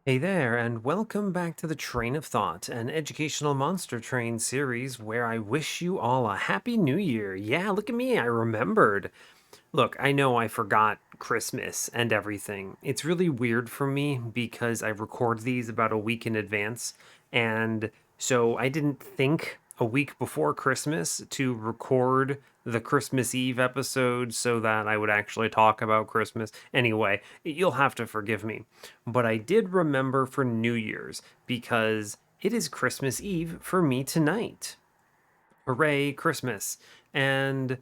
Hey there, and welcome back to the Train of Thought, an educational monster train series where I wish you all a happy new year. Yeah, look at me, I remembered. Look, I know I forgot Christmas and everything. It's really weird for me because I record these about a week in advance, and so I didn't think a week before Christmas to record the Christmas Eve episode so that I would actually talk about Christmas. Anyway, you'll have to forgive me. But I did remember for New Year's because it is Christmas Eve for me tonight. Hooray, Christmas. And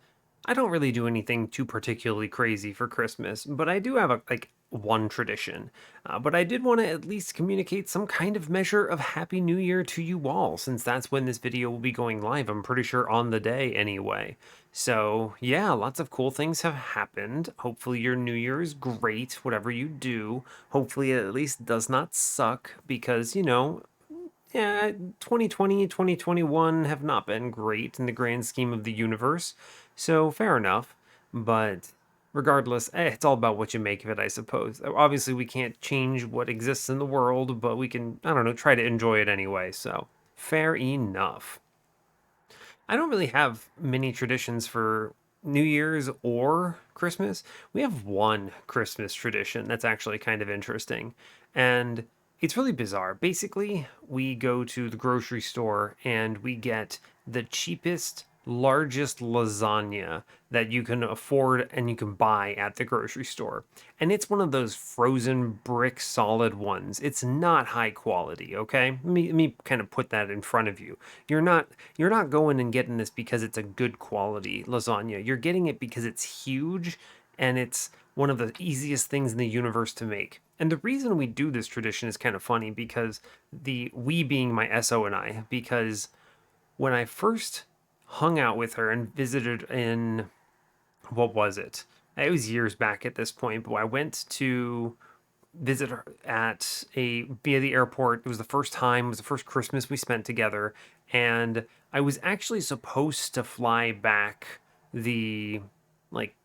I don't really do anything too particularly crazy for Christmas, but I do have one tradition. But I did want to at least communicate some kind of measure of Happy New Year to you all, since that's when this video will be going live. I'm pretty sure on the day anyway. So, yeah, lots of cool things have happened. Hopefully, your New Year is great, whatever you do. Hopefully, it at least does not suck, because, yeah, 2020, 2021 have not been great in the grand scheme of the universe, so fair enough. But regardless, it's all about what you make of it, I suppose. Obviously, we can't change what exists in the world, but we can, I don't know, try to enjoy it anyway, so fair enough. I don't really have many traditions for New Year's or Christmas. We have one Christmas tradition that's actually kind of interesting. And it's really bizarre. Basically, we go to the grocery store and we get the cheapest, largest lasagna that you can afford and you can buy at the grocery store. And it's one of those frozen brick solid ones. It's not high quality, okay? Let me kind of put that in front of you. You're not going and getting this because it's a good quality lasagna. You're getting it because it's huge and it's one of the easiest things in the universe to make. And the reason we do this tradition is kind of funny because the we being my SO and I, because when I first hung out with her and visited in what was it? It was years back at this point, but I went to visit her at a via the airport. It was the first time, it was the first Christmas we spent together, and I was actually supposed to fly back the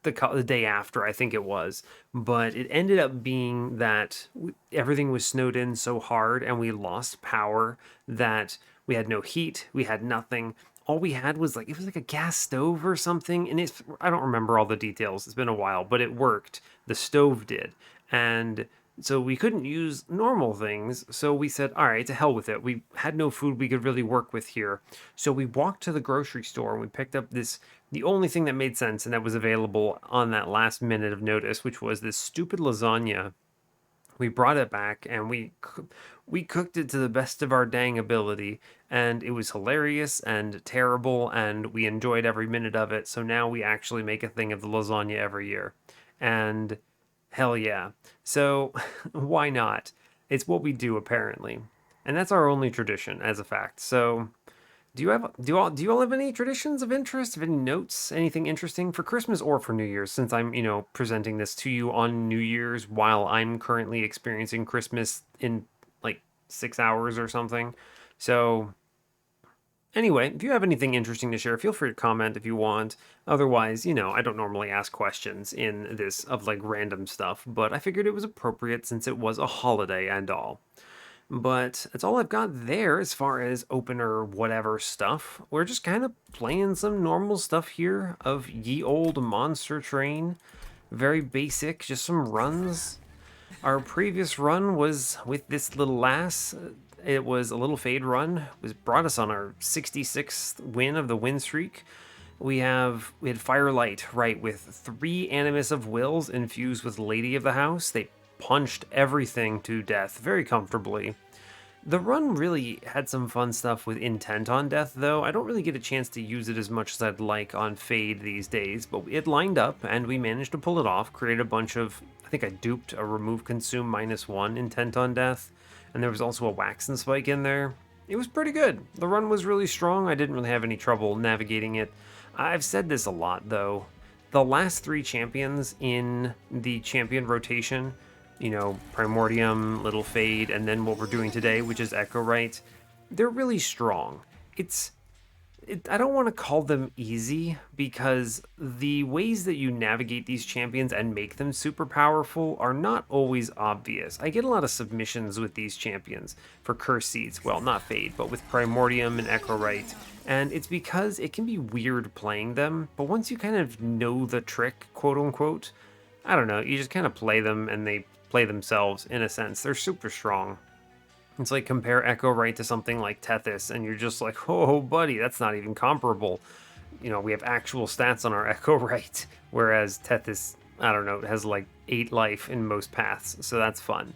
the day after, I think it was, but it ended up being that everything was snowed in so hard and we lost power that we had no heat, we had nothing. All we had was it was like a gas stove or something, and I don't remember all the details. It's been a while, but it worked. The stove did. And so we couldn't use normal things. So we said, all right, to hell with it. We had no food we could really work with here. So we walked to the grocery store and we picked up the only thing that made sense and that was available on that last minute of notice, which was this stupid lasagna. We brought it back and we cooked it to the best of our dang ability, and it was hilarious and terrible, and we enjoyed every minute of it. So now we actually make a thing of the lasagna every year. And hell yeah. So why not? It's what we do apparently. And that's our only tradition as a fact. So do you all have any traditions of interest? Have any notes? Anything interesting for Christmas or for New Year's? Since I'm presenting this to you on New Year's while I'm currently experiencing Christmas in like 6 hours or something. So anyway, if you have anything interesting to share, feel free to comment if you want. Otherwise, I don't normally ask questions in this of random stuff, but I figured it was appropriate since it was a holiday and all. But that's all I've got there as far as opener whatever stuff. We're just kind of playing some normal stuff here of ye old monster train. Very basic, just some runs. Our previous run was with this little lass. It was a little fade run. It was brought us on our 66th win of the win streak. We had Firelight, right, with 3 Animus of Wills infused with Lady of the House. They punched everything to death very comfortably. The run really had some fun stuff with Intent on Death, though. I don't really get a chance to use it as much as I'd like on Fade these days, but it lined up and we managed to pull it off, create a bunch of. I think I duped a Remove Consume -1 Intent on Death, and there was also a Waxen Spike in there. It was pretty good. The run was really strong. I didn't really have any trouble navigating it. I've said this a lot, though. The last 3 champions in the champion rotation, Primordium, Little Fade, and then what we're doing today, which is Echowright, they're really strong. It's I don't want to call them easy because the ways that you navigate these champions and make them super powerful are not always obvious. I get a lot of submissions with these champions for curse seeds. Well, not Fade, but with Primordium and Echowright. And it's because it can be weird playing them, but once you kind of know the trick, quote unquote, I don't know, you just kind of play them and they play themselves in a sense. They're super strong. It's like compare Echowright to something like Tethys, and you're just like, oh, buddy, that's not even comparable. You know, we have actual stats on our Echowright, whereas Tethys, I don't know, has like 8 life in most paths, so that's fun.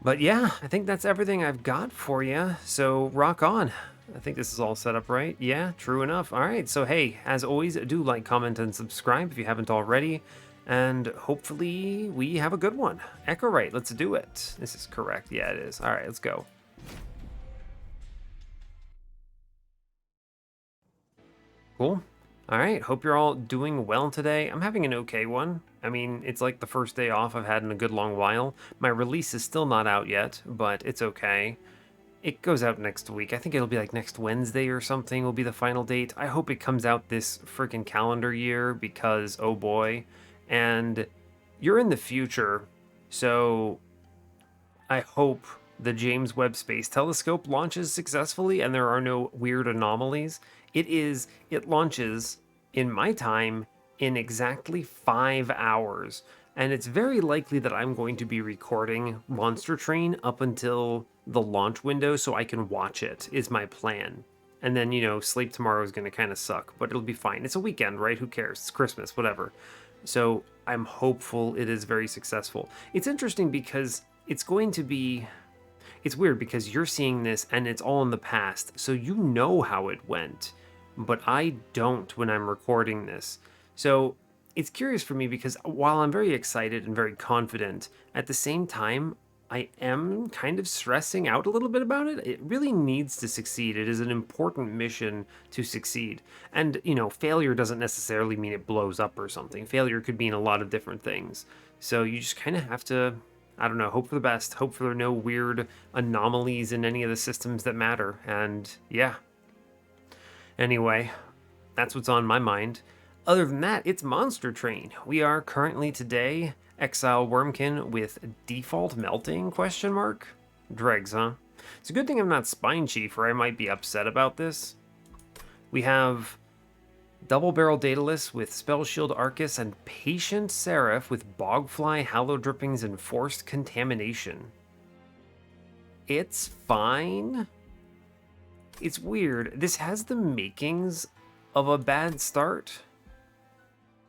But yeah, I think that's everything I've got for you, so rock on. I think this is all set up right. Yeah, true enough. All right, so hey, as always, do like, comment, and subscribe if you haven't already. And hopefully we have a good one. Echowright, let's do it. This is correct. Yeah, it is. All right, let's go. Cool. All right, hope you're all doing well today. I'm having an okay one. I mean, it's like the first day off I've had in a good long while. My release is still not out yet, but it's okay. It goes out next week. I think it'll be like next Wednesday or something will be the final date. I hope it comes out this freaking calendar year because, oh boy. And you're in the future, so I hope the James Webb Space Telescope launches successfully and there are no weird anomalies. It launches in my time in exactly 5 hours. And it's very likely that I'm going to be recording Monster Train up until the launch window so I can watch it, is my plan. And then, you know, sleep tomorrow is going to kind of suck, but it'll be fine. It's a weekend, right? Who cares? It's Christmas, whatever. So I'm hopeful it is very successful. It's interesting because it's going to be. It's weird because you're seeing this and it's all in the past, so you know how it went. But I don't when I'm recording this. So it's curious for me because while I'm very excited and very confident, at the same time, I am kind of stressing out a little bit about it. It really needs to succeed. It is an important mission to succeed. And, you know, failure doesn't necessarily mean it blows up or something. Failure could mean a lot of different things. So you just kind of have to, I don't know, hope for the best. Hope for no weird anomalies in any of the systems that matter. And yeah. Anyway, that's what's on my mind. Other than that, it's Monster Train. We are currently today Exile Wurmkin with default melting question mark? Dregs, huh? It's a good thing I'm not Spine Chief or I might be upset about this. We have Double Barrel Daedalus with Spell Shield Arcus and Patient Seraph with Bogfly, Hallow Drippings, and Forced Contamination. It's fine. It's weird. This has the makings of a bad start.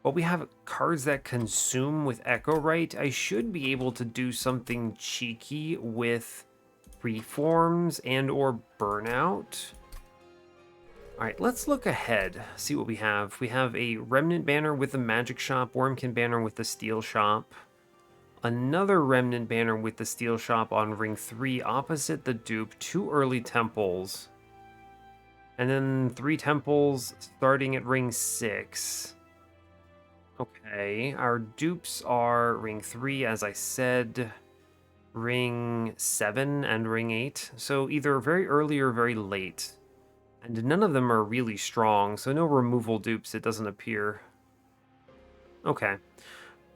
But we have cards that consume with Echowright. I should be able to do something cheeky with Reforms and or Burnout. Alright, let's look ahead, see what we have. We have a Remnant banner with the Magic Shop, Wurmkin banner with the Steel Shop, another Remnant banner with the Steel Shop on ring 3 opposite the dupe, 2 early temples, and then 3 temples starting at ring 6. Okay, our dupes are ring 3, as I said, ring 7, and ring 8. So either very early or very late. And none of them are really strong, so no removal dupes, it doesn't appear. Okay,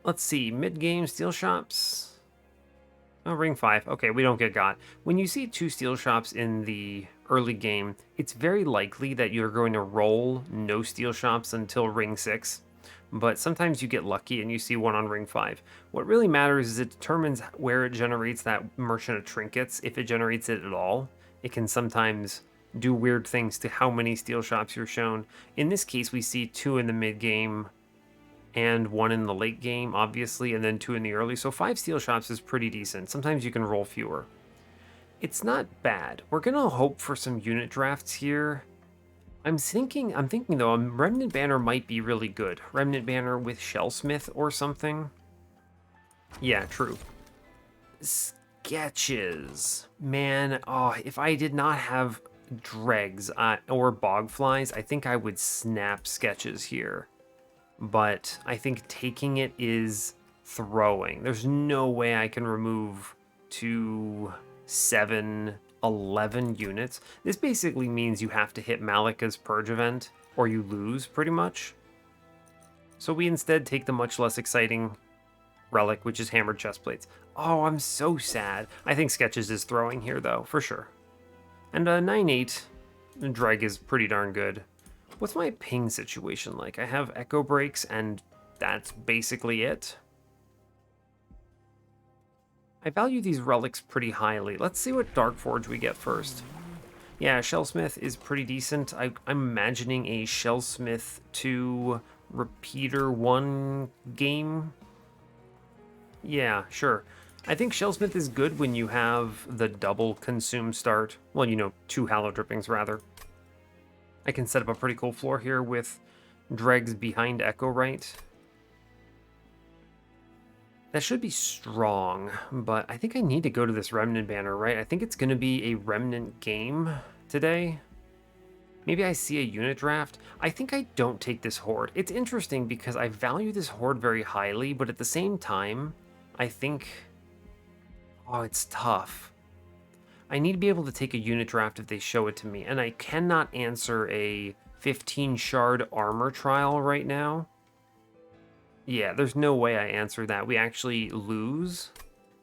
let's see, mid-game steel shops. Oh, ring 5. Okay, we don't get got. When you see 2 steel shops in the early game, it's very likely that you're going to roll no steel shops until ring 6. But sometimes you get lucky and you see one on ring 5. What really matters is it determines where it generates that Merchant of Trinkets, if it generates it at all. It can sometimes do weird things to how many steel shops you're shown. In this case, we see 2 in the mid-game and 1 in the late game, obviously, and then 2 in the early. So 5 steel shops is pretty decent. Sometimes you can roll fewer. It's not bad. We're going to hope for some unit drafts here. I'm thinking though, a Remnant Banner might be really good. Remnant Banner with Shellsmith or something. Yeah, true. Sketches. Man, oh, if I did not have dregs or bogflies, I think I would snap sketches here. But I think taking it is throwing. There's no way I can remove 2, 7, 11 units. This basically means you have to hit Malika's Purge event, or you lose, pretty much. So we instead take the much less exciting relic, which is Hammered Chestplates. Oh, I'm so sad. I think Sketches is throwing here, though, for sure. And 9-8, Dreg is pretty darn good. What's my ping situation like? I have Echo Breaks, and that's basically it. I value these relics pretty highly. Let's see what Dark Forge we get first. Yeah, Shellsmith is pretty decent. I'm imagining a Shellsmith 2 Repeater 1 game. Yeah, sure. I think Shellsmith is good when you have the double consume start. Well, you know, 2 Hallow Drippings, rather. I can set up a pretty cool floor here with Dregs behind Echowright. That should be strong, but I think I need to go to this Remnant banner, right? I think it's going to be a Remnant game today. Maybe I see a unit draft. I think I don't take this Horde. It's interesting because I value this Horde very highly, but at the same time, I think... Oh, it's tough. I need to be able to take a unit draft if they show it to me, and I cannot answer a 15 shard armor trial right now. Yeah, there's no way I answer that. We actually lose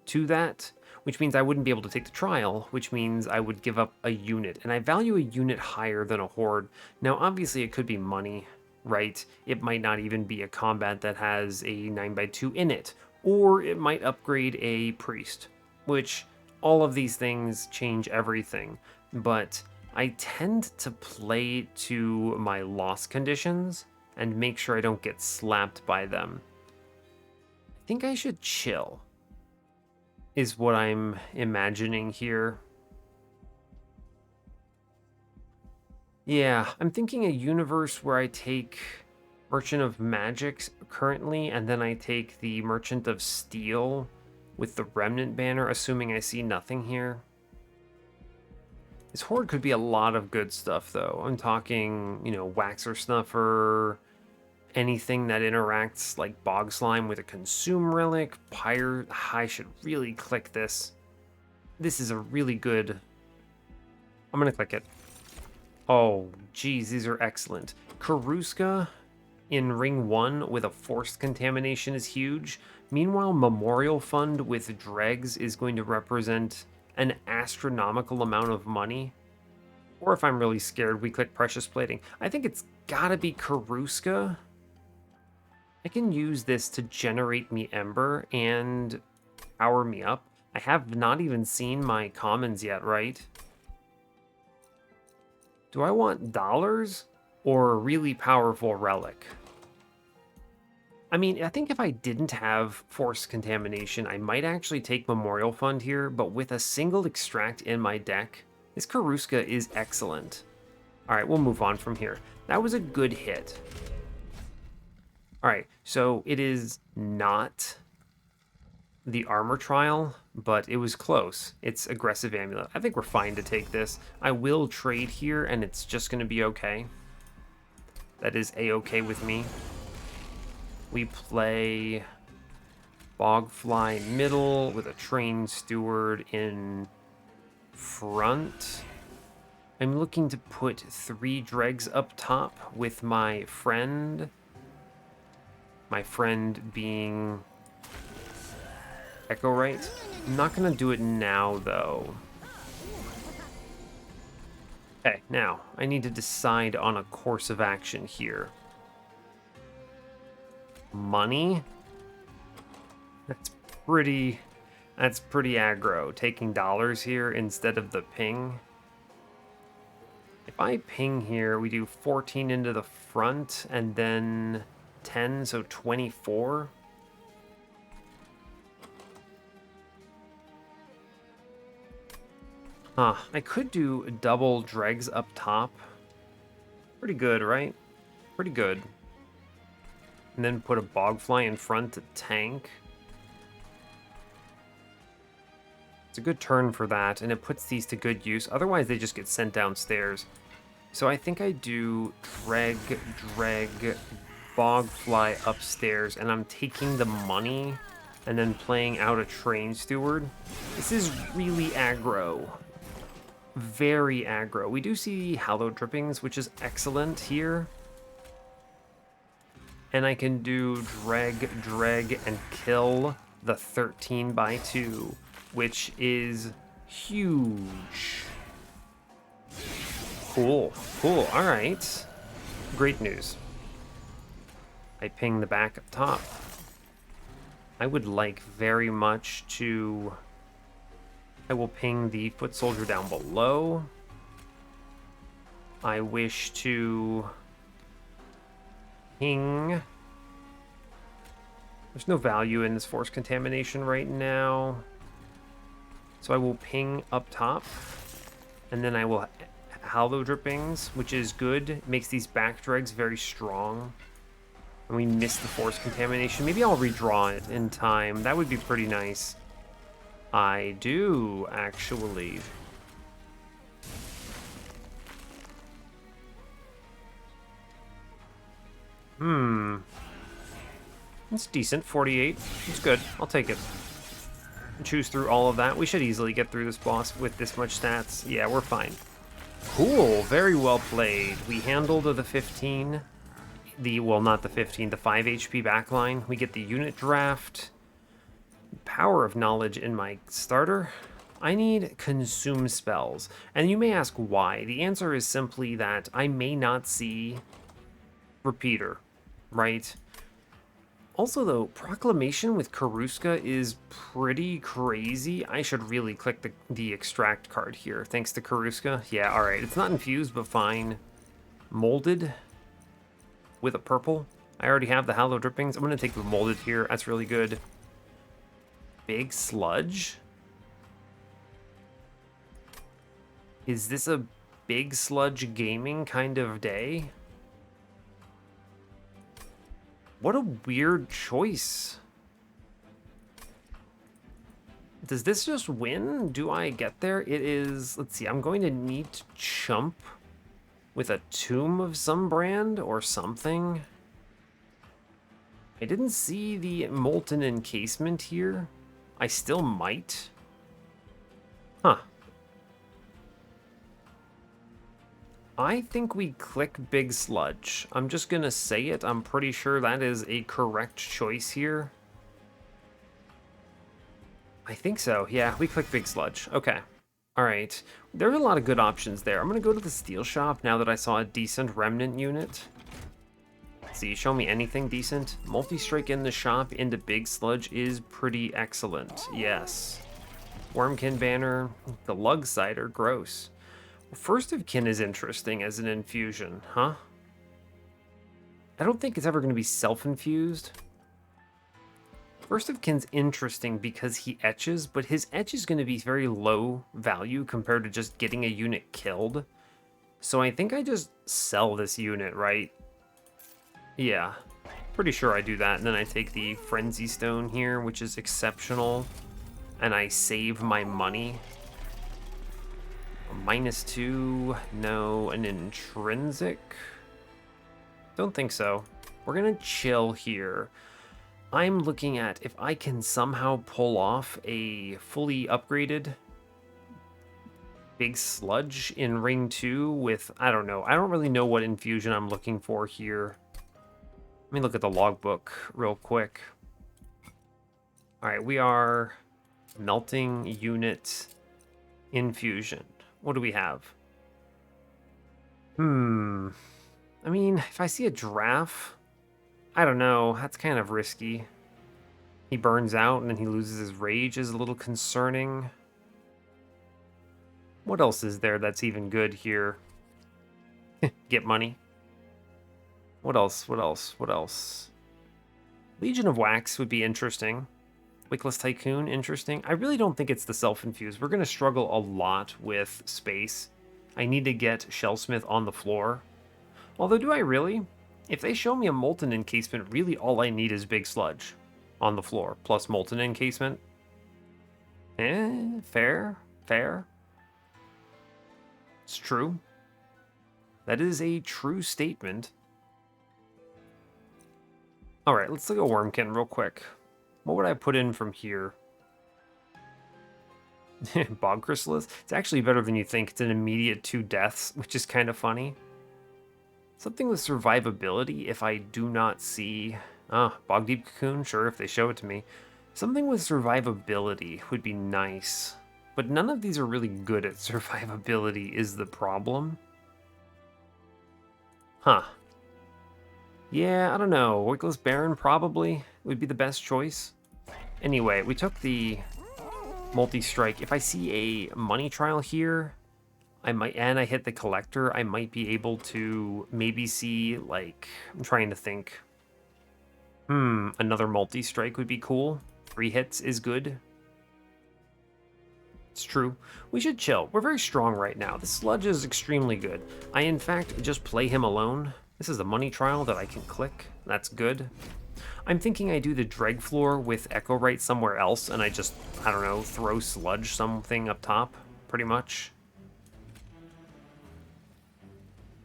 to that, which means I wouldn't be able to take the trial, which means I would give up a unit. And I value a unit higher than a horde. Now, obviously, it could be money, right? It might not even be a combat that has a 9x2 in it. Or it might upgrade a priest, which all of these things change everything. But I tend to play to my loss conditions and make sure I don't get slapped by them. I think I should chill, is what I'm imagining here. Yeah, I'm thinking a universe where I take Merchant of Magic currently, and then I take the Merchant of Steel with the Remnant banner, assuming I see nothing here. This Horde could be a lot of good stuff, though. I'm talking, you know, Waxer Snuffer, anything that interacts like Bog Slime with a Consume Relic, Pyre. I should really click this. This is a really good... I'm gonna click it. Oh, geez, these are excellent. Karuska in Ring 1 with a Forced Contamination is huge. Meanwhile, Memorial Fund with Dregs is going to represent an astronomical amount of money. Or if I'm really scared, we click Precious Plating. I think it's gotta be Karuska. I can use this to generate me Ember and power me up. I have not even seen my commons yet, right? Do I want dollars or a really powerful relic? I mean, I think if I didn't have Forced Contamination, I might actually take Memorial Fund here, but with a single extract in my deck, this Karuska is excellent. All right, we'll move on from here. That was a good hit. All right, so it is not the armor trial, but it was close. It's Aggressive Amulet. I think we're fine to take this. I will trade here, and it's just going to be okay. That is a-okay with me. We play Bogfly middle with a Train Steward in front. I'm looking to put 3 Dregs up top with my friend. My friend being Echowright. I'm not going to do it now, though. Okay, now, I need to decide on a course of action here. Money? That's pretty aggro, taking dollars here instead of the ping. If I ping here, we do 14 into the front, and then 10, so 24. I could do double Dregs up top. Pretty good, right? Pretty good. And then put a Bogfly in front to tank. It's a good turn for that, and it puts these to good use. Otherwise, they just get sent downstairs. So I think I do Dreg, Bogfly upstairs, and I'm taking the money and then playing out a Train Steward. This is really aggro. very aggro. We do see Hallowed Drippings, which is excellent here. And I can do dreg, and kill the 13x2, which is huge. Cool, cool, all right. Great news. I ping the back up top. I would like very much to... I will ping the foot soldier down below. I wish to ping... There's no value in this force contamination right now. So I will ping up top. And then I will Hallow Drippings, which is good. It makes these back dregs very strong. And we miss the force contamination. Maybe I'll redraw it in time. That would be pretty nice. I do, actually. It's decent, 48. It's good. I'll take it. Choose through all of that. We should easily get through this boss with this much stats. Yeah, we're fine. Cool. Very well played. We handled the 15. Well, not the 15, the 5 HP backline. We get the unit draft. Power of Knowledge in my starter. I need consume spells. And you may ask why. The answer is simply that I may not see repeater, right? Also, though, Proclamation with Karuska is pretty crazy. I should really click the extract card here, thanks to Karuska. Yeah, alright. It's not infused, but fine. Molded with a purple. I already have the Hallowed Drippings. I'm going to take the Molded here. That's really good. Big Sludge? Is this a Big Sludge gaming kind of day? What a weird choice. Does this just win? Do I get there? It is... Let's see. I'm going to need to chump with a Tomb of some brand or something. I didn't see the Molten Encasement here. I still might. Huh. I think we click Big Sludge. I'm just gonna say it. I'm pretty sure that is a correct choice here. I think so. Yeah, we click Big Sludge. Okay. All right. There's a lot of good options there. I'm gonna go to the steel shop now that I saw a decent remnant unit. Let's see, show me anything decent. Multi-strike in the shop into Big Sludge is pretty excellent. Yes. Wurmkin banner. The lug cider. Gross. First of Kin is interesting as an infusion, huh? I don't think it's ever going to be self-infused. First of Kin's interesting because he etches, but his etch is going to be very low value compared to just getting a unit killed. So I think I just sell this unit, right? Yeah, pretty sure I do that. And then I take the Frenzy Stone here, which is exceptional. And I save my money. -2, no, an intrinsic? Don't think so. We're gonna chill here. I'm looking at if I can somehow pull off a fully upgraded Big Sludge in Ring 2 with, I don't know. I don't really know what infusion I'm looking for here. Let me look at the logbook real quick. All right, we are melting unit infusion. What do we have? I mean, if I see a draft, I don't know. That's kind of risky. He burns out and then he loses his rage is a little concerning. What else is there that's even good here? Get money. What else? What else? What else? Legion of Wax would be interesting. Wickless Tycoon, interesting. I really don't think it's the self-infused. We're going to struggle a lot with space. I need to get Shellsmith on the floor. Although, do I really? If they show me a Molten Encasement, really all I need is Big Sludge on the floor, plus Molten Encasement. Fair, fair. It's true. That is a true statement. Alright, let's look at Wurmkin real quick. What would I put in from here? Bog Chrysalis. It's actually better than you think. It's an immediate 2 deaths, which is kind of funny. Something with survivability if I do not see... Bog Deep Cocoon? Sure, if they show it to me. Something with survivability would be nice. But none of these are really good at survivability is the problem. Huh. Yeah, I don't know. Wickless Baron probably would be the best choice. Anyway, we took the multi-strike. If I see a money trial here, I might, and I hit the collector, I might be able to maybe see, like, I'm trying to think. Another multi-strike would be cool. 3 hits is good. It's true. We should chill. We're very strong right now. The Sludge is extremely good. I, in fact, just play him alone. This is a money trial that I can click. That's good. I'm thinking I do the Dreg Floor with Echowright somewhere else, and I just, I don't know, throw Sludge something up top, pretty much.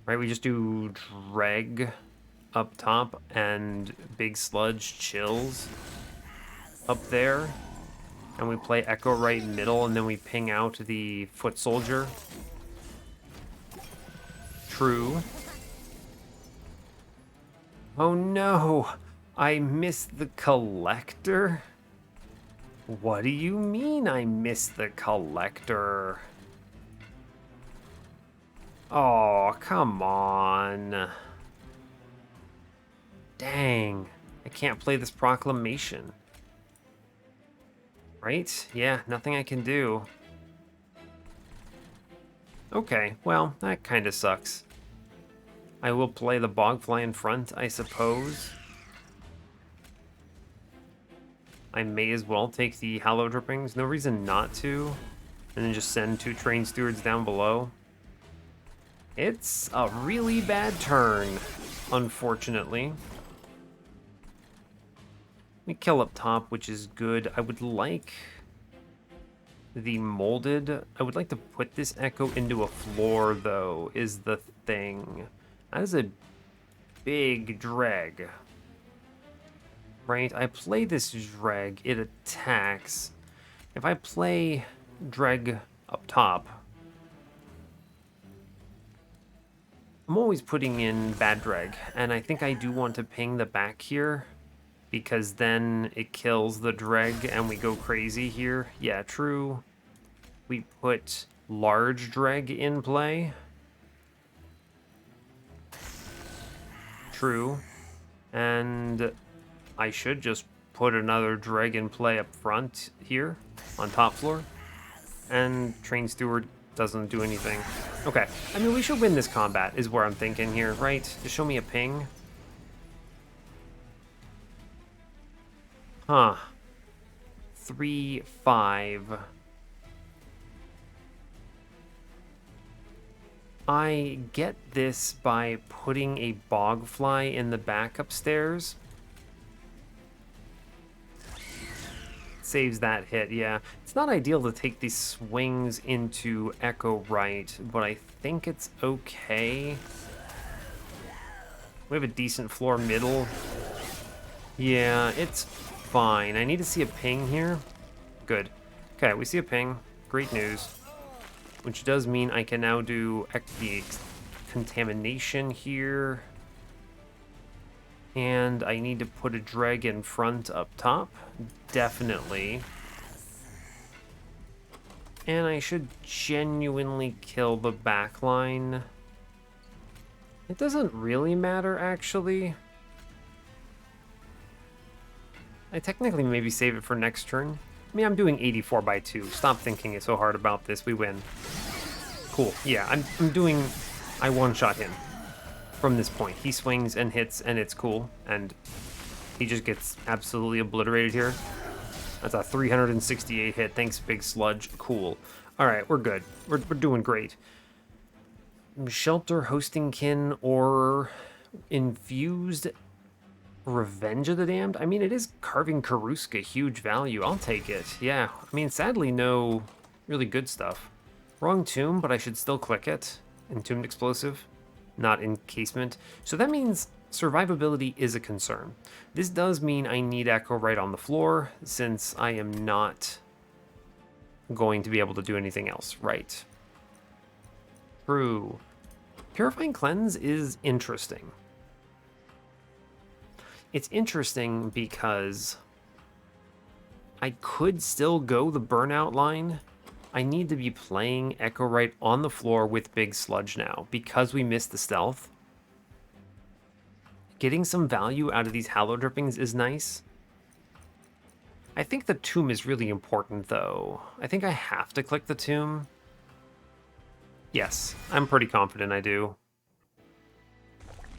Right, we just do Dreg up top, and Big Sludge chills up there. And we play Echowright middle, and then we ping out the Foot Soldier. True. Oh no! I missed the collector? What do you mean I missed the collector? Oh, come on. Dang. I can't play this proclamation. Right? Yeah, nothing I can do. Okay, well, that kind of sucks. I will play the Bogfly in front, I suppose. I may as well take the Hallow Drippings. No reason not to. And then just send 2 Train Stewards down below. It's a really bad turn, unfortunately. We kill up top, which is good. I would like the molded. I would like to put this Echo into a floor, though, is the thing. That is a big drag. Right? I play this drag, it attacks. If I play drag up top, I'm always putting in bad drag, and I think I do want to ping the back here, because then it kills the dreg and we go crazy here. Yeah, true. We put large dreg in play. True. And I should just put another dreg in play up front here on top floor. And Train Steward doesn't do anything. Okay, I mean, we should win this combat is where I'm thinking here, right? Just show me a ping. Huh. 3-5. I get this by putting a Bogfly in the back upstairs. Saves that hit, yeah. It's not ideal to take these swings into Echowright, but I think it's okay. We have a decent floor middle. Yeah, it's fine. I need to see a ping here. Good. Okay, we see a ping. Great news. Which does mean I can now do the contamination here. And I need to put a dreg in front up top. Definitely. And I should genuinely kill the backline. It doesn't really matter, actually. I technically maybe save it for next turn. I mean, I'm doing 84 by 2. Stop thinking so hard about this. We win. Cool. Yeah, I'm doing... I one-shot him from this point. He swings and hits, and it's cool. And he just gets absolutely obliterated here. That's a 368 hit. Thanks, Big Sludge. Cool. All right, we're good. We're doing great. Shelter, Hosting Kin, or Infused Revenge of the Damned? I mean, it is Carving Karuska, huge value. I'll take it. Yeah, I mean, sadly, no really good stuff. Wrong tomb, but I should still click it. Entombed Explosive, not Encasement. So that means survivability is a concern. This does mean I need Echowright on the floor, since I am not going to be able to do anything else, right? True. Purifying Cleanse is interesting. It's interesting because I could still go the burnout line. I need to be playing Echowright on the floor with Big Sludge now because we missed the stealth. Getting some value out of these Hallow Drippings is nice. I think the Tomb is really important, though. I think I have to click the Tomb. Yes, I'm pretty confident I do.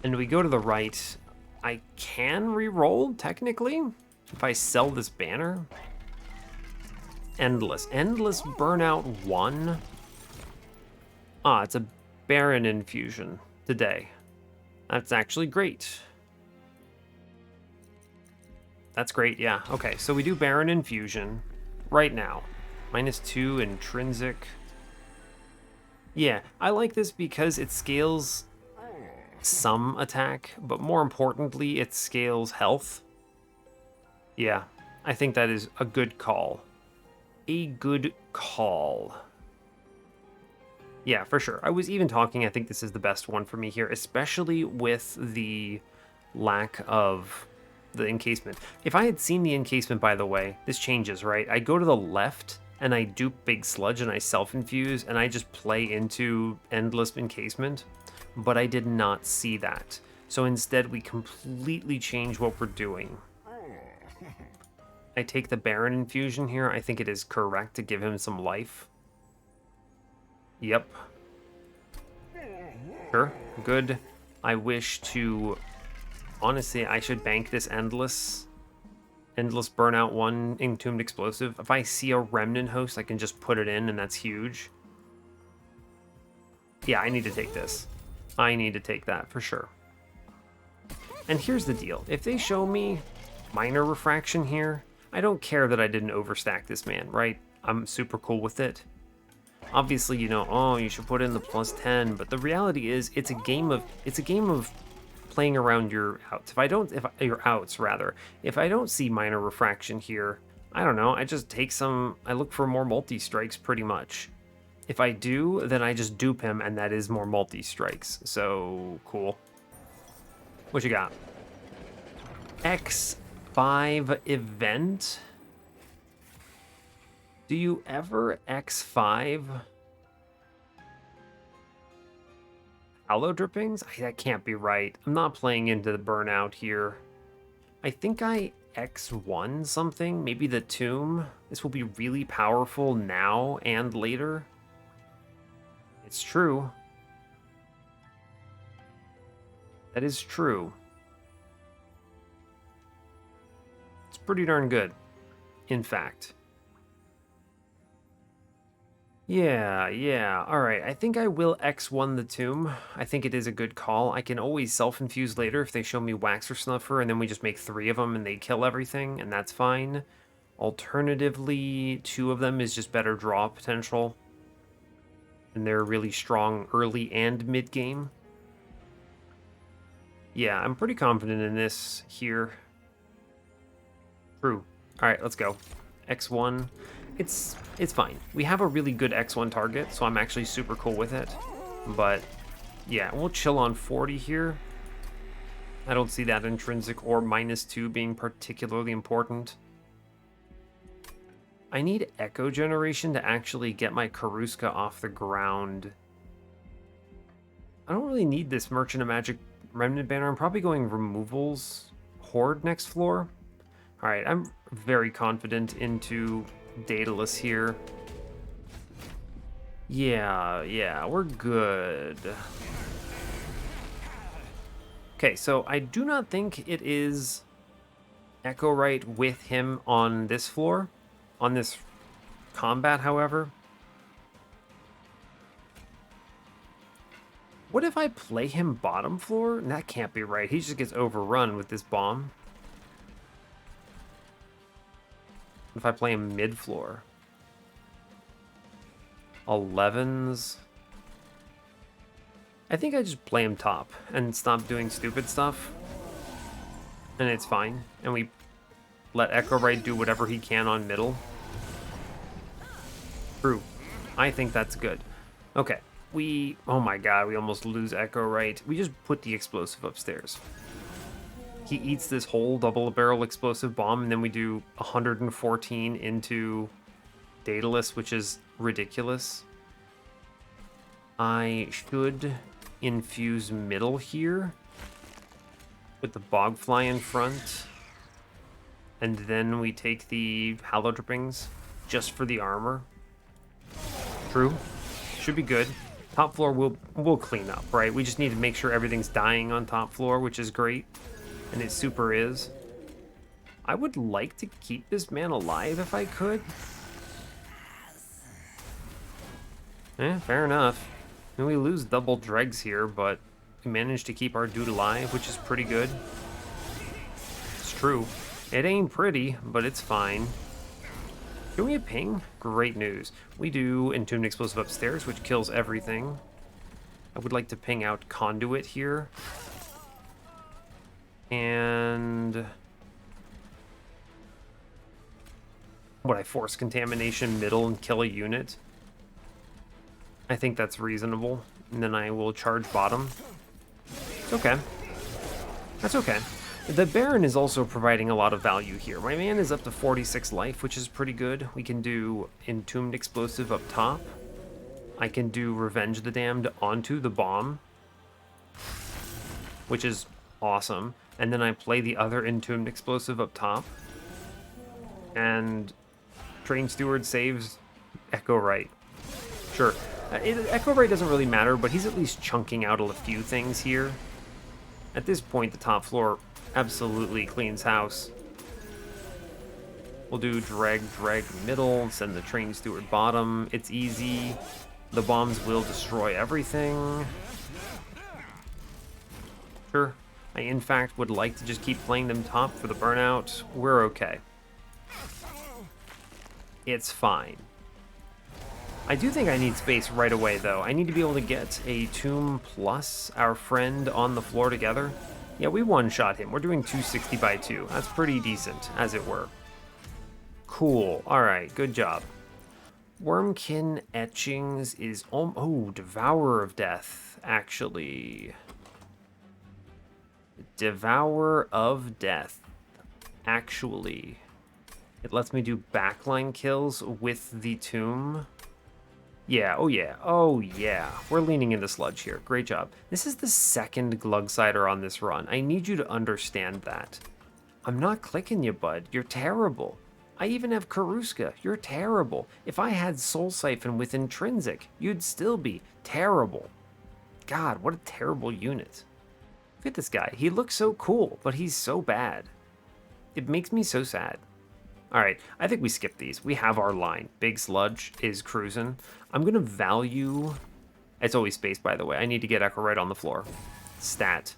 And we go to the right. I can re-roll, technically, if I sell this banner. Endless Burnout 1. Ah, it's a Baron infusion today. That's actually great. That's great, yeah. Okay, so we do Baron infusion right now. -2 intrinsic. Yeah, I like this because it scales some attack, but more importantly, it scales health. Yeah, I think that is a good call. A good call. Yeah, for sure. I was even talking, I think this is the best one for me here, especially with the lack of the encasement. If I had seen the encasement, by the way, this changes, right? I go to the left and I dupe Big Sludge and I self-infuse and I just play into Endless Encasement, but I did not see that. So instead we completely change what we're doing. I take the Baron infusion here. I think it is correct to give him some life. Yep. Sure, good. I wish to... Honestly, I should bank this Endless Burnout 1 Entombed Explosive. If I see a Remnant Host, I can just put it in, and that's huge. Yeah, I need to take this. I need to take that, for sure. And here's the deal. If they show me Minor Refraction here, I don't care that I didn't overstack this man, right? I'm super cool with it. Obviously, you know, oh, you should put in the +10, but the reality is it's a game of playing around your outs. If I don't see Minor Refraction here, I don't know, I just take some, I look for more multi-strikes pretty much. If I do, then I just dupe him, and that is more multi-strikes. So, cool. What you got? X5 event? Do you ever X5 Hallow Drippings? That can't be right. I'm not playing into the burnout here. I think I X1 something, maybe the Tomb. This will be really powerful now and later. It's true. That is true. It's pretty darn good, in fact. Yeah. All right, I think I will X1 the Tomb. I think it is a good call. I can always self-infuse later if they show me Waxer Snuffer, and then we just make 3 of them and they kill everything, and that's fine. Alternatively, 2 of them is just better draw potential. And they're really strong early and mid-game. Yeah, I'm pretty confident in this here. True. All right, let's go. X1. It's fine. We have a really good X1 target, so I'm actually super cool with it. But yeah, we'll chill on 40 here. I don't see that intrinsic or -2 being particularly important. I need Echo Generation to actually get my Karuska off the ground. I don't really need this Merchant of Magic Remnant banner. I'm probably going Removals Horde next floor. All right, I'm very confident into Daedalus here. Yeah, we're good. Okay, so I do not think it is Echowright with him on this floor. On this combat, however. What if I play him bottom floor? That can't be right. He just gets overrun with this bomb. What if I play him mid floor? 11s. I think I just play him top and stop doing stupid stuff. And it's fine. And we let Echowright do whatever he can on middle. True. I think that's good. Okay. Oh my god, we almost lose Echowright. We just put the explosive upstairs. He eats this whole double barrel explosive bomb, and then we do 114 into Daedalus, which is ridiculous. I should infuse middle here with the Bogfly in front. And then we take the Hallow Drippings just for the armor. True. Should be good. Top floor we'll clean up, right? We just need to make sure everything's dying on top floor, which is great. And it super is. I would like to keep this man alive if I could. Fair enough. I mean, we lose double dregs here, but we managed to keep our dude alive, which is pretty good. It's true. It ain't pretty, but it's fine. Can we ping? Great news. We do Entombed Explosive upstairs, which kills everything. I would like to ping out Conduit here. And... would I force contamination middle and kill a unit? I think that's reasonable. And then I will charge bottom. It's okay. That's okay. The Baron is also providing a lot of value here. My man is up to 46 life, which is pretty good. We can do Entombed Explosive up top. I can do Revenge the Damned onto the bomb, which is awesome. And then I play the other Entombed Explosive up top. And Train Steward saves Echowright. Sure. Echowright doesn't really matter, but he's at least chunking out a few things here. At this point, the top floor absolutely cleans house. We'll do drag middle, send the Train Steward bottom. It's easy. The bombs will destroy everything. Sure. I, in fact, would like to just keep playing them top for the burnout. We're okay. It's fine. I do think I need space right away, though. I need to be able to get a Tomb plus our friend on the floor together. Yeah, we one-shot him. We're doing 260 by 2. That's pretty decent, as it were. Cool. All right, good job. Wurmkin Etchings is... oh, Devourer of Death, actually. Devourer of Death, actually. It lets me do backline kills with the Tomb. Yeah, oh yeah. We're leaning into Sludge here. Great job. This is the second Glugsider on this run. I need you to understand that. I'm not clicking you, bud. You're terrible. I even have Karuska. You're terrible. If I had Soul Siphon with Intrinsic, you'd still be terrible. God, what a terrible unit. Look at this guy. He looks so cool, but he's so bad. It makes me so sad. All right, I think we skip these. We have our line. Big Sludge is cruising. I'm going to value... it's always space, by the way. I need to get Echowright on the floor. Stat.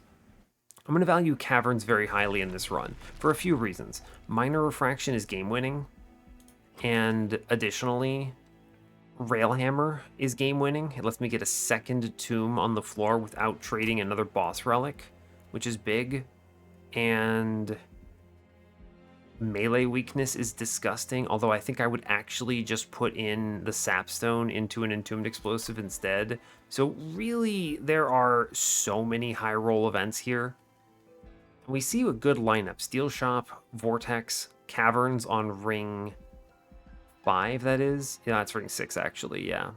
I'm going to value Caverns very highly in this run for a few reasons. Minor Refraction is game-winning. And additionally, Railhammer is game-winning. It lets me get a second Tomb on the floor without trading another boss relic, which is big. And... melee weakness is disgusting, although I think I would actually just put in the Sapstone into an Entombed Explosive instead. So really, there are so many high roll events here. We see a good lineup. Steel Shop, Vortex, Caverns on ring 5, that is. Yeah, that's ring 6, actually, yeah.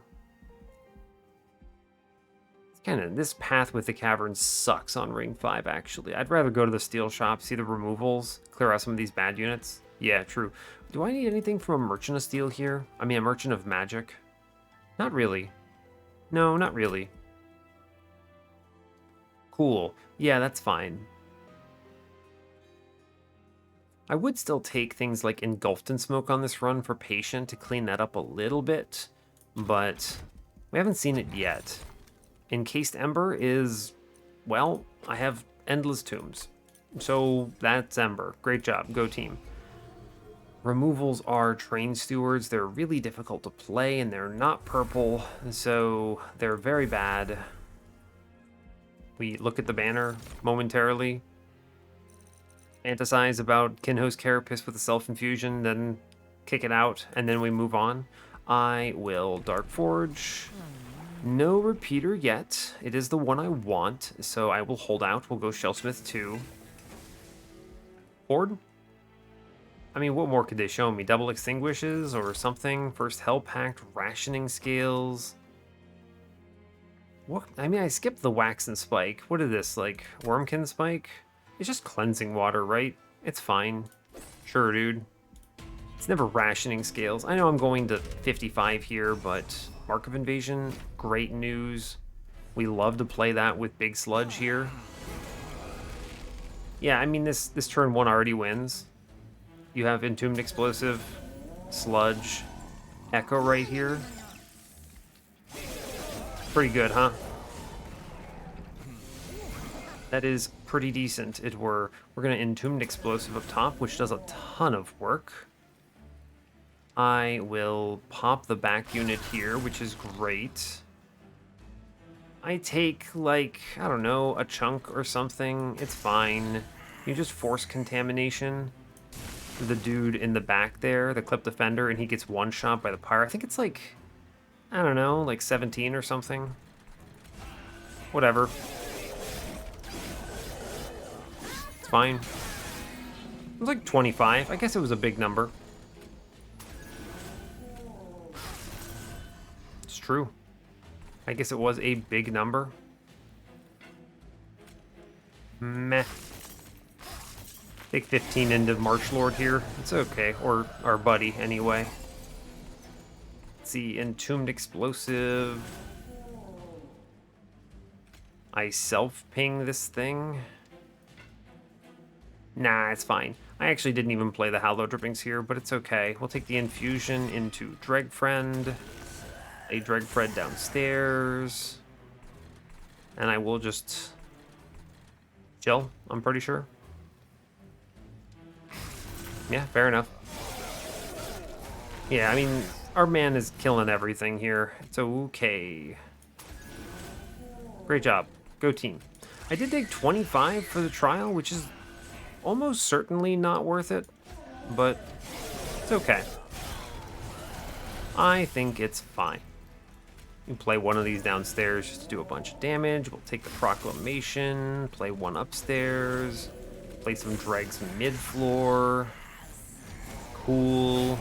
This path with the Caverns sucks on ring 5, actually. I'd rather go to the Steel Shop, see the removals, clear out some of these bad units. Yeah, true. Do I need anything from a Merchant of Steel here? I mean, a Merchant of Magic? Not really. No, not really. Cool. Yeah, that's fine. I would still take things like Engulfed in Smoke on this run for Patient to clean that up a little bit, but we haven't seen it yet. Encased Ember is, well, I have Endless Tombs. So that's Ember. Great job. Go team. Removals are Train Stewards. They're really difficult to play, and they're not purple, so they're very bad. We look at the banner momentarily, fantasize about Kinho's Carapace with a Self-Infusion, then kick it out, and then we move on. I will Dark Forge. No repeater yet. It is the one I want, so I will hold out. We'll go Shellsmith 2. Horde? I mean, what more could they show me? Double Extinguishes or something? First Hell Pact, Rationing Scales. What? I mean, I skipped the Wax and Spike. What is this, like, Wurmkin Spike? It's just cleansing water, right? It's fine. Sure, dude. It's never Rationing Scales. I know I'm going to 55 here, but Mark of Invasion, great news. We love to play that with Big Sludge here. Yeah, I mean, this turn 1 already wins. You have Entombed Explosive, Sludge, Echowright here. Pretty good, huh? That is pretty decent. We're gonna Entombed Explosive up top, which does a ton of work. I will pop the back unit here, which is great. I take, like, I don't know, a chunk or something. It's fine. You just force contamination. The dude in the back there, the Clip Defender, and he gets one shot by the Pyre. I think it's like, I don't know, like 17 or something. Whatever. It's fine. It was like 25. I guess it was a big number. It's true. I guess it was a big number. Meh. Take 15 into March Lord here. It's okay. Or our buddy, anyway. Let's see. Entombed Explosive. I self-ping this thing. Nah, it's fine. I actually didn't even play the Hallow Drippings here, but it's okay. We'll take the Infusion into Dregfriend. A Dregfriend downstairs. And I will just chill, I'm pretty sure. Yeah, fair enough. Yeah, I mean, our man is killing everything here. It's okay. Great job. Go team. I did take 25 for the trial, which is almost certainly not worth it, but it's okay. I think it's fine. You can play one of these downstairs just to do a bunch of damage. We'll take the Proclamation, play one upstairs, play some dregs mid-floor. Cool.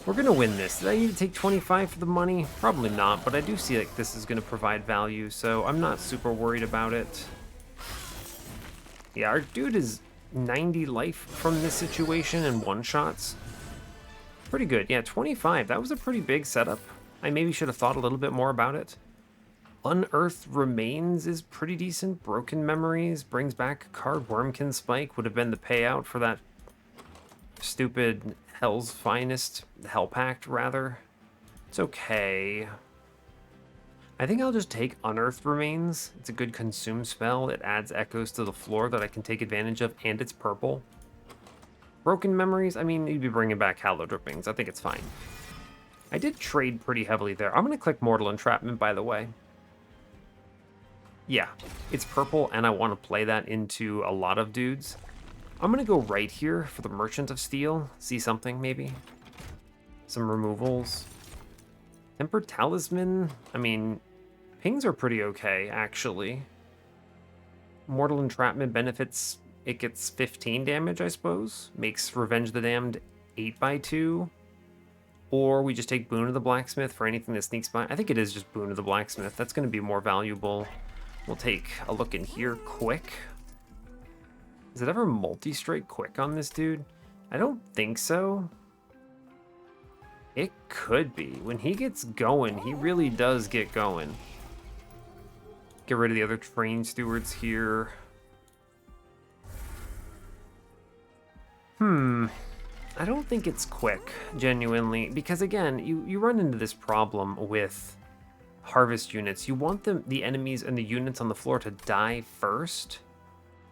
We're gonna win this. Did I need to take 25 for the money? Probably not, but I do see like this is gonna provide value, so I'm not super worried about it. Yeah, our dude is 90 life from this situation and one-shots. Pretty good. Yeah, 25. That was a pretty big setup. I maybe should have thought a little bit more about it. Unearthed Remains is pretty decent. Broken Memories brings back a card. Wurmkin Spike would have been the payout for that stupid Hell's Finest, Hell Pact, rather. It's okay. I think I'll just take Unearthed Remains. It's a good consume spell. It adds echoes to the floor that I can take advantage of, and it's purple. Broken Memories, I mean, you'd be bringing back Hallow Drippings. I think it's fine. I did trade pretty heavily there. I'm going to click Mortal Entrapment, by the way. Yeah, it's purple, and I want to play that into a lot of dudes. I'm going to go right here for the Merchant of Steel. See something, maybe? Some removals. Tempered Talisman. I mean, pings are pretty okay, actually. Mortal Entrapment benefits, it gets 15 damage, I suppose. Makes Revenge the Damned 8x2. Or we just take Boon of the Blacksmith for anything that sneaks by. I think it is just Boon of the Blacksmith. That's going to be more valuable. We'll take a look in here quick. Is it ever multi-strike quick on this dude? I don't think so. It could be. When he gets going, he really does get going. Get rid of the other train stewards here. I don't think it's quick, genuinely, because again, you run into this problem with harvest units. You want the enemies and the units on the floor to die first.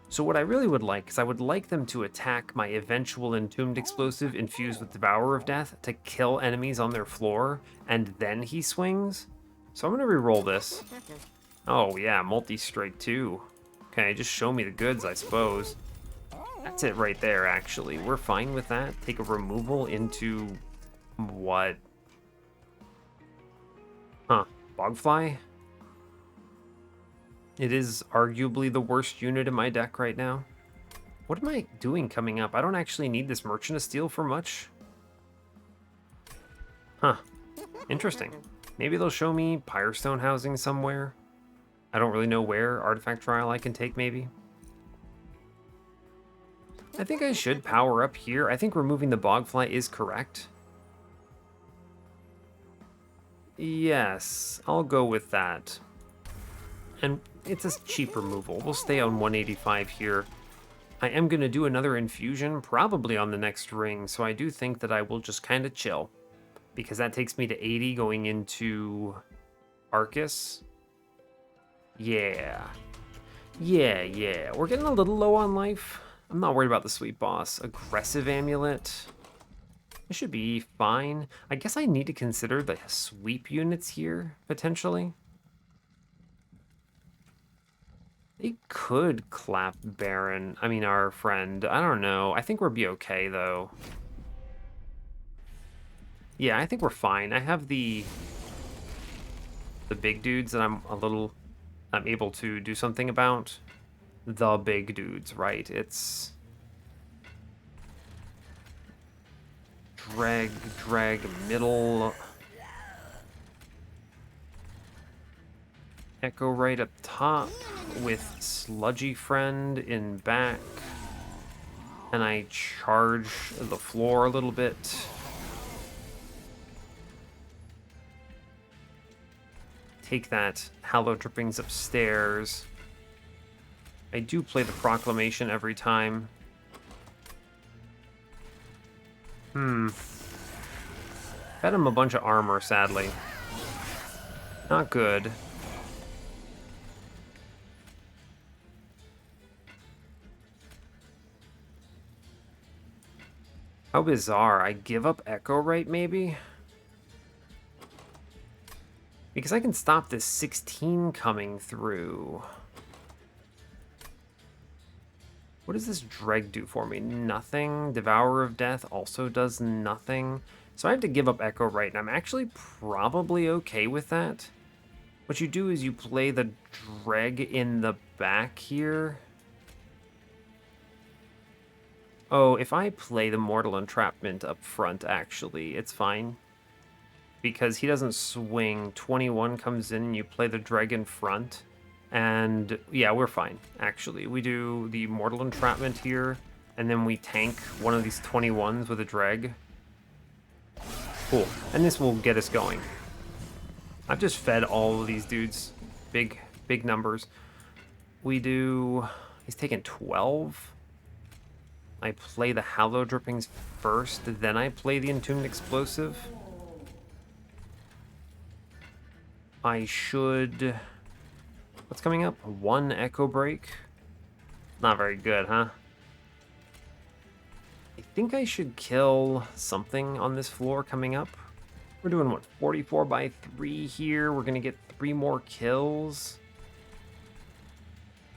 So what I really would like is I would like them to attack my eventual Entombed Explosive infused with Devourer of Death to kill enemies on their floor, and then he swings. So I'm going to re-roll this. Oh yeah, multi-strike too. Okay, just show me the goods, I suppose. That's it right there, actually. We're fine with that. Take a removal into what? Huh. Bogfly? It is arguably the worst unit in my deck right now. What am I doing coming up? I don't actually need this Merchant of Steel for much. Huh. Interesting. Maybe they'll show me Pyrestone housing somewhere. I don't really know where. Artifact Trial I can take, maybe. I think I should power up here. I think removing the Bogfly is correct. Yes, I'll go with that. And it's a cheap removal. We'll stay on 185 here. I am going to do another infusion, probably on the next ring, so I do think that I will just kind of chill. Because that takes me to 80 going into Arcus. Yeah. Yeah. We're getting a little low on life. I'm not worried about the sweet boss. Aggressive amulet. It should be fine. I guess I need to consider the sweep units here, potentially. They could clap Baron. I mean, our friend. I don't know. I think we'll be okay, though. Yeah, I think we're fine. I have the big dudes that I'm able to do something about. The big dudes, right? It's drag, middle. Echowright up top with Sludgy Friend in back. And I charge the floor a little bit. Take that Hallow Drippings upstairs. I do play the Proclamation every time. Fed him a bunch of armor, sadly. Not good. How bizarre. I give up Echowright, maybe? Because I can stop this 16 coming through. What does this Dreg do for me? Nothing. Devourer of Death also does nothing. So I have to give up Echowright, and I'm actually probably okay with that. What you do is you play the Dreg in the back here. Oh, if I play the Mortal Entrapment up front, actually, it's fine. Because he doesn't swing. 21 comes in and you play the Dreg in front. And yeah, we're fine, actually. We do the Mortal Entrapment here, and then we tank one of these 21s with a Dreg. Cool. And this will get us going. I've just fed all of these dudes big numbers. We do... He's taking 12. I play the Hallow Drippings first, then I play the Entombed Explosive. I should... What's coming up? 1 Echo Break. Not very good, huh? I think I should kill something on this floor coming up. We're doing, what, 44 by 3 here. We're going to get 3 more kills.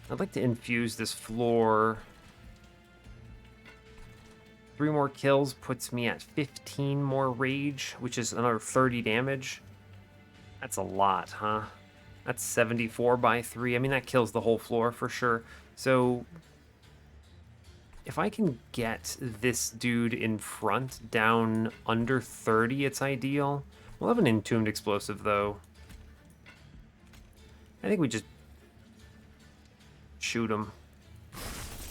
I'd like to infuse this floor. 3 more kills puts me at 15 more rage, which is another 30 damage. That's a lot, huh? That's 74 by 3. I mean, that kills the whole floor for sure. So if I can get this dude in front down under 30, it's ideal. We'll have an Entombed Explosive, though. I think we just shoot him.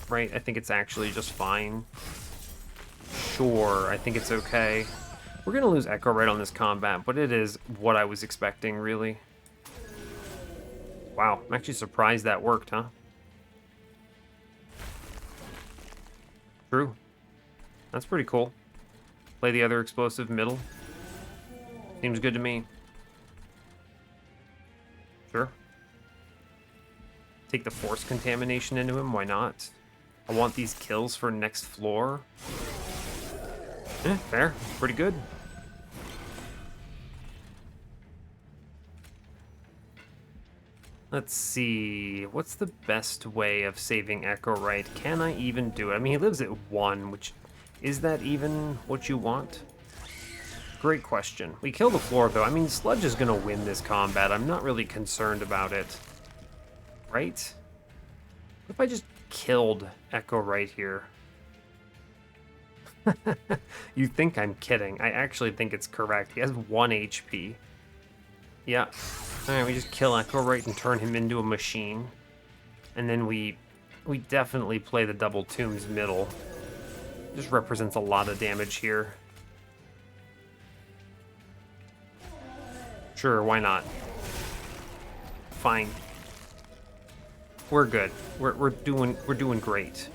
Right? I think it's actually just fine. Sure, I think it's okay. We're going to lose Echowright on this combat, but it is what I was expecting, really. Wow, I'm actually surprised that worked, huh? True. That's pretty cool. Play the other explosive middle. Seems good to me. Sure. Take the Force Contamination into him, why not? I want these kills for next floor. Fair. Pretty good. Let's see. What's the best way of saving Echowright? Can I even do it? I mean, he lives at 1, which... Is that even what you want? Great question. We kill the floor, though. I mean, Sludge is going to win this combat. I'm not really concerned about it. Right? What if I just killed Echowright here? You think I'm kidding. I actually think it's correct. He has 1 HP. Yeah. Alright, we just kill Echowright and turn him into a machine. And then we definitely play the double tombs middle. Just represents a lot of damage here. Sure, why not? Fine. We're good. We're doing great.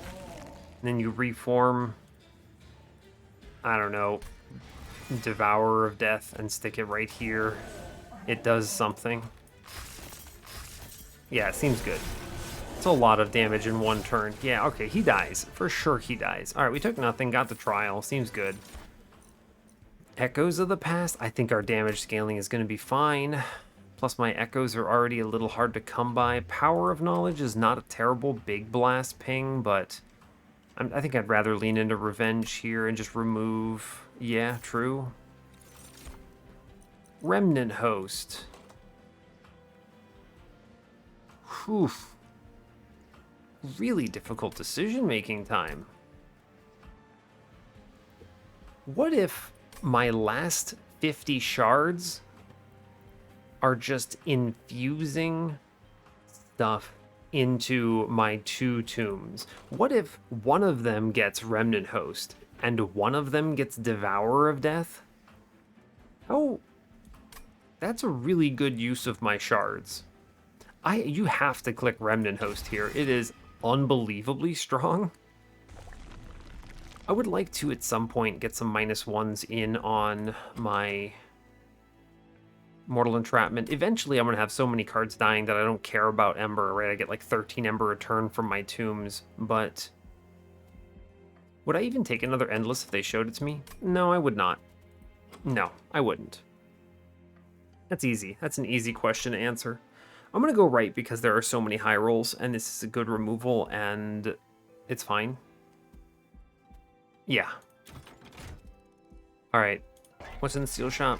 And then you reform, I don't know, Devourer of Death and stick it right here. It does something. Yeah, it seems good. It's a lot of damage in 1 turn. Yeah, okay, he dies. For sure he dies. Alright, we took nothing, got the trial. Seems good. Echoes of the Past. I think our damage scaling is going to be fine. Plus my echoes are already a little hard to come by. Power of Knowledge is not a terrible big blast ping, but I think I'd rather lean into Revenge here and just remove... Yeah, true. Remnant Host. Whew. Really difficult decision-making time. What if my last 50 shards are just infusing stuff into my 2 tombs? What if one of them gets Remnant Host and one of them gets Devourer of Death? Oh, that's a really good use of my shards. You have to click Remnant Host here. It is unbelievably strong. I would like to, at some point, get some -1s in on my Mortal Entrapment. Eventually, I'm going to have so many cards dying that I don't care about Ember, right? I get like 13 Ember a turn from my tombs, but... Would I even take another Endless if they showed it to me? No, I would not. No, I wouldn't. That's easy. That's an easy question to answer. I'm going to go right because there are so many high rolls, and this is a good removal, and it's fine. Yeah. Alright. What's in the Steel Shop?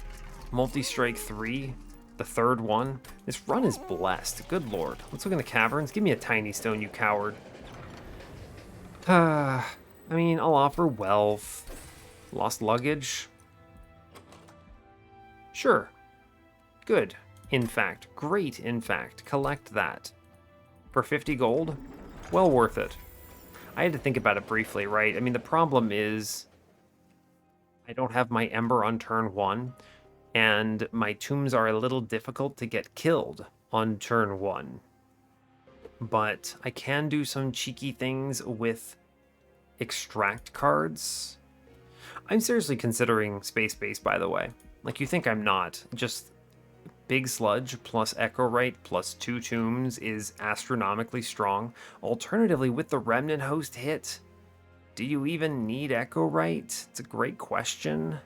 Multi-Strike 3. The 3rd one. This run is blessed. Good lord. Let's look in the caverns. Give me a tiny stone, you coward. I mean, I'll offer wealth. Lost luggage. Sure. Good. In fact. Great, in fact. Collect that. For 50 gold? Well worth it. I had to think about it briefly, right? I mean, the problem is I don't have my Ember on turn 1, and my tombs are a little difficult to get killed on turn 1. But I can do some cheeky things with extract cards. I'm seriously considering Space Base, by the way. Like, you think I'm not. Just Big Sludge plus Echowright plus 2 tombs is astronomically strong. Alternatively, with the Remnant Host hit, do you even need Echowright? It's a great question.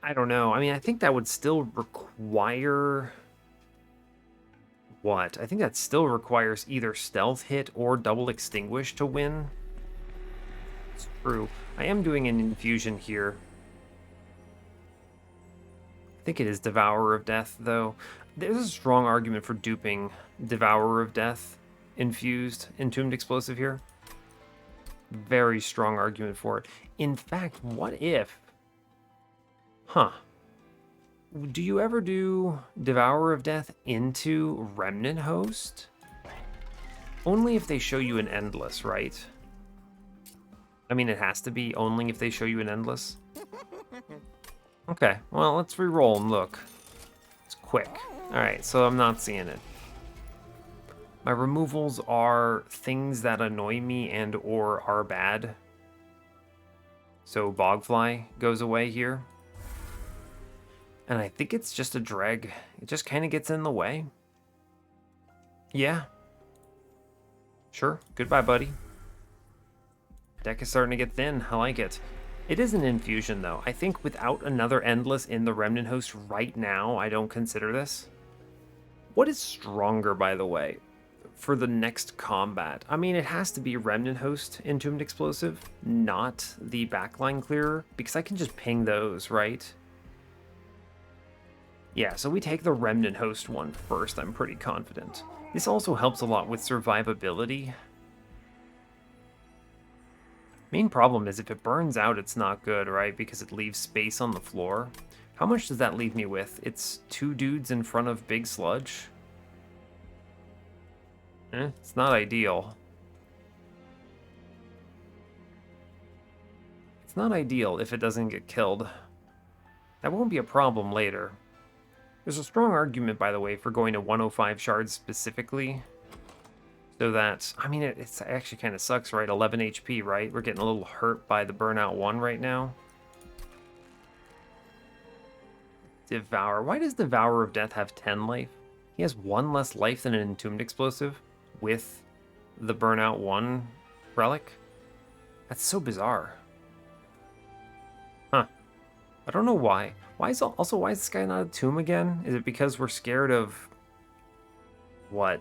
I don't know. I mean, I think that would still require... What? I think that still requires either Stealth hit or Double Extinguish to win. It's true. I am doing an infusion here. I think it is Devourer of Death, though. There's a strong argument for duping Devourer of Death infused Entombed Explosive here. Very strong argument for it. In fact, what if... Huh. Do you ever do Devourer of Death into Remnant Host? Only if they show you an Endless, right? I mean, it has to be only if they show you an Endless. Okay, well, let's re-roll and look. It's quick. Alright, so I'm not seeing it. My removals are things that annoy me and or are bad. So Bogfly goes away here. And I think it's just a dreg. It just kind of gets in the way. Yeah. Sure. Goodbye, buddy. Deck is starting to get thin. I like it. It is an infusion, though. I think without another Endless in the Remnant Host right now, I don't consider this. What is stronger, by the way? for the next combat. I mean, it has to be Remnant Host Entombed Explosive, not the backline clearer, because I can just ping those, right? Yeah, so we take the Remnant Host one first, I'm pretty confident. This also helps a lot with survivability. Main problem is if it burns out, it's not good, right? Because it leaves space on the floor. How much does that leave me with? It's 2 dudes in front of Big Sludge. It's not ideal. It's not ideal if it doesn't get killed. That won't be a problem later. There's a strong argument, by the way, for going to 105 shards specifically. So that, I mean, it's actually kind of sucks, right? 11 HP, right? We're getting a little hurt by the Burnout 1 right now. Devour. Why does Devourer of Death have 10 life? He has 1 less life than an Entombed Explosive with the Burnout 1 relic? That's so bizarre. Huh. I don't know why. Why is this guy not a tomb again? Is it because we're scared of... What?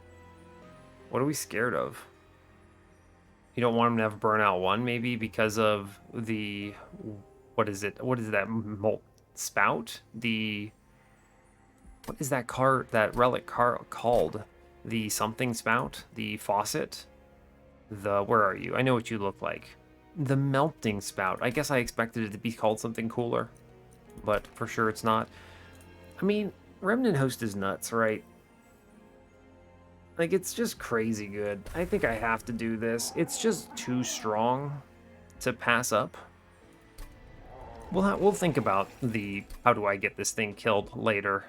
What are we scared of? You don't want him to have Burnout 1, maybe because of the... What is it? What is that? Spout? The... What is that relic called? The something spout? The faucet? Where are you? I know what you look like. The melting spout. I guess I expected it to be called something cooler, but for sure it's not. I mean, Remnant Host is nuts, right? Like, it's just crazy good. I think I have to do this. It's just too strong to pass up. We'll think about the how do I get this thing killed later.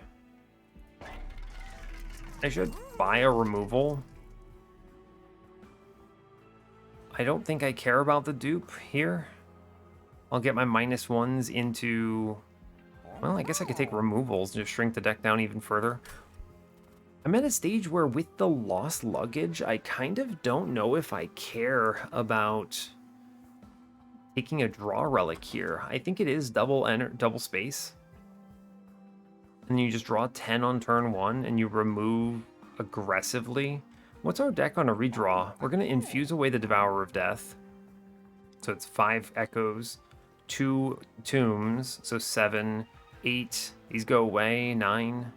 I should buy a removal. I don't think I care about the dupe here. I'll get my -1s into... Well, I guess I could take removals and just shrink the deck down even further. I'm at a stage where with the lost luggage, I kind of don't know if I care about taking a draw relic here. I think it is double space. And you just draw 10 on turn 1 and you remove aggressively. What's our deck on a redraw? We're going to infuse away the Devourer of Death. So it's 5 Echoes, 2 Tombs, so 7, 8. These go away, 9,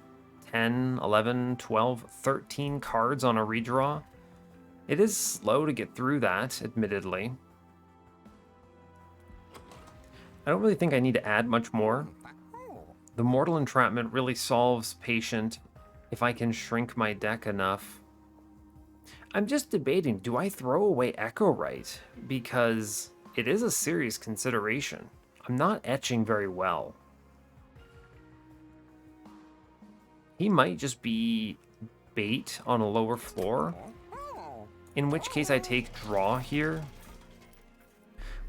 10, 11, 12, 13 cards on a redraw. It is slow to get through that, admittedly. I don't really think I need to add much more. The Mortal Entrapment really solves Patient if I can shrink my deck enough. I'm just debating, do I throw away Echowright? Because it is a serious consideration. I'm not etching very well. He might just be bait on a lower floor, in which case I take draw here.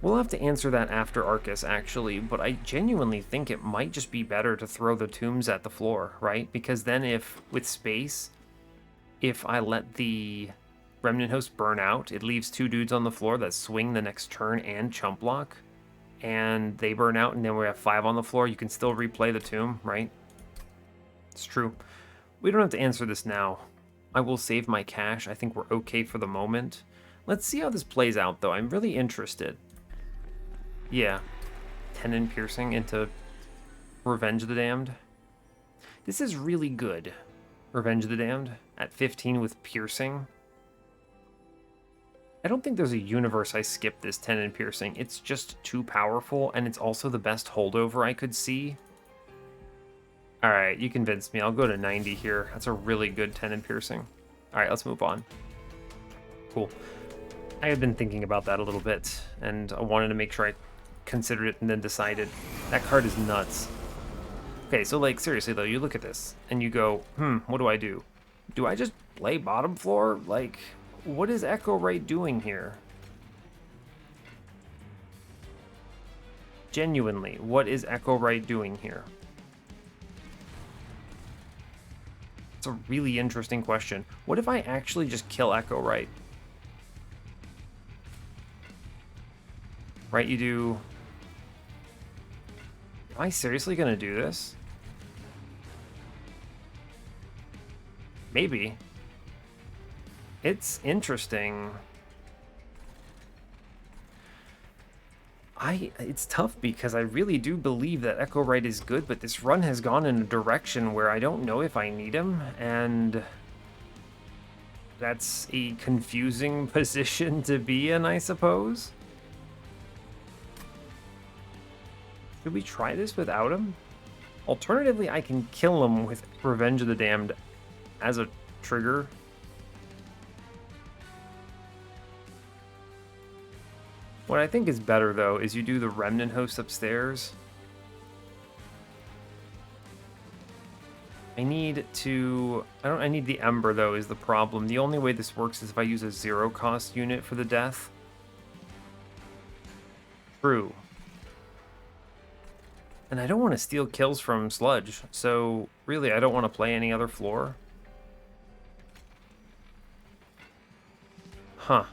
We'll have to answer that after Arcus, actually, but I genuinely think it might just be better to throw the tombs at the floor, right? Because then if, with space, if I let the Remnant Host burn out, it leaves 2 dudes on the floor that swing the next turn and chump block, and they burn out, and then we have 5 on the floor. You can still replay the tomb, right? It's true. We don't have to answer this now. I will save my cash. I think we're okay for the moment. Let's see how this plays out, though. I'm really interested. Yeah. Tendon piercing into Revenge of the Damned. This is really good. Revenge of the Damned at 15 with piercing. I don't think there's a universe I skip this tendon piercing. It's just too powerful, and it's also the best holdover I could see. Alright, you convinced me. I'll go to 90 here. That's a really good tendon piercing. Alright, let's move on. Cool. I had been thinking about that a little bit, and I wanted to make sure I considered it and then decided. That card is nuts. Okay, so like, seriously though, you look at this, and you go, what do I do? Do I just play bottom floor? Like, what is Echowright doing here? Genuinely, what is Echowright doing here? It's a really interesting question. What if I actually just kill Echowright? Right, you do... Am I seriously gonna do this? Maybe. It's interesting. It's tough because I really do believe that Echowright is good, but this run has gone in a direction where I don't know if I need him, and that's a confusing position to be in, I suppose. Should we try this without him? Alternatively, I can kill him with Revenge of the Damned as a trigger. What I think is better, though, is you do the Remnant Host upstairs. I need the Ember, though, is the problem. The only way this works is if I use a 0-cost unit for the death. True. And I don't want to steal kills from Sludge, so really I don't want to play any other floor. Huh.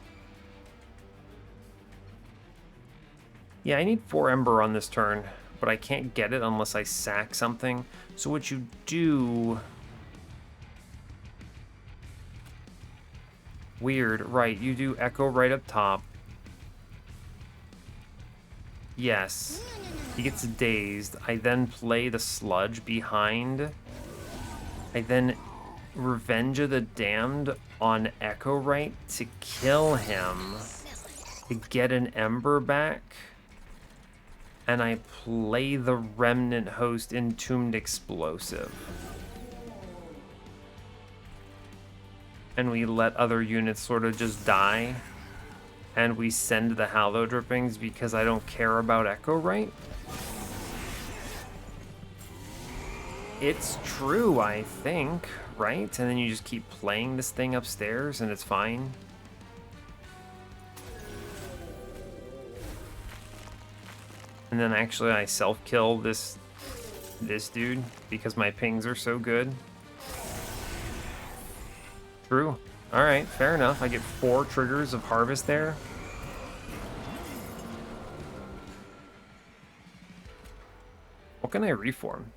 Yeah, I need 4 Ember on this turn, but I can't get it unless I sack something. So what you do... Weird, right, you do Echowright up top. Yes. He gets dazed. I then play the Sludge behind. I then Revenge of the Damned on Echowright to kill him. To get an Ember back. And I play the Remnant Host Entombed Explosive. And we let other units sort of just die. And we send the Hallow Drippings because I don't care about Echowright. It's true, I think, right? And then you just keep playing this thing upstairs and it's fine. And then actually I self-kill this dude because my pings are so good. True. Alright, fair enough. I get 4 triggers of Harvest there. What can I reform?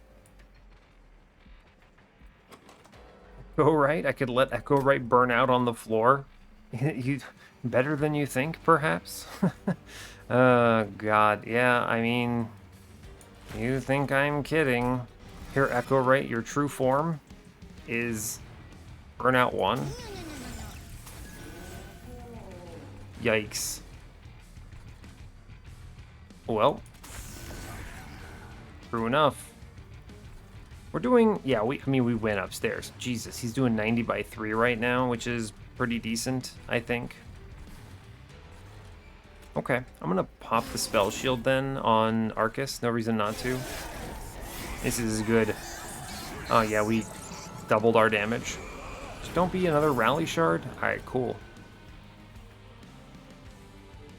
Echowright? I could let Echowright burn out on the floor. You better than you think, perhaps? God, yeah, I mean, you think I'm kidding. Here, Echowright, your true form is Burnout 1. Yikes. Well, true enough. We're doing, yeah, we win upstairs. Jesus, he's doing 90 by 3 right now, which is pretty decent, I think. Okay, I'm gonna pop the Spell Shield then on Arcus. No reason not to. This is good. Oh yeah, we doubled our damage. Just don't be another Rally Shard. Alright, cool.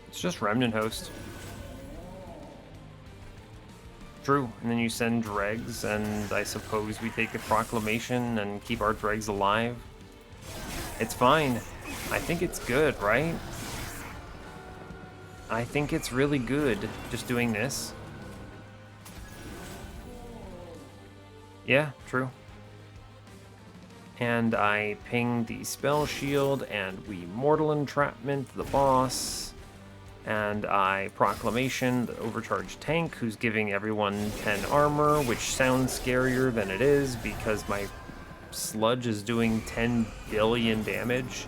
It's just Remnant Host. True, and then you send dregs, and I suppose we take the Proclamation and keep our dregs alive. It's fine. I think it's good, right? I think it's really good, just doing this. Yeah, true. And I ping the Spell Shield, and we Mortal Entrapment the boss. And I Proclamation the overcharged tank, who's giving everyone 10 armor, which sounds scarier than it is, because my Sludge is doing 10 billion damage.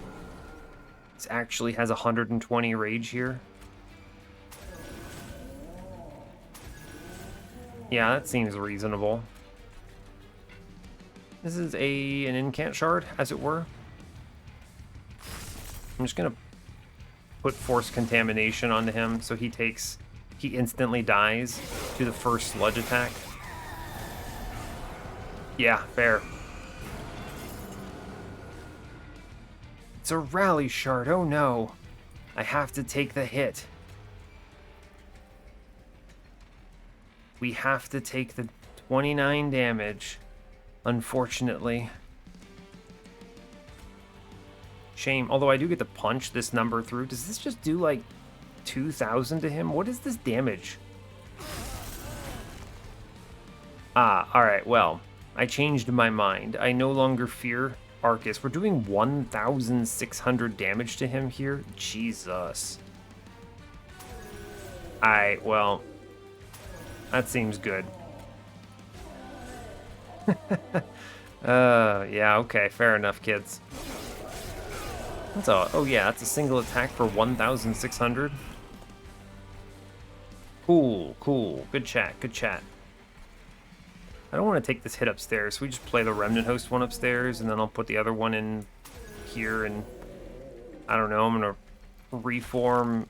It actually has 120 rage here. Yeah, that seems reasonable. This is an incant shard, as it were. I'm just gonna put Force Contamination onto him so he instantly dies to the first Sludge attack. Yeah, fair. It's a Rally Shard, oh no. I have to take the hit. We have to take the 29 damage, unfortunately. Shame, although I do get to punch this number through. Does this just do like 2,000 to him? What is this damage? Ah, alright, well, I changed my mind. I no longer fear Arcus. We're doing 1,600 damage to him here. Jesus. Well, that seems good. Yeah, okay, fair enough, kids. Oh yeah, that's a single attack for 1,600. Cool, cool. Good chat, good chat. I don't want to take this hit upstairs, so we just play the Remnant Host one upstairs, and then I'll put the other one in here, and I don't know, I'm gonna reform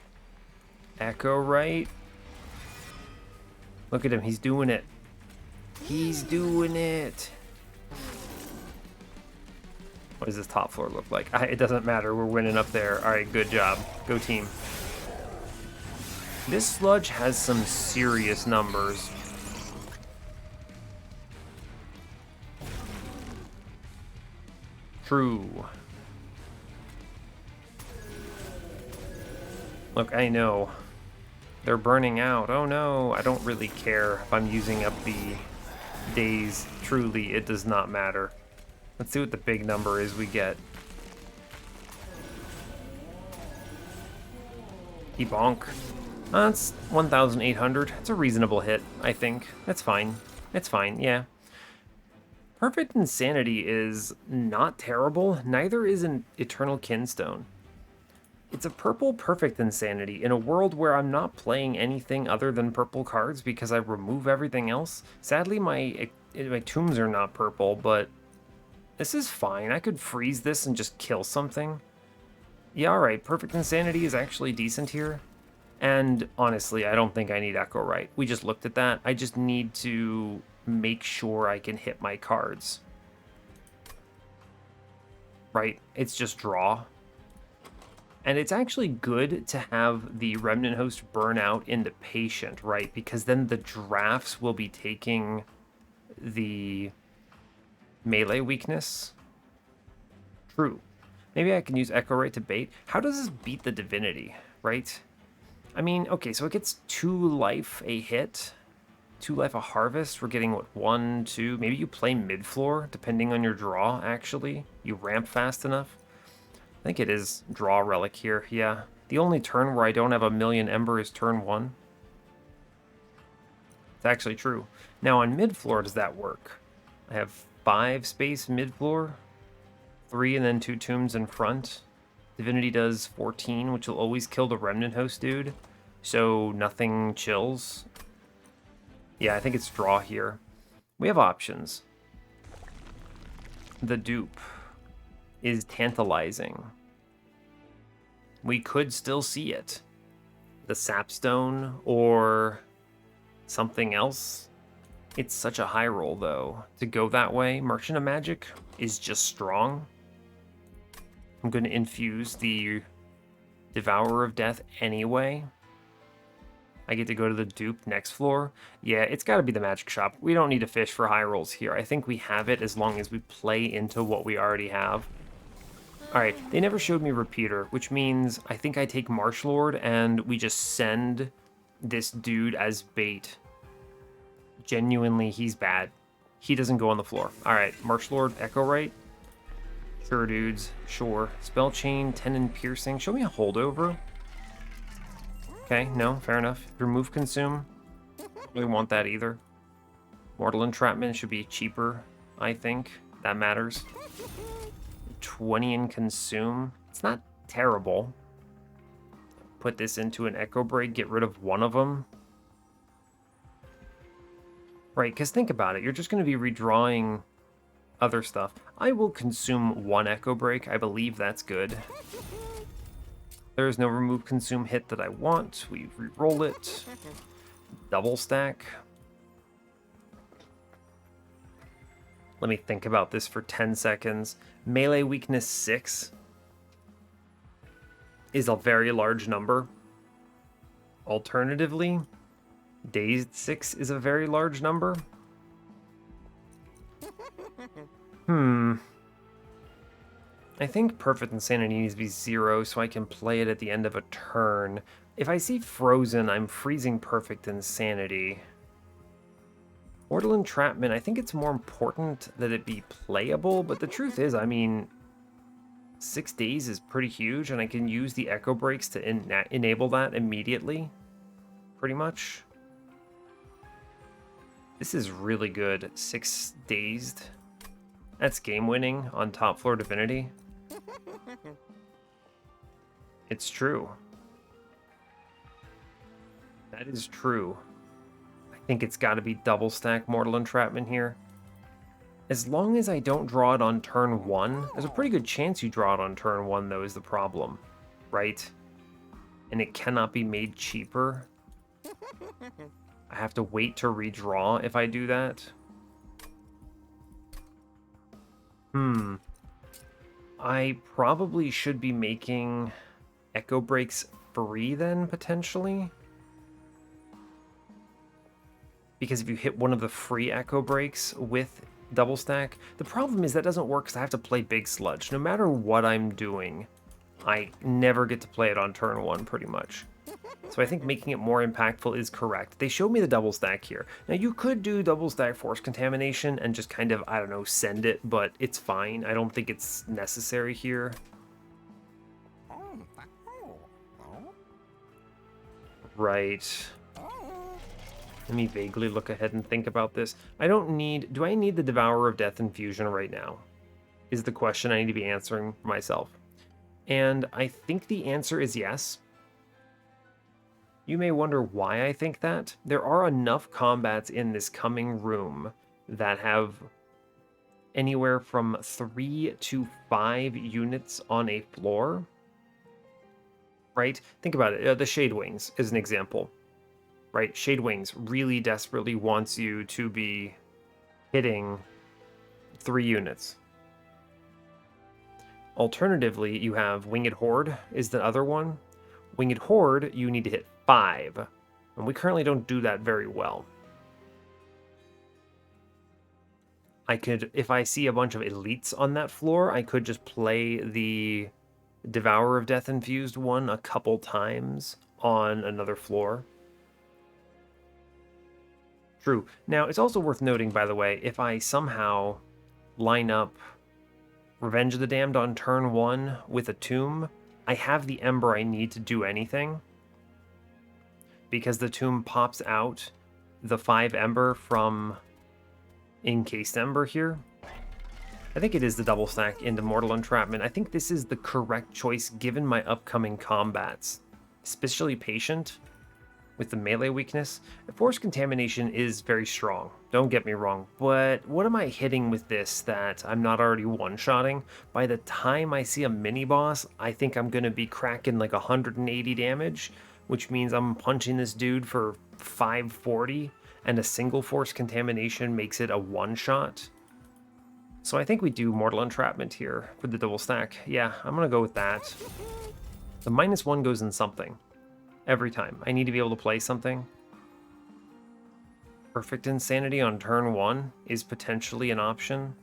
Echowright. Look at him, he's doing it. He's doing it. What does this top floor look like? It doesn't matter, we're winning up there. All right, good job. Go team. This Sludge has some serious numbers. True. Look, I know. They're burning out. Oh no, I don't really care if I'm using up the days. Truly, it does not matter. Let's see what the big number is we get. Bonk. That's 1,800. It's a reasonable hit, I think. That's fine. It's fine, yeah. Perfect Insanity is not terrible. Neither is an Eternal Kinstone. It's a purple Perfect Insanity in a world where I'm not playing anything other than purple cards because I remove everything else. Sadly, my tombs are not purple, but this is fine. I could freeze this and just kill something. Yeah, alright. Perfect Insanity is actually decent here. And honestly, I don't think I need Echowright. We just looked at that. I just need to make sure I can hit my cards. Right? It's just draw. And it's actually good to have the Remnant Host burn out into Patient, right? Because then the drafts will be taking the melee weakness. True. Maybe I can use Echowright to bait. How does this beat the Divinity, right? I mean, okay, so it gets 2 life a hit. 2 life a harvest. We're getting, what, 1, 2? Maybe you play mid-floor, depending on your draw, actually. You ramp fast enough. I think it is draw relic here, yeah. The only turn where I don't have a million ember is turn 1. It's actually true. Now on mid-floor, does that work? I have 5 space mid-floor, 3 and then 2 tombs in front. Divinity does 14, which will always kill the Remnant Host dude. So nothing chills. Yeah, I think it's draw here. We have options. The dupe is tantalizing. We could still see it. The Sapstone or something else. It's such a high roll, though. To go that way, Merchant of Magic is just strong. I'm going to infuse the Devourer of Death anyway. I get to go to the dupe next floor. Yeah, it's got to be the Magic Shop. We don't need to fish for high rolls here. I think we have it as long as we play into what we already have. Alright, they never showed me Repeater, which means I think I take Marshllord and we just send this dude as bait. Genuinely, he's bad. He doesn't go on the floor. Alright, Marshllord, Echowright. Sure, dudes. Sure. Spell Chain, Tendon Piercing. Show me a holdover. Okay, no, fair enough. Remove Consume. Don't really want that either. Mortal Entrapment should be cheaper, I think. That matters. 20 in Consume. It's not terrible. Put this into an Echo Break, get rid of one of them. Right, because think about it. You're just going to be redrawing other stuff. I will consume 1 Echo Break. I believe that's good. There is no remove consume hit that I want. We re-roll it. Double stack. Let me think about this for 10 seconds. Melee weakness 6 is a very large number. Alternatively, dazed 6 is a very large number. I think Perfect Insanity needs to be 0 so I can play it at the end of a turn. If I see Frozen, I'm freezing Perfect Insanity. Mortal Entrapment, I think it's more important that it be playable, but the truth is, I mean, 6 days is pretty huge, and I can use the Echo Breaks to enable that immediately, pretty much. This is really good. 6 dazed. That's game winning on top floor Divinity. It's true. That is true. I think it's got to be double stack Mortal Entrapment here. As long as I don't draw it on turn 1, there's a pretty good chance you draw it on turn 1, though, is the problem, right? And it cannot be made cheaper. I have to wait to redraw if I do that. I probably should be making Echo Breaks free then, potentially. Because if you hit one of the free Echo Breaks with double stack, the problem is that doesn't work because I have to play big Sludge. No matter what I'm doing, I never get to play it on turn 1 pretty much. So I think making it more impactful is correct. They showed me the double stack here. Now you could do double stack Force Contamination and just kind of, I don't know, send it, but it's fine. I don't think it's necessary here. Right. Let me vaguely look ahead and think about this. Do I need the Devourer of Death infusion right now? Is the question I need to be answering for myself. And I think the answer is yes. You may wonder why I think that. There are enough combats in this coming room that have anywhere from 3 to 5 units on a floor. Right? Think about it. The Shade Wings is an example. Right? Shade Wings really desperately wants you to be hitting 3 units. Alternatively, you have Winged Horde is the other one. Winged Horde, you need to hit 5. And we currently don't do that very well. I could, if I see a bunch of elites on that floor, I could just play the Devourer of Death infused one a couple times on another floor. True. Now, it's also worth noting, by the way, if I somehow line up Revenge of the Damned on turn 1 with a Tomb, I have the Ember I need to do anything. Because the Tomb pops out the 5 Ember from Encased Ember here. I think it is the double stack into Mortal Entrapment. I think this is the correct choice given my upcoming combats. Especially Patient with the melee weakness. Force Contamination is very strong, don't get me wrong, but what am I hitting with this that I'm not already one-shotting? By the time I see a mini-boss, I think I'm going to be cracking like 180 damage, which means I'm punching this dude for 540, and a single Force Contamination makes it a one-shot. So I think we do Mortal Entrapment here for the double stack. Yeah, I'm going to go with that. The -1 goes in something. Every time. I need to be able to play something. Perfect Insanity on turn 1 is potentially an option.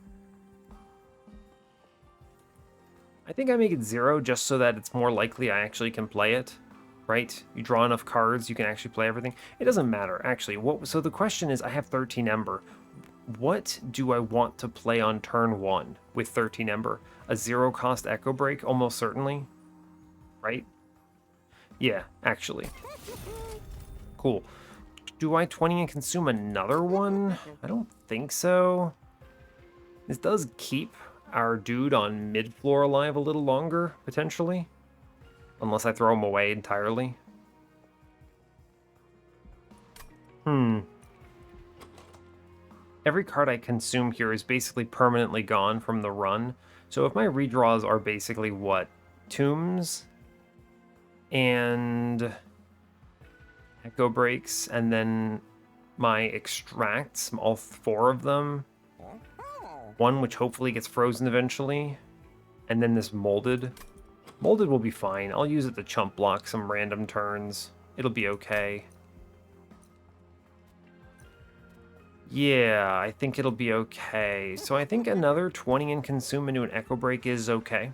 I think I make it 0 just so that it's more likely I actually can play it. Right? You draw enough cards, you can actually play everything. It doesn't matter, actually. So the question is, I have 13 Ember. What do I want to play on turn 1 with 13 Ember? A 0-cost Echo Break, almost certainly. Right? Yeah, actually. Cool. Do I 20 and consume another one? I don't think so. This does keep our dude on mid-floor alive a little longer, potentially. Unless I throw him away entirely. Every card I consume here is basically permanently gone from the run. So if my redraws are basically what? Tombs and Echo Breaks, and then my extracts, all 4 of them. One which hopefully gets frozen eventually. And then this molded. Molded will be fine. I'll use it to chump block some random turns. It'll be okay. Yeah, I think it'll be okay. So I think another 20 and consume into an Echo Break is okay.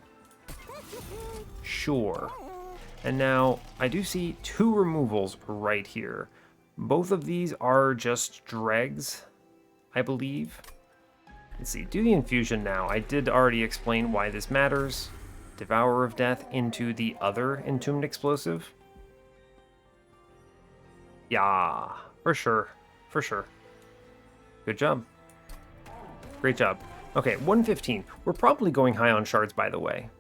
Sure. And now, I do see 2 removals right here. Both of these are just dregs. I believe. Let's see, do the infusion now. I did already explain why this matters. Devourer of Death into the other Entombed Explosive. Yeah, for sure. For sure. Good job. Great job. Okay, 115. We're probably going high on shards, by the way.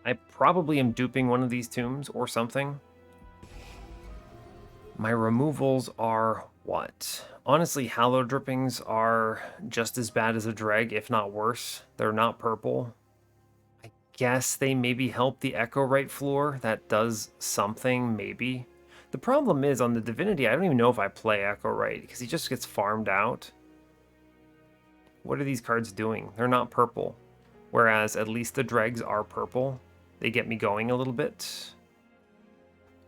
I probably am duping one of these tombs or something. My removals are what? Honestly, Hallow Drippings are just as bad as a Dreg, if not worse. They're not purple. I guess they maybe help the Echowright floor. That does something, maybe. The problem is, on the Divinity, I don't even know if I play Echowright, because he just gets farmed out. What are these cards doing? They're not purple. Whereas, at least the Dregs are purple. They get me going a little bit.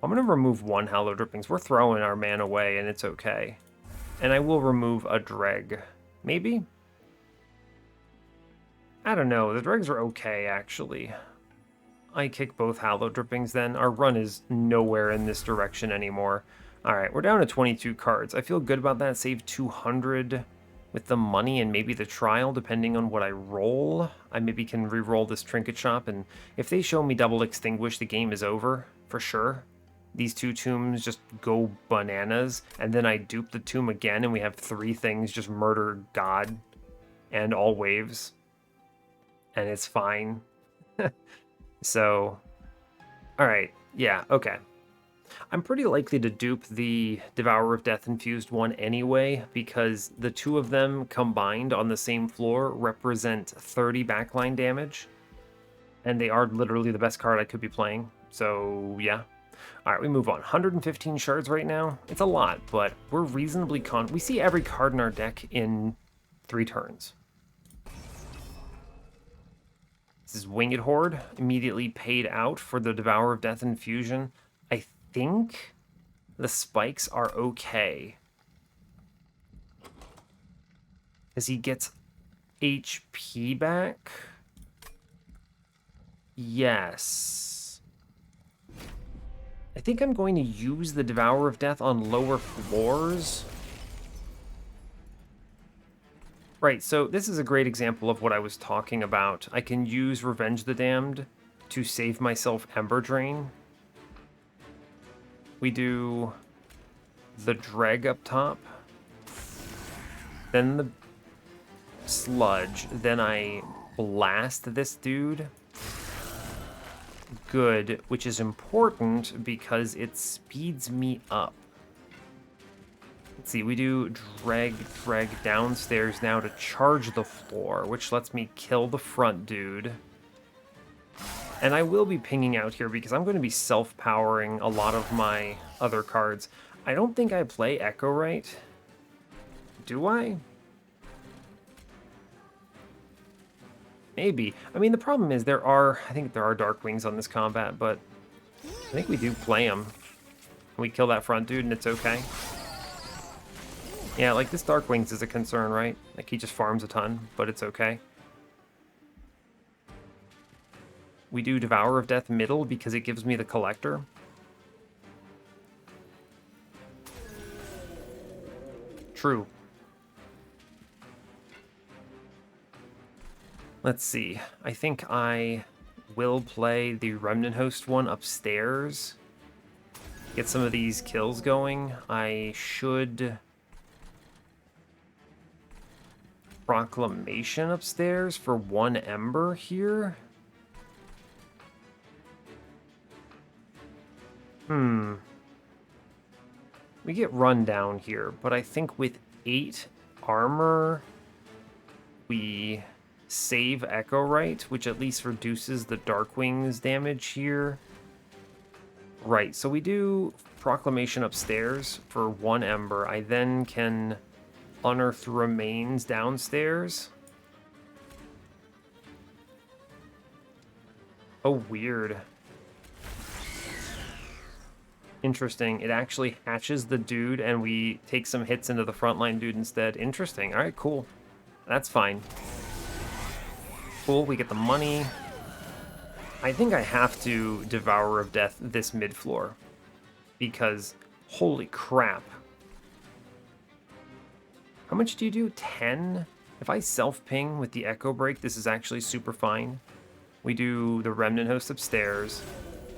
I'm going to remove one Hallow Drippings. We're throwing our man away, and it's okay. And I will remove a Dreg. Maybe? I don't know. The Dregs are okay, actually. I kick both Hallow Drippings then. Our run is nowhere in this direction anymore. Alright, we're down to 22 cards. I feel good about that. Save 200 with the money and maybe the trial, depending on what I roll. I maybe can re-roll this Trinket Shop, and if they show me double extinguish, the game is over, for sure. These two tombs just go bananas, and then I dupe the tomb again, and we have three things just murder God and all waves. And it's fine. So, alright, yeah, okay. I'm pretty likely to dupe the Devourer of Death infused one anyway, because the two of them combined on the same floor represent 30 backline damage, and they are literally the best card I could be playing, so yeah. Alright, we move on. 115 shards right now. It's a lot, but we're reasonably we see every card in our deck in 3 turns. This is Winged Horde, immediately paid out for the Devourer of Death infusion. I think the spikes are okay. As he gets HP back? Yes. I think I'm going to use the Devourer of Death on lower floors. Right, so this is a great example of what I was talking about. I can use Revenge the Damned to save myself Ember Drain. We do the Dreg up top, then the Sludge, then I blast this dude. Good, which is important because it speeds me up. Let's see, we do drag downstairs now to charge the floor, which lets me kill the front dude. And I will be pinging out here because I'm going to be self-powering a lot of my other cards. I don't think I play Echowright. Do I? Maybe. I mean, the problem is I think there are Dark Wings on this combat, but I think we do play them. We kill that front dude and it's okay. Yeah, like this Dark Wings is a concern, right? Like he just farms a ton, but it's okay. We do Devourer of Death middle because it gives me the Collector. True. Let's see. I think I will play the Remnant Host one upstairs. Get some of these kills going. I should Proclamation upstairs for 1 Ember here. We get run down here, but I think with 8 armor, we save Echowright, which at least reduces the Darkwing's damage here. Right, so we do Proclamation upstairs for 1 Ember. I then can Unearth Remains downstairs. Oh, weird. Interesting. It actually hatches the dude and we take some hits into the frontline dude instead. Interesting. Alright, cool. That's fine. Cool, we get the money. I think I have to Devourer of Death this mid-floor. Because, holy crap. How much do you do? 10? If I self-ping with the Echo Break, this is actually super fine. We do the Remnant Host upstairs.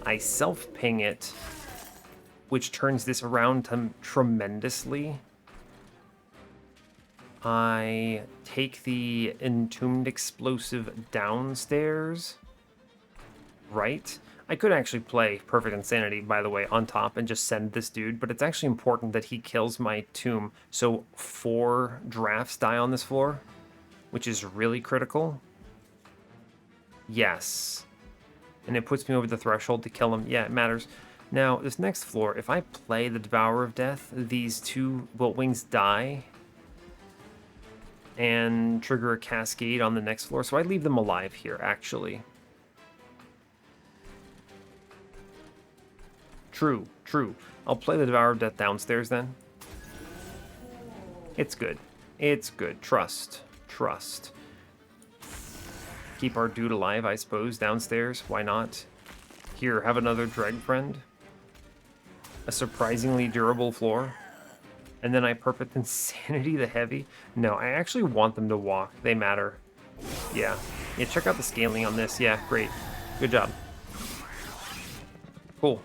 I self-ping it, which turns this around tremendously. I take the Entombed Explosive downstairs. Right? I could actually play Perfect Insanity, by the way, on top and just send this dude, but it's actually important that he kills my tomb. So 4 drafts die on this floor, which is really critical. Yes. And it puts me over the threshold to kill him. Yeah, it matters. Now, this next floor, if I play the Devourer of Death, these 2 Wiltwings die and trigger a cascade on the next floor. So I leave them alive here, actually. True, true. I'll play the Devourer of Death downstairs then. It's good. It's good. Trust. Trust. Keep our dude alive, I suppose, downstairs. Why not? Here, have another Dreg friend. A surprisingly durable floor. And then I Perfect Insanity the heavy. No, I actually want them to walk. They matter. Yeah. Yeah, check out the scaling on this. Yeah, great. Good job. Cool.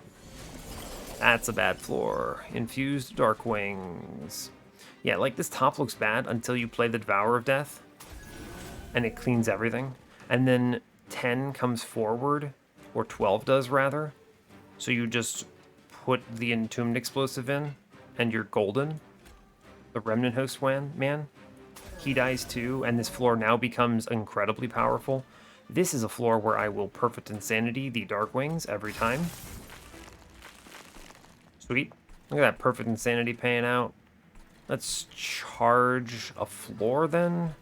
That's a bad floor. Infused Darkwings. Yeah, like this top looks bad until you play the Devourer of Death. And it cleans everything. And then 10 comes forward. Or 12 does, rather. So you just put the Entombed Explosive in. And you're golden. The Remnant Host man. He dies too. And this floor now becomes incredibly powerful. This is a floor where I will Perfect Insanity the Darkwings every time. Sweet. Look at that Perfect Insanity paying out. Let's charge a floor then.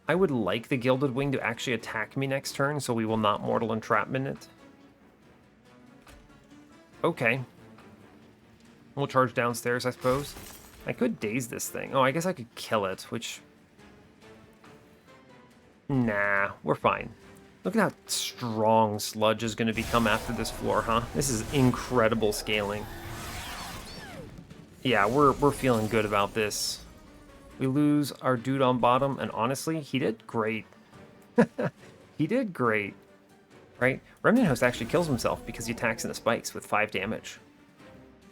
I would like the Gilded Wing to actually attack me next turn, so we will not Mortal Entrapment it. Okay. We'll charge downstairs, I suppose. I could daze this thing. Oh, I guess I could kill it, which... Nah, we're fine. Look at how strong Sludge is going to become after this floor, huh? This is incredible scaling. Yeah, we're feeling good about this. We lose our dude on bottom, and honestly, he did great. He did great. Right? Remnant Host actually kills himself because he attacks in the spikes with 5 damage.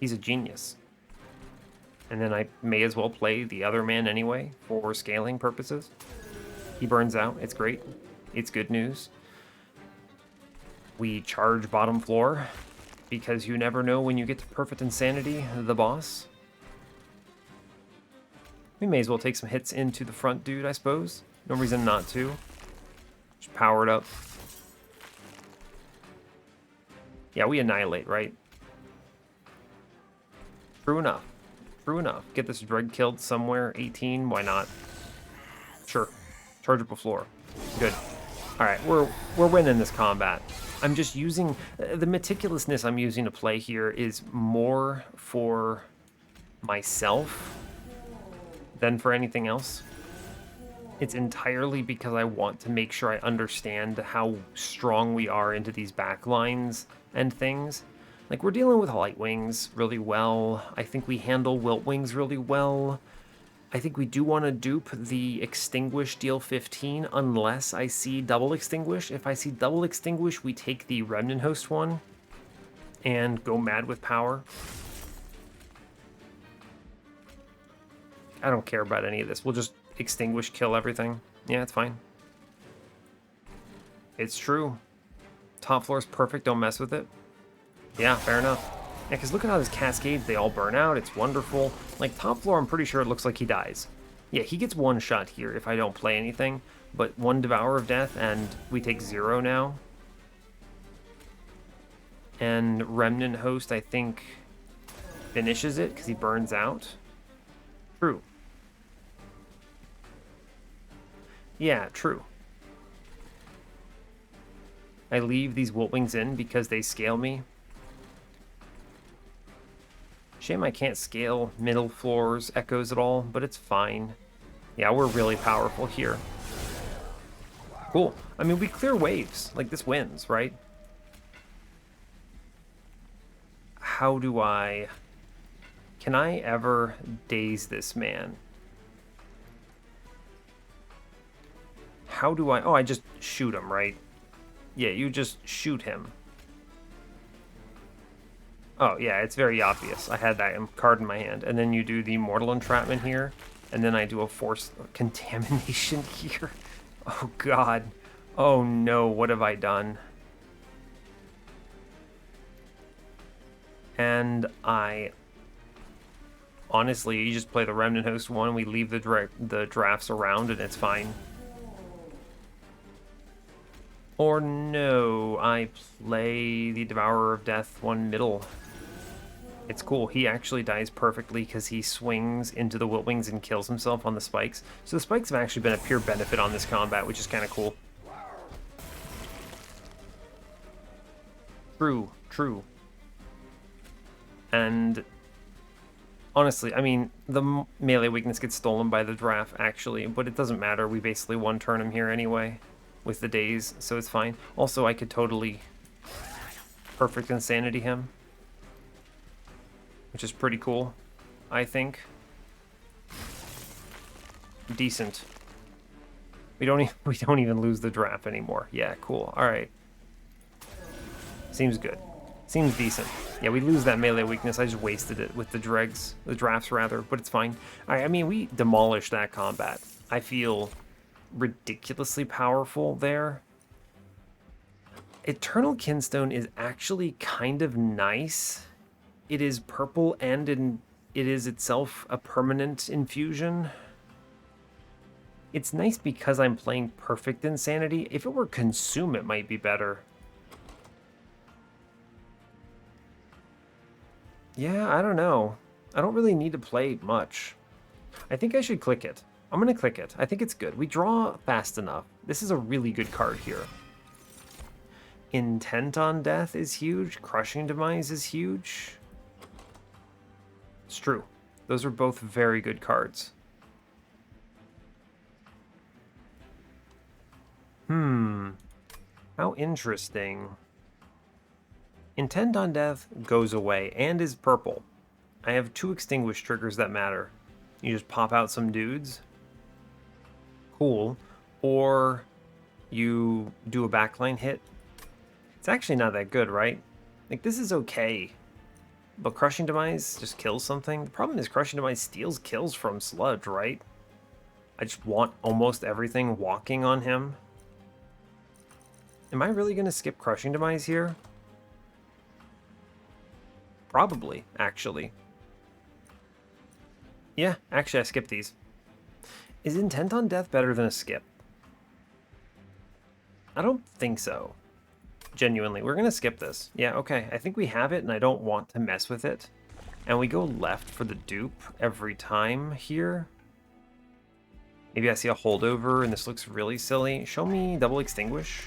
He's a genius. And then I may as well play the other man anyway for scaling purposes. He burns out. It's great. It's good news. We charge bottom floor because you never know when you get to Perfect Insanity, the boss. We may as well take some hits into the front dude, I suppose. No reason not to. Just power it up. Yeah, we annihilate, right? True enough. True enough. Get this Dreg killed somewhere. 18, why not? Sure. Charge up a floor. Good. Alright, we're winning this combat. I'm just using... The meticulousness I'm using to play here is more for myself than for anything else. It's entirely because I want to make sure I understand how strong we are into these backlines and things. Like, we're dealing with Lightwings really well. I think we handle Wiltwings really well. I think we do want to dupe the Extinguish deal 15 unless I see Double Extinguish. If I see Double Extinguish, we take the Remnant Host one and go mad with power. I don't care about any of this. We'll just Extinguish, kill everything. Yeah, it's fine. It's true. Top floor is perfect. Don't mess with it. Yeah, fair enough. Yeah, because look at how this cascades. They all burn out. It's wonderful. Like, top floor, I'm pretty sure it looks like he dies. Yeah, he gets one shot here if I don't play anything. But one Devourer of Death, and we take 0 now. And Remnant Host, I think, finishes it because he burns out. True. Yeah, true. I leave these Wiltwings in because they scale me. Shame I can't scale middle floors, echoes at all, but it's fine. Yeah, we're really powerful here. Cool. I mean, we clear waves. Like, this wins, right? How do I Can I ever daze this man? How do I... Oh, I just shoot him, right? Yeah, you just shoot him. Oh, yeah, it's very obvious. I had that card in my hand. And then you do the Mortal Entrapment here. And then I do a Force Contamination here. Oh, God. Oh, no. What have I done? And I... Honestly, you just play the Remnant Host 1. We leave the drafts around, and it's fine. Or no, I play the Devourer of Death 1 middle. It's cool. He actually dies perfectly because he swings into the Wiltwings and kills himself on the spikes. So the spikes have actually been a pure benefit on this combat, which is kind of cool. True, true. And honestly, I mean, the melee weakness gets stolen by the draft, actually, but it doesn't matter. We basically one-turn him here anyway with the daze, so it's fine. Also, I could totally perfect insanity him, which is pretty cool, I think. Decent. We don't even lose the draft anymore. Yeah, cool. All right. Seems good. Seems decent. Yeah, we lose that melee weakness. I just wasted it with the drafts rather, but it's fine. All right, I mean, we demolished that combat. I feel ridiculously powerful there. Eternal Kinstone is actually kind of nice. It is purple and it is itself a permanent infusion. It's nice because I'm playing Perfect Insanity. If it were Consume, it might be better. Yeah, I don't know. I don't really need to play much. I think I should click it. I'm going to click it. I think it's good. We draw fast enough. This is a really good card here. Intent on Death is huge. Crushing Demise is huge. It's true. Those are both very good cards. How interesting. Intent on Death goes away and is purple. I have 2 extinguish triggers that matter. You just pop out some dudes. Cool. Or you do a backline hit. It's actually not that good, right? Like, this is okay. But Crushing Demise just kills something. The problem is Crushing Demise steals kills from Sludge, right? I just want almost everything walking on him. Am I really going to skip Crushing Demise here? Probably, actually. Yeah, actually I skipped these. Is Intent on Death better than a skip? I don't think so. Genuinely, we're going to skip this. Yeah, okay, I think we have it and I don't want to mess with it. And we go left for the dupe every time here. Maybe I see a holdover and this looks really silly. Show me double extinguish.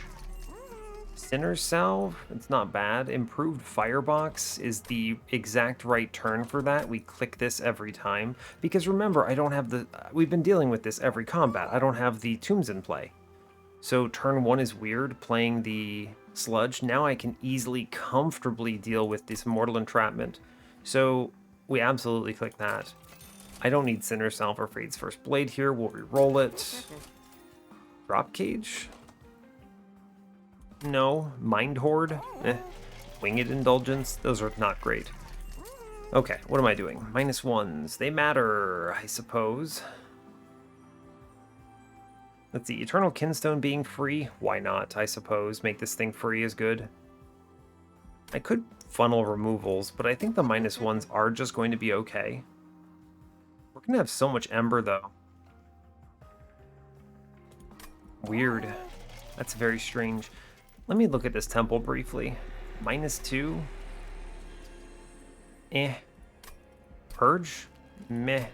Sinner's Salve, it's not bad. Improved Firebox is the exact right turn for that. We click this every time. Because remember, I don't have the... We've been dealing with this every combat. I don't have the tombs in play. So turn 1 is weird, playing the Sludge. Now I can easily, comfortably deal with this Mortal Entrapment. So we absolutely click that. I don't need Sinner's Salve or Fade's First Blade here. We'll re-roll it. Drop Cage? No. Mind Horde? Winged Indulgence? Those are not great. Okay, what am I doing? -1s. They matter, I suppose. Let's see. Eternal Kinstone being free? Why not, I suppose. Make this thing free is good. I could funnel removals, but I think the -1s are just going to be okay. We're going to have so much Ember, though. Weird. That's very strange. Let me look at this temple briefly. -2. Purge? Meh.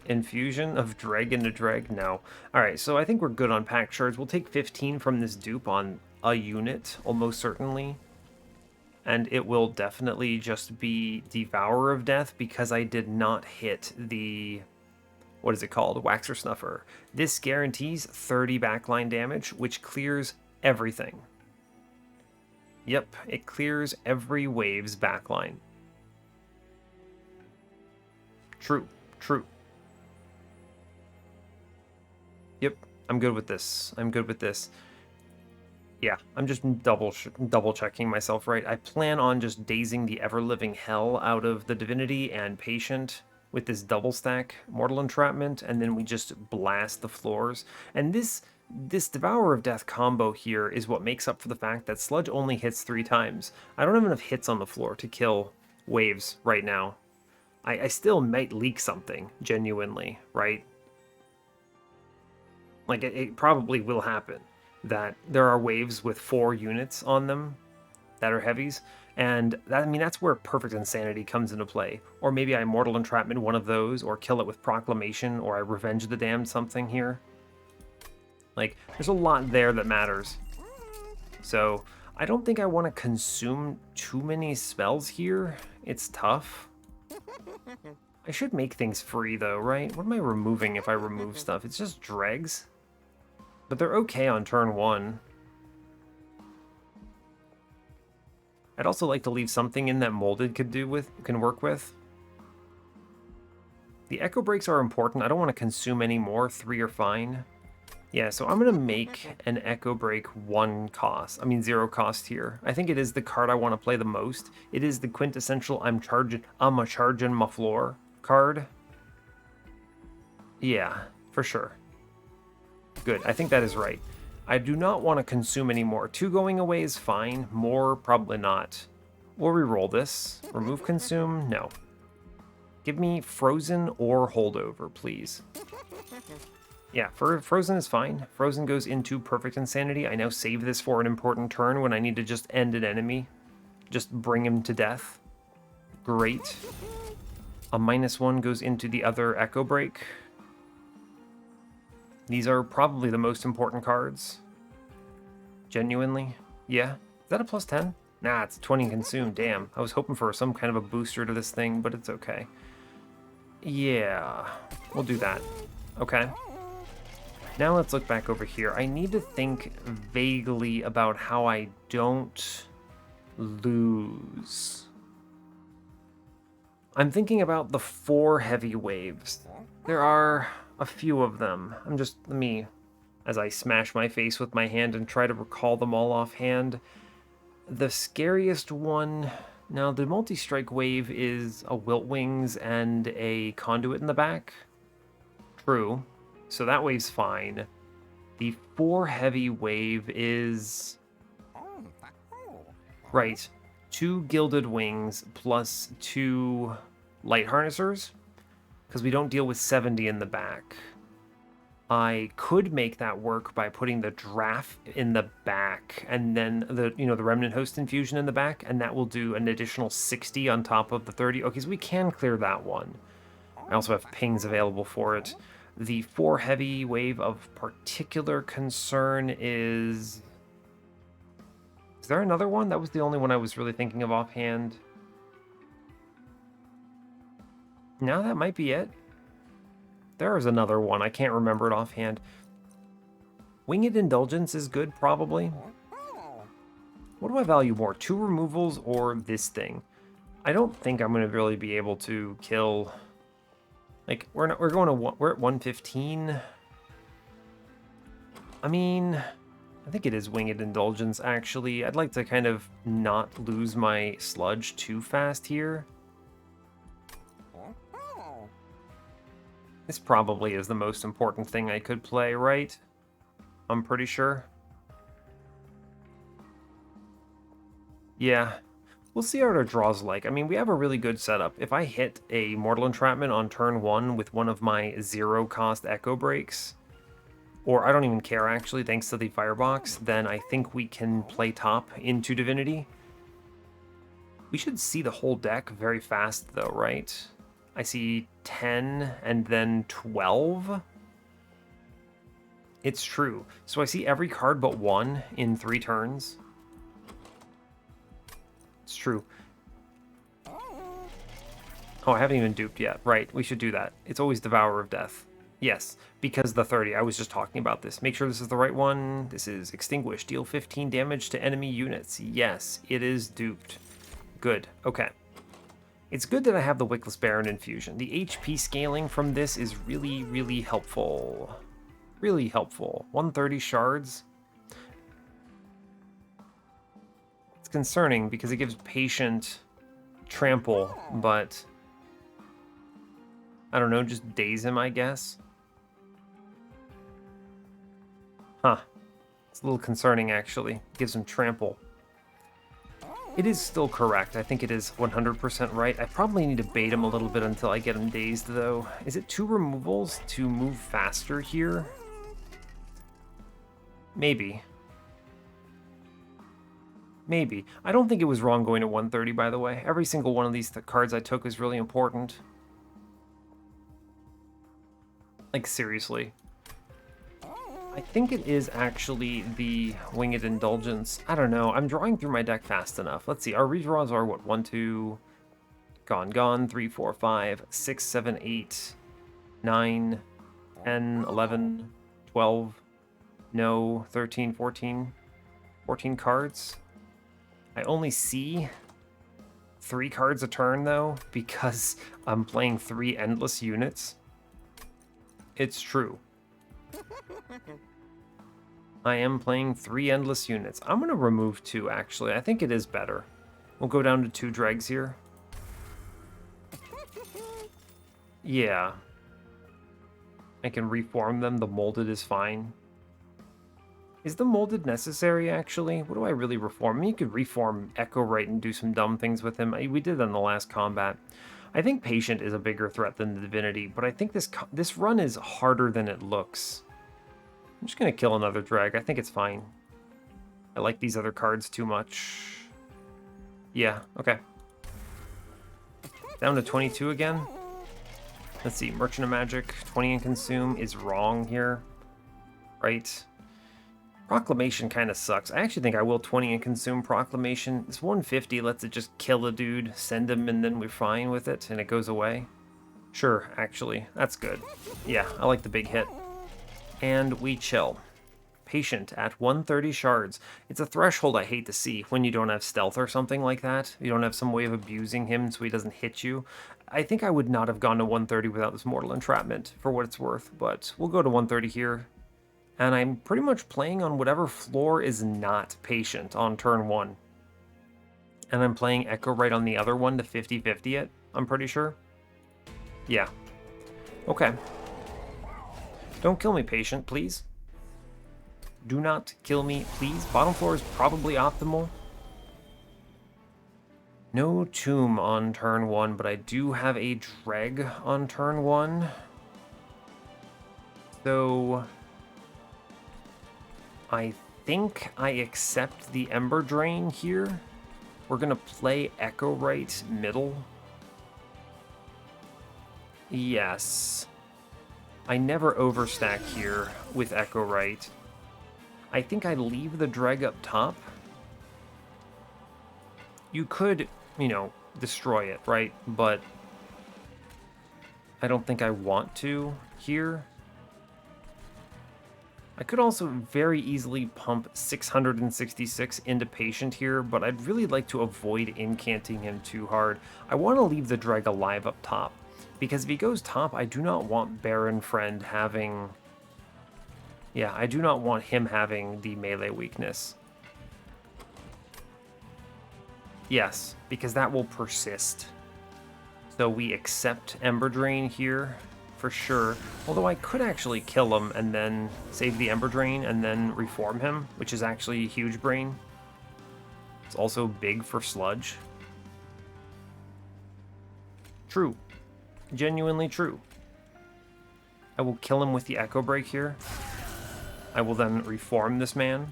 Infusion of Dreg into Dreg? No. Alright, so I think we're good on pack shards. We'll take 15 from this dupe on a unit, almost certainly. And it will definitely just be Devourer of Death because I did not hit the... What is it called? Waxer Snuffer. This guarantees 30 backline damage, which clears everything. Yep, it clears every wave's backline. True. True. Yep. I'm good with this. I'm good with this. Yeah, I'm just double checking myself, right? I plan on just dazing the ever-living hell out of the Divinity and Patient with this double stack Mortal Entrapment, and then we just blast the floors. And this Devourer of Death combo here is what makes up for the fact that Sludge only hits 3 times. I don't have enough hits on the floor to kill waves right now. I still might leak something, genuinely, right? Like, it probably will happen that there are waves with 4 units on them that are heavies, and that, I mean, that's where Perfect Insanity comes into play. Or maybe I Mortal Entrapment one of those, or kill it with Proclamation, or I Revenge the Damned something here. Like, there's a lot there that matters. So, I don't think I want to consume too many spells here. It's tough. I should make things free, though, right? What am I removing if I remove stuff? It's just dregs. But they're okay on turn 1. I'd also like to leave something in that Molded can work with. The Echo Breaks are important. I don't want to consume any more. 3 are fine. Yeah, so I'm going to make an Echo Break 0 cost here. I think it is the card I want to play the most. It is the quintessential I'm a charging my floor card. Yeah, for sure. Good, I think that is right. I do not want to consume any more. 2 going away is fine. More, probably not. We'll re-roll this. Remove consume? No. Give me frozen or holdover, please. Yeah, frozen is fine. Frozen goes into Perfect Insanity. I now save this for an important turn when I need to just end an enemy. Just bring him to death. Great. A -1 goes into the other Echo Break. These are probably the most important cards. Genuinely. Yeah. Is that a +10? Nah, it's 20 consumed. Damn. I was hoping for some kind of a booster to this thing, but it's okay. Yeah. We'll do that. Okay. Now let's look back over here. I need to think vaguely about how I don't lose. I'm thinking about the 4 heavy waves. There are a few of them. Let me, as I smash my face with my hand and try to recall them all offhand. The scariest one, now the multi-strike wave is a Wilt Wings and a Conduit in the back. True. So that wave's fine. The 4 heavy wave is... Right. 2 Gilded Wings plus 2 Light Harnessers, because we don't deal with 70 in the back. I could make that work by putting the Draft in the back, and then the Remnant Host Infusion in the back, and that will do an additional 60 on top of the 30. Okay, so we can clear that one. I also have pings available for it. The 4 heavy wave of particular concern is... Is there another one? That was the only one I was really thinking of offhand. No, that might be it. There is another one. I can't remember it offhand. Winged Indulgence is good, probably. What do I value more? 2 removals or this thing? I don't think I'm going to really be able to kill... Like, we're at 115. I mean, I think it is Winged Indulgence, actually. I'd like to kind of not lose my Sludge too fast here. This probably is the most important thing I could play, right? I'm pretty sure. Yeah. We'll see what our draw's like. I mean, we have a really good setup. If I hit a Mortal Entrapment on turn 1 with one of my 0-cost Echo Breaks, or I don't even care actually, thanks to the Firebox, then I think we can play top into Divinity. We should see the whole deck very fast though, right? I see 10 and then 12. It's true. So I see every card but 1 in 3 turns. It's true. Oh, I haven't even duped yet. Right, we should do that. It's always Devourer of Death. Yes, because the 30. I was just talking about this. Make sure this is the right one. This is Extinguish. Deal 15 damage to enemy units. Yes, it is duped. Good. Okay. It's good that I have the Wickless Baron infusion. The HP scaling from this is really, really helpful. Really helpful. 130 shards. It's concerning because it gives patient trample, but I don't know, just daze him, I guess. Huh. It's a little concerning, actually. Gives him trample. It is still correct. I think it is 100% right. I probably need to bait him a little bit until I get him dazed, though. Is it 2 removals to move faster here? Maybe. Maybe. I don't think it was wrong going to 130, by the way. Every single one of these cards I took is really important. Like, seriously. I think it is actually the Winged Indulgence. I don't know. I'm drawing through my deck fast enough. Let's see. Our redraws are what? 1, 2, gone, 3, 4, 5, 6, 7, 8, 9, 10, 11, 12, no, 13, 14. 14 cards. I only see 3 cards a turn, though, because I'm playing 3 endless units. It's true. I am playing 3 endless units. I'm going to remove 2, actually. I think it is better. We'll go down to 2 dregs here. Yeah. I can reform them. The molded is fine. Is the molded necessary, actually? What do I really reform? I mean, you could reform Echowright and do some dumb things with him. We did that in the last combat. I think Patient is a bigger threat than the Divinity, but I think this run is harder than it looks. I'm just going to kill another drag. I think it's fine. I like these other cards too much. Yeah, okay. Down to 22 again. Let's see, Merchant of Magic, 20 and Consume is wrong here. Right? Proclamation kind of sucks. I actually think I will 20 and Consume Proclamation. This 150 lets it just kill a dude, send him, and then we're fine with it, and it goes away. Sure, actually. That's good. Yeah, I like the big hit. And we chill. Patient at 130 shards. It's a threshold I hate to see when you don't have stealth or something like that. You don't have some way of abusing him so he doesn't hit you. I think I would not have gone to 130 without this Mortal Entrapment, for what it's worth, but we'll go to 130 here. And I'm pretty much playing on whatever floor is not Patient on turn 1. And I'm playing Echowright on the other one to 50-50 it, I'm pretty sure. Yeah. Okay. Don't kill me, Patient, please. Do not kill me, please. Bottom floor is probably optimal. No Tomb on turn 1, but I do have a Dreg on turn 1. So I think I accept the Ember Drain here. We're going to play Echowright middle. Yes. I never overstack here with Echowright. I think I leave the Dreg up top. You could, you know, destroy it, right? But I don't think I want to here. I could also very easily pump 666 into Patient here, but I'd really like to avoid incanting him too hard. I want to leave the Dreg alive up top, because if he goes top, I do not want Baron Friend having... Yeah, I do not want him having the melee weakness. Yes, because that will persist. So we accept Ember Drain here, for sure. Although I could actually kill him and then save the Ember Drain and then reform him, which is actually a huge brain. It's also big for Sludge. True. Genuinely true. I will kill him with the Echo Break here. I will then reform this man.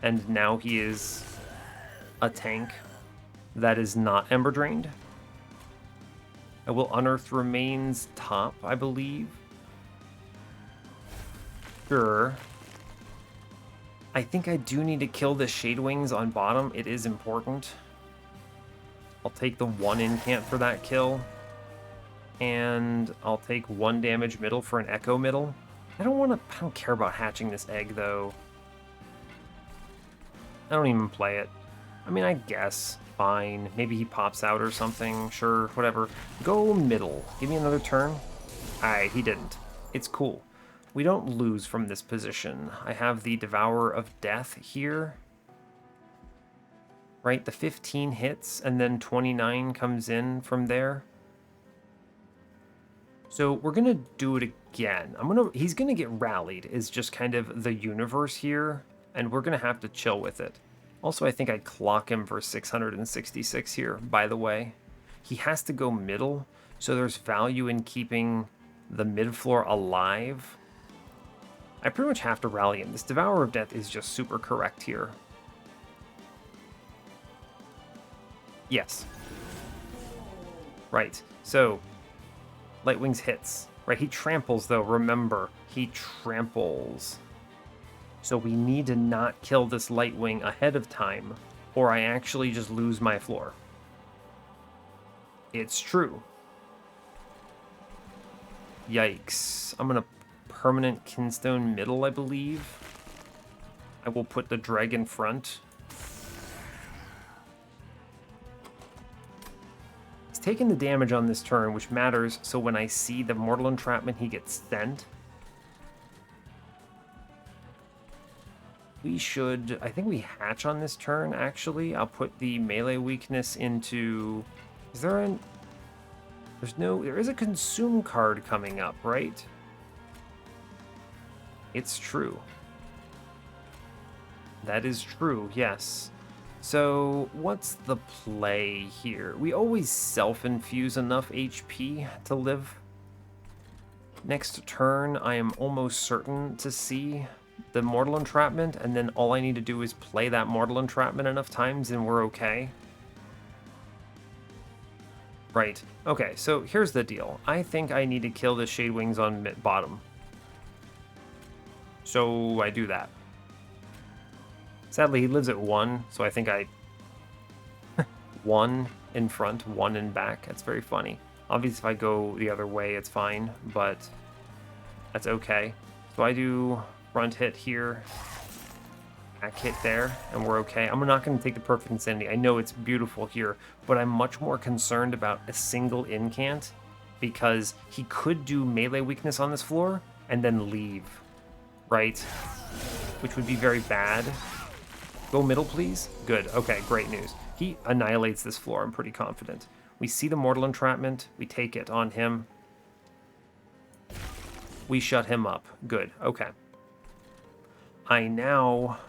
And now he is a tank that is not Ember Drained. I will Unearth Remains top, I believe. Sure. I think I do need to kill the Shade Wings on bottom. It is important. I'll take the 1 incant for that kill. And I'll take 1 damage middle for an Echo middle. I don't care about hatching this egg, though. I don't even play it. I mean, I guess. Fine. Maybe he pops out or something. Sure, whatever. Go middle. Give me another turn. Alright, he didn't. It's cool. We don't lose from this position. I have the Devourer of Death here. Right, the 15 hits, and then 29 comes in from there. So we're going to do it again. He's going to get rallied, is just kind of the universe here, and we're going to have to chill with it. Also, I think I clock him for 666 here, by the way. He has to go middle, so there's value in keeping the mid-floor alive. I pretty much have to rally him. This Devourer of Death is just super correct here. Yes. Right, so Lightwing's hits. Right, he tramples, though, remember. He tramples. So we need to not kill this Lightwing ahead of time, or I actually just lose my floor. It's true. Yikes. I'm going to permanent Kinstone middle, I believe. I will put the Dreg in front. He's taking the damage on this turn, which matters, so when I see the Mortal Entrapment, he gets sent. We should, I think we hatch on this turn, actually. I'll put the melee weakness into, there is a consume card coming up, right? It's true. That is true, yes. So what's the play here? We always self-infuse enough HP to live. Next turn, I am almost certain to see the Mortal Entrapment, and then all I need to do is play that Mortal Entrapment enough times and we're okay. Right. Okay, so here's the deal. I think I need to kill the Shade Wings on bottom. So I do that. Sadly, he lives at 1, so I think I... 1 in front, 1 in back. That's very funny. Obviously, if I go the other way, it's fine, but that's okay. So I do front hit here, back hit there, and we're okay. I'm not going to take the Perfect Insanity. I know it's beautiful here, but I'm much more concerned about a single incant because he could do melee weakness on this floor and then leave, right? Which would be very bad. Go middle, please. Good. Okay, great news. He annihilates this floor, I'm pretty confident. We see the Mortal Entrapment. We take it on him. We shut him up. Good. Okay. I now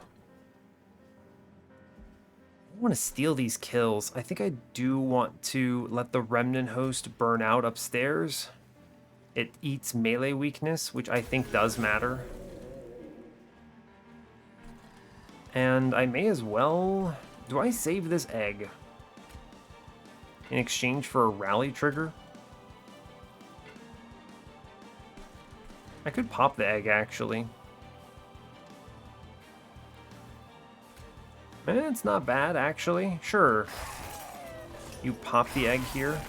want to steal these kills. I think I do want to let the Remnant Host burn out upstairs. It eats melee weakness, which I think does matter. And I may as well... Do I save this egg in exchange for a rally trigger? I could pop the egg, actually. It's not bad, actually. Sure. You pop the egg here.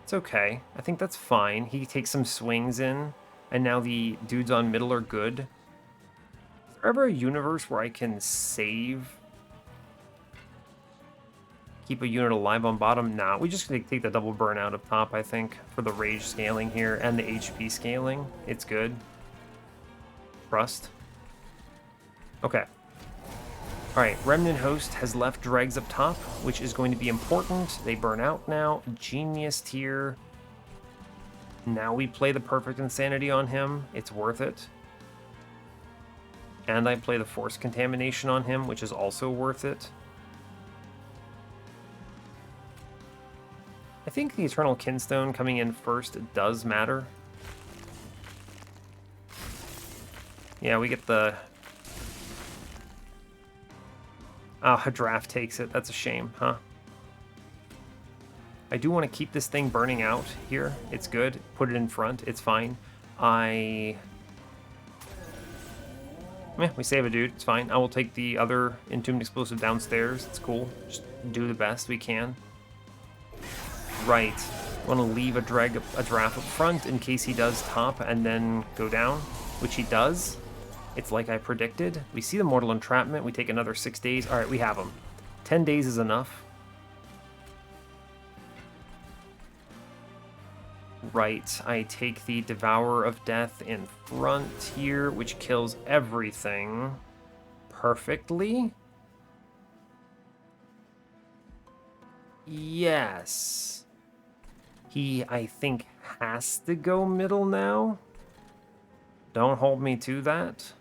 It's okay. I think that's fine. He takes some swings in, and now the dudes on middle are good. Is there ever a universe where I can save? Keep a unit alive on bottom? Nah, we just take the double burnout up top, I think, for the rage scaling here and the HP scaling. It's good. Trust. Okay. Alright, Remnant Host has left dregs up top, which is going to be important. They burn out now. Genius tier. Now we play the Perfect Insanity on him. It's worth it. And I play the Force Contamination on him, which is also worth it. I think the Eternal Kinstone coming in first does matter. Yeah, we get the... Ah, a draft takes it. That's a shame, huh? I do want to keep this thing burning out here. It's good. Put it in front. It's fine. We save a dude. It's fine. I will take the other Entombed Explosive downstairs. It's cool. Just do the best we can. Right. Want to leave a draft up front in case he does top and then go down, which he does. It's like I predicted. We see the Mortal Entrapment. We take another 6 days. All right, we have him. 10 days is enough. Right, I take the Devourer of Death in front here, which kills everything perfectly. Yes. He, I think, has to go middle now. Don't hold me to that.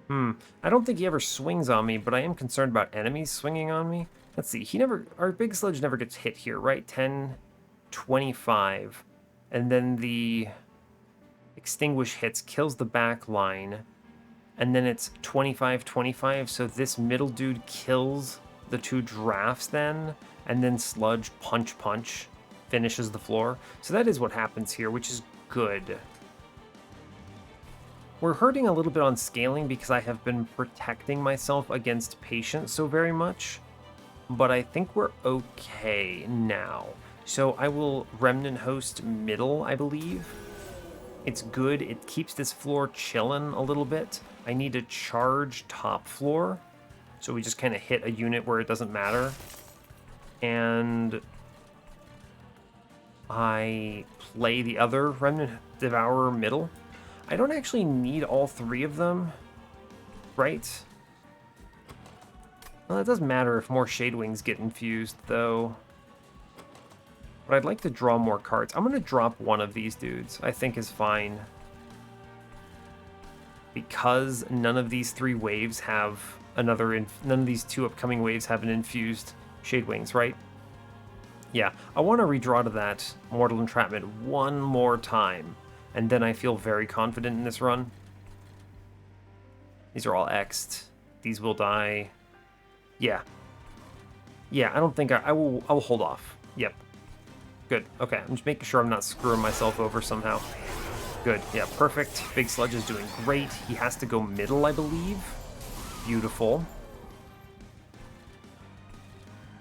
I don't think he ever swings on me, but I am concerned about enemies swinging on me. Let's see, our big sludge never gets hit here, right? 10, 25. And then the extinguish hits, kills the back line. And then it's 25, 25. So this middle dude kills the two drafts then. And then sludge, punch, punch, finishes the floor. So that is what happens here, which is good. We're hurting a little bit on scaling because I have been protecting myself against patience so very much. But I think we're okay now. So I will Remnant Host middle, I believe. It's good. It keeps this floor chilling a little bit. I need to charge top floor. So we just kind of hit a unit where it doesn't matter. And I play the other Remnant Devourer middle. I don't actually need all three of them, right? Well, it doesn't matter if more Shade Wings get infused, though. But I'd like to draw more cards. I'm going to drop one of these dudes, I think is fine. Because none of these three waves have none of these two upcoming waves have an infused Shade Wings, right? Yeah, I want to redraw to that Mortal Entrapment one more time. And then I feel very confident in this run. These are all X'd. These will die. Yeah. Yeah, I don't think I will hold off. Yep. Good. Okay, I'm just making sure I'm not screwing myself over somehow. Good. Yeah, perfect. Big Sludge is doing great. He has to go middle, I believe. Beautiful.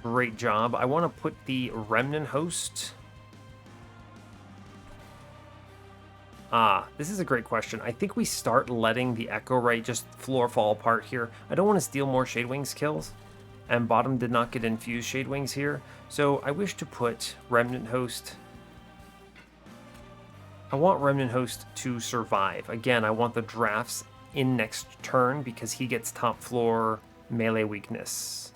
Great job. I want to put the Remnant Host. This is a great question. I think we start letting the Echowright just floor fall apart here. I don't want to steal more Shade Wings kills. And bottom did not get infused Shade Wings here. So I wish to put Remnant Host. I want Remnant Host to survive. Again, I want the drafts in next turn because he gets top floor melee weakness.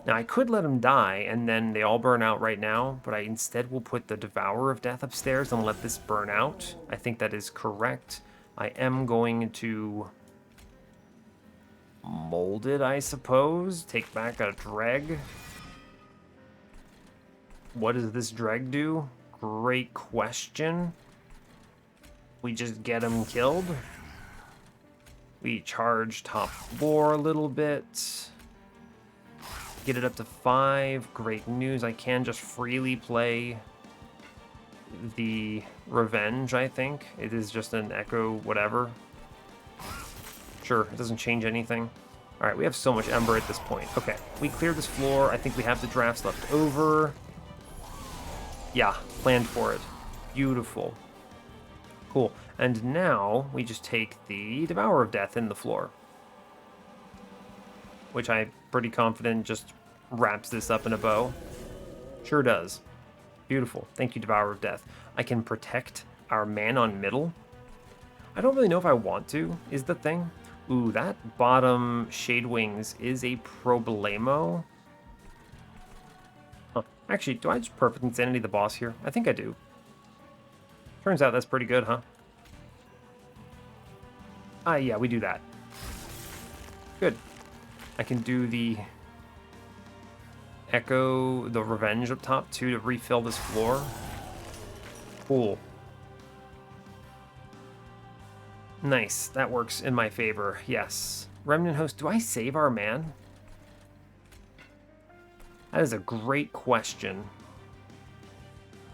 Now, I could let him die, and then they all burn out right now, but I instead will put the Devourer of Death upstairs and let this burn out. I think that is correct. I am going to mold it, I suppose. Take back a Dreg. What does this Dreg do? Great question. We just get him killed. We charge top floor a little bit. Get it up to 5. Great news. I can just freely play the Revenge, I think. It is just an Echo whatever. Sure, it doesn't change anything. Alright, we have so much Ember at this point. Okay, we cleared this floor. I think we have the drafts left over. Yeah, planned for it. Beautiful. Cool. And now we just take the Devourer of Death in the floor. Which I'm pretty confident just wraps this up in a bow. Sure does. Beautiful. Thank you, Devourer of Death. I can protect our man on middle. I don't really know if I want to, is the thing. Ooh, that bottom Shade Wings is a problemo. Huh. Actually, do I just Perfect Insanity the boss here? I think I do. Turns out that's pretty good, huh? Yeah, we do that. Good. I can do the Echo, the Revenge up top too to refill this floor. Cool. Nice. That works in my favor. Yes. Remnant Host, do I save our man? That is a great question.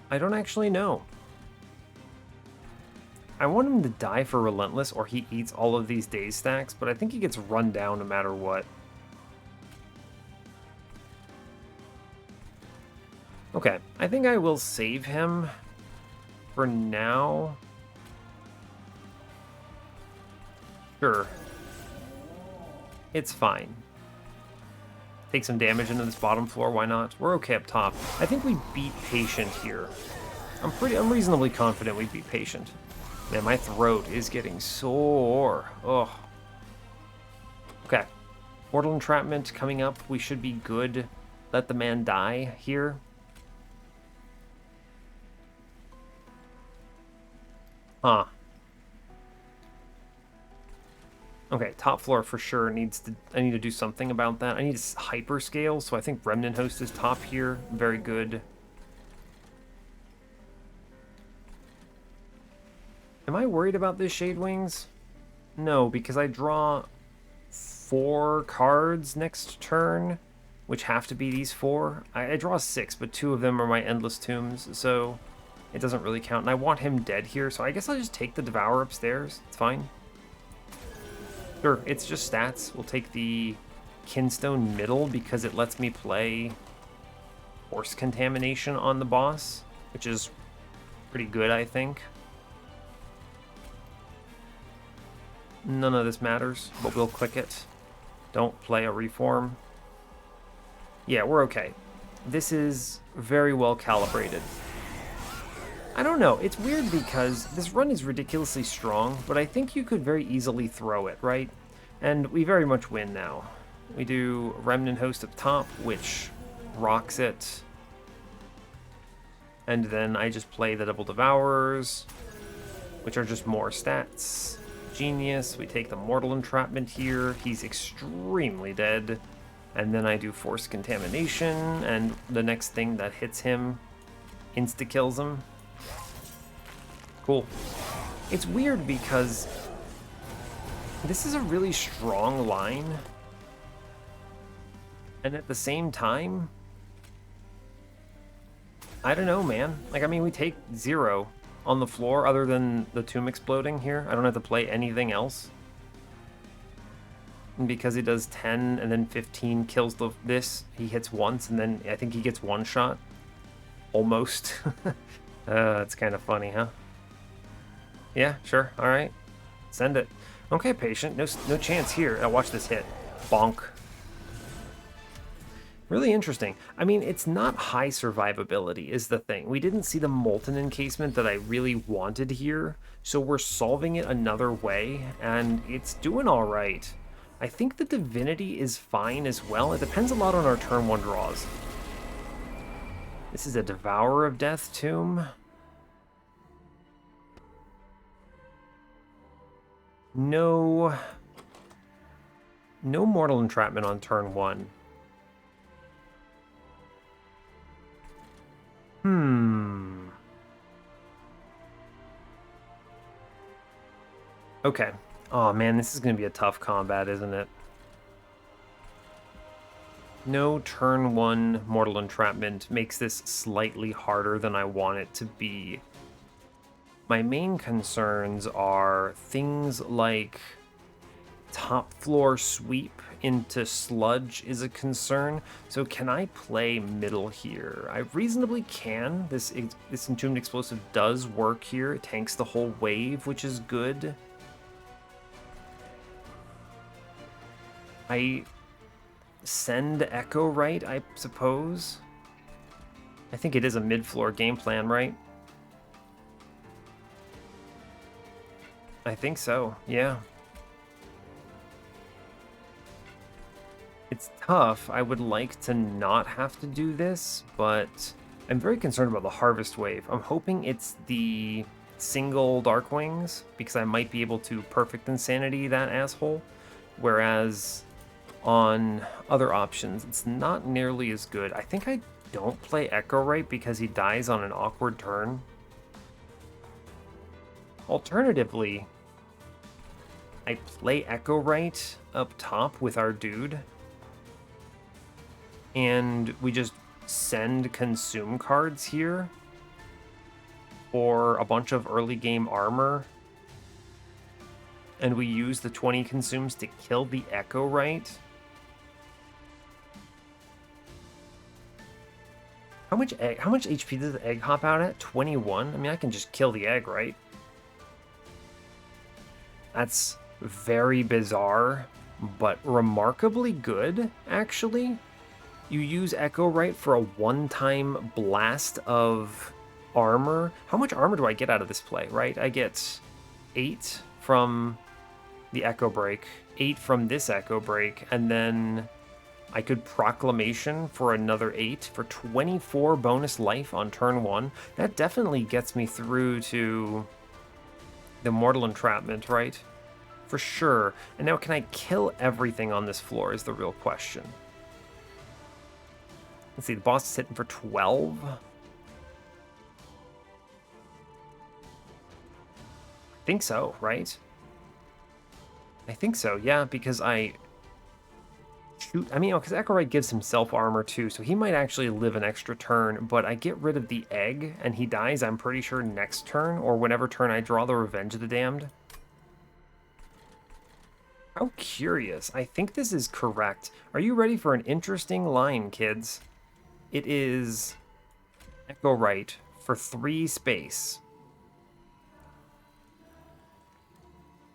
I don't actually know. I want him to die for Relentless or he eats all of these daze stacks, but I think he gets run down no matter what. Okay, I think I will save him for now. Sure. It's fine. Take some damage into this bottom floor, why not? We're okay up top. I think we beat Patient here. I'm reasonably confident we beat Patient. Man, my throat is getting sore. Ugh. Okay. Mortal Entrapment coming up. We should be good. Let the man die here. Huh. Okay, top floor for sure needs to... I need to do something about that. I need to hyperscale, so I think Remnant Host is top here. Very good. Am I worried about this Shade Wings? No, because I draw 4 cards next turn, which have to be these 4. I draw 6, but 2 of them are my Endless Tombs, so it doesn't really count. And I want him dead here, so I guess I'll just take the Devour upstairs. It's fine. Sure, it's just stats. We'll take the Kinstone middle because it lets me play Force Contamination on the boss, which is pretty good, I think. None of this matters, but we'll click it. Don't play a reform. Yeah, we're okay. This is very well calibrated. I don't know, it's weird because this run is ridiculously strong, but I think you could very easily throw it, right? And we very much win now. We do Remnant Host up top, which rocks it. And then I just play the Double Devourers, which are just more stats. Genius. We take the Mortal Entrapment here. He's extremely dead. And then I do Force Contamination, and the next thing that hits him insta-kills him. Cool. It's weird because this is a really strong line. And at the same time, I don't know, man. Like, I mean, we take 0 on the floor other than the tomb exploding here. I don't have to play anything else. And because he does 10 and then 15 kills this, he hits once and then I think he gets 1 shot. Almost. It's kind of funny, huh? Yeah, sure. All right. Send it. Okay, Patient. No chance here. Now watch this hit. Bonk. Really interesting. I mean, it's not high survivability is the thing. We didn't see the Molten Encasement that I really wanted here, so we're solving it another way, and it's doing all right. I think the Divinity is fine as well. It depends a lot on our turn 1 draws. This is a Devourer of Death tomb. No Mortal Entrapment on turn 1. Okay. Oh man, this is going to be a tough combat, isn't it? No turn 1 Mortal Entrapment makes this slightly harder than I want it to be. My main concerns are things like top floor sweep into Sludge is a concern. So can I play middle here? I reasonably can. This Entombed Explosive does work here. It tanks the whole wave, which is good. I send Echowright, I suppose. I think it is a mid-floor game plan, right? I think so, yeah. It's tough. I would like to not have to do this, but I'm very concerned about the Harvest Wave. I'm hoping it's the single Darkwings, because I might be able to Perfect Insanity that asshole, whereas on other options, it's not nearly as good. I think I don't play Echowright because he dies on an awkward turn. Alternatively, I play Echowright up top with our dude, and we just send consume cards here for a bunch of early game armor, and we use the 20 consumes to kill the Echowright. How much HP does the egg hop out at? 21? I mean, I can just kill the egg, right? That's very bizarre. but remarkably good, actually. You use Echowright for a one-time blast of armor. How much armor do I get out of this play, right? I get 8 from the Echo Break, 8 from this Echo Break, and then I could Proclamation for another 8 for 24 bonus life on turn 1. That definitely gets me through to the Mortal Entrapment, right? For sure. And now can I kill everything on this floor is the real question. Let's see, the boss is hitting for 12. I think so, right? I think so, yeah, because I shoot. I mean, because Echowright gives himself armor too, so he might actually live an extra turn, but I get rid of the egg and he dies, I'm pretty sure, next turn, or whenever turn I draw the Revenge of the Damned. How curious. I think this is correct. Are you ready for an interesting line, kids? It is Echowright for 3 space.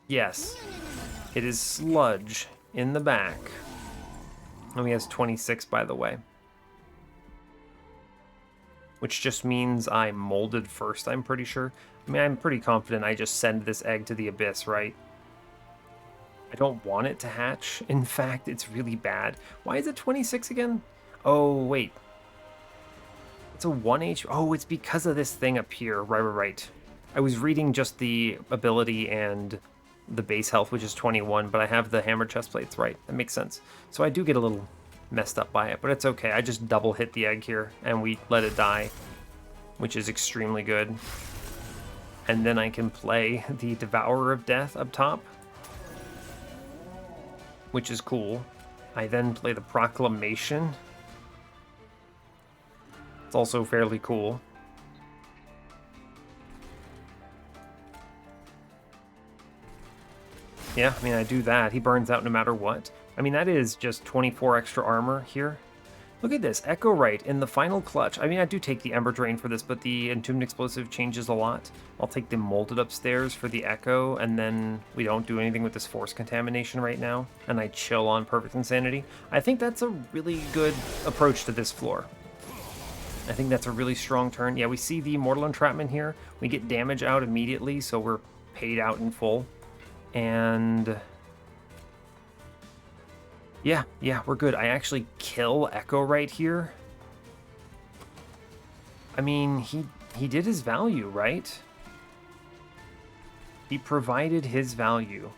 Yes, it is Sludge in the back. Oh, he has 26, by the way. Which just means I molded first, I'm pretty sure. I mean, I'm pretty confident I just send this egg to the abyss, right? I don't want it to hatch. In fact, it's really bad. Why is it 26 again? Oh, wait. It's a 1 HP. Oh, it's because of this thing up here. Right. I was reading just the ability and the base health, which is 21, but I have the hammered chest plates, right? That makes sense. So I do get a little messed up by it, but it's okay. I just double hit the egg here, and we let it die, which is extremely good. And then I can play the Devourer of Death up top, which is cool. I then play the Proclamation. It's also fairly cool. Yeah, I mean, I do that. He burns out no matter what. I mean, that is just 24 extra armor here. Look at this, Echowright in the final clutch. I mean, I do take the Ember Drain for this, but the Entombed Explosive changes a lot. I'll take the Molded Upstairs for the Echo, and then we don't do anything with this Force Contamination right now, and I chill on Perfect Insanity. I think that's a really good approach to this floor. I think that's a really strong turn. Yeah, we see the Mortal Entrapment here. We get damage out immediately, so we're paid out in full. And yeah, we're good. I actually kill Echowright here. I mean, he did his value, right? He provided his value.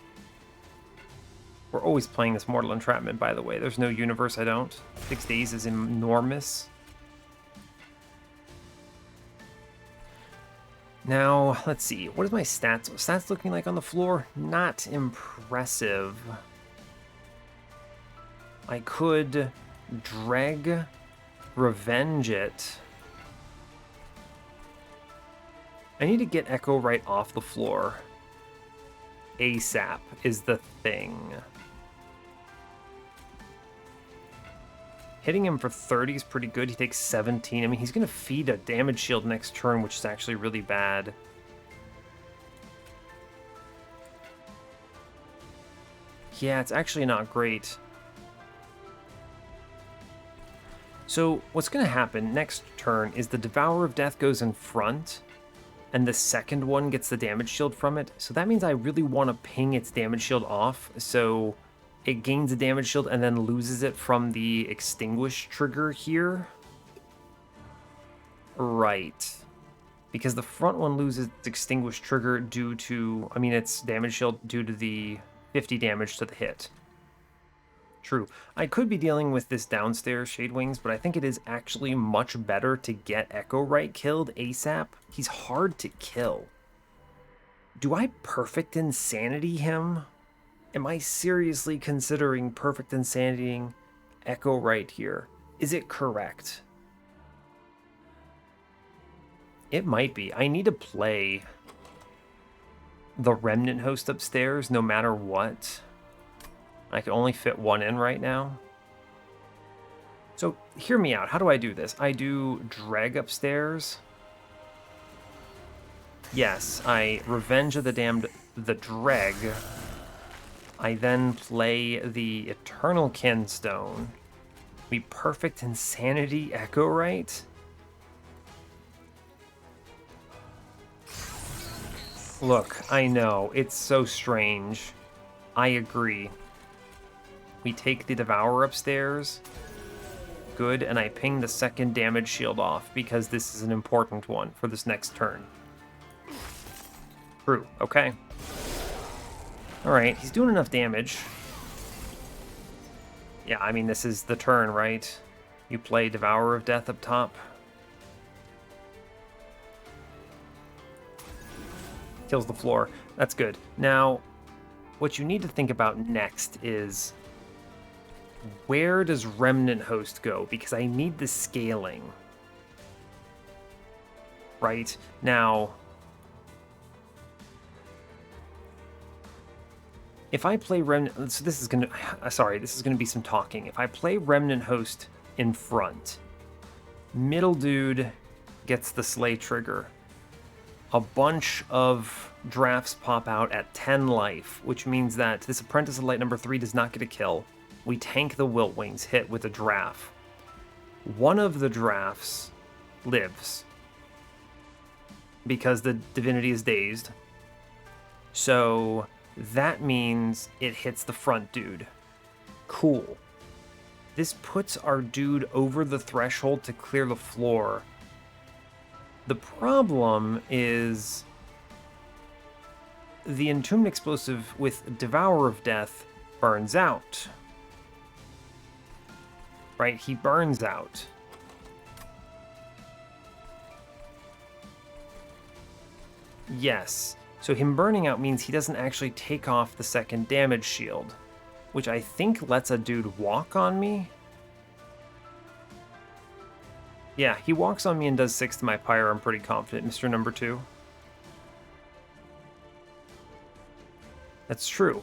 We're always playing this Mortal Entrapment, by the way. There's no universe I don't. 6 days is enormous. Now, let's see. What is my stats looking like on the floor? Not impressive. I could drag Revenge it. I need to get Echowright off the floor. ASAP is the thing. Hitting him for 30 is pretty good. He takes 17. I mean, he's going to feed a damage shield next turn, which is actually really bad. Yeah, it's actually not great. So what's going to happen next turn is the Devourer of Death goes in front, and the second one gets the damage shield from it. So that means I really want to ping its damage shield off, so it gains a damage shield and then loses it from the Extinguish trigger here. Right. Because the front one loses its Extinguish trigger due to, I mean, its damage shield due to the 50 damage to the hit. True. I could be dealing with this downstairs Shade Wings, but I think it is actually much better to get Echowright killed ASAP. He's hard to kill. Do I Perfect Insanity him? Am I seriously considering Perfect Insanitying Echowright here? Is it correct? It might be. I need to play the Remnant Host upstairs no matter what. I can only fit one in right now. So hear me out. How do I do this? I do drag upstairs. Yes, I Revenge of the Damned the drag. I then play the Eternal Kinstone. We Perfect Insanity Echowright. Look, I know, it's so strange. I agree. We take the Devourer upstairs. Good, and I ping the second damage shield off because this is an important one for this next turn. True, okay. Alright, he's doing enough damage. Yeah, I mean, this is the turn, right? You play Devourer of Death up top. Kills the floor. That's good. Now, what you need to think about next is, where does Remnant Host go? Because I need the scaling. Right? Now, if I play Remnant... So this is going to... Sorry, this is going to be some talking. If I play Remnant Host in front, middle dude gets the Slay trigger. A bunch of drafts pop out at 10 life, which means that this Apprentice of Light number 3 does not get a kill. We tank the Wiltwings hit with a draft. One of the drafts lives because the Divinity is dazed. So that means it hits the front dude. Cool. This puts our dude over the threshold to clear the floor. The problem is the Entombed Explosive with Devourer of Death burns out. Right? He burns out. Yes. So him burning out means he doesn't actually take off the second damage shield, which I think lets a dude walk on me. Yeah, he walks on me and does 6 to my pyre. I'm pretty confident, Mr. Number 2. That's true.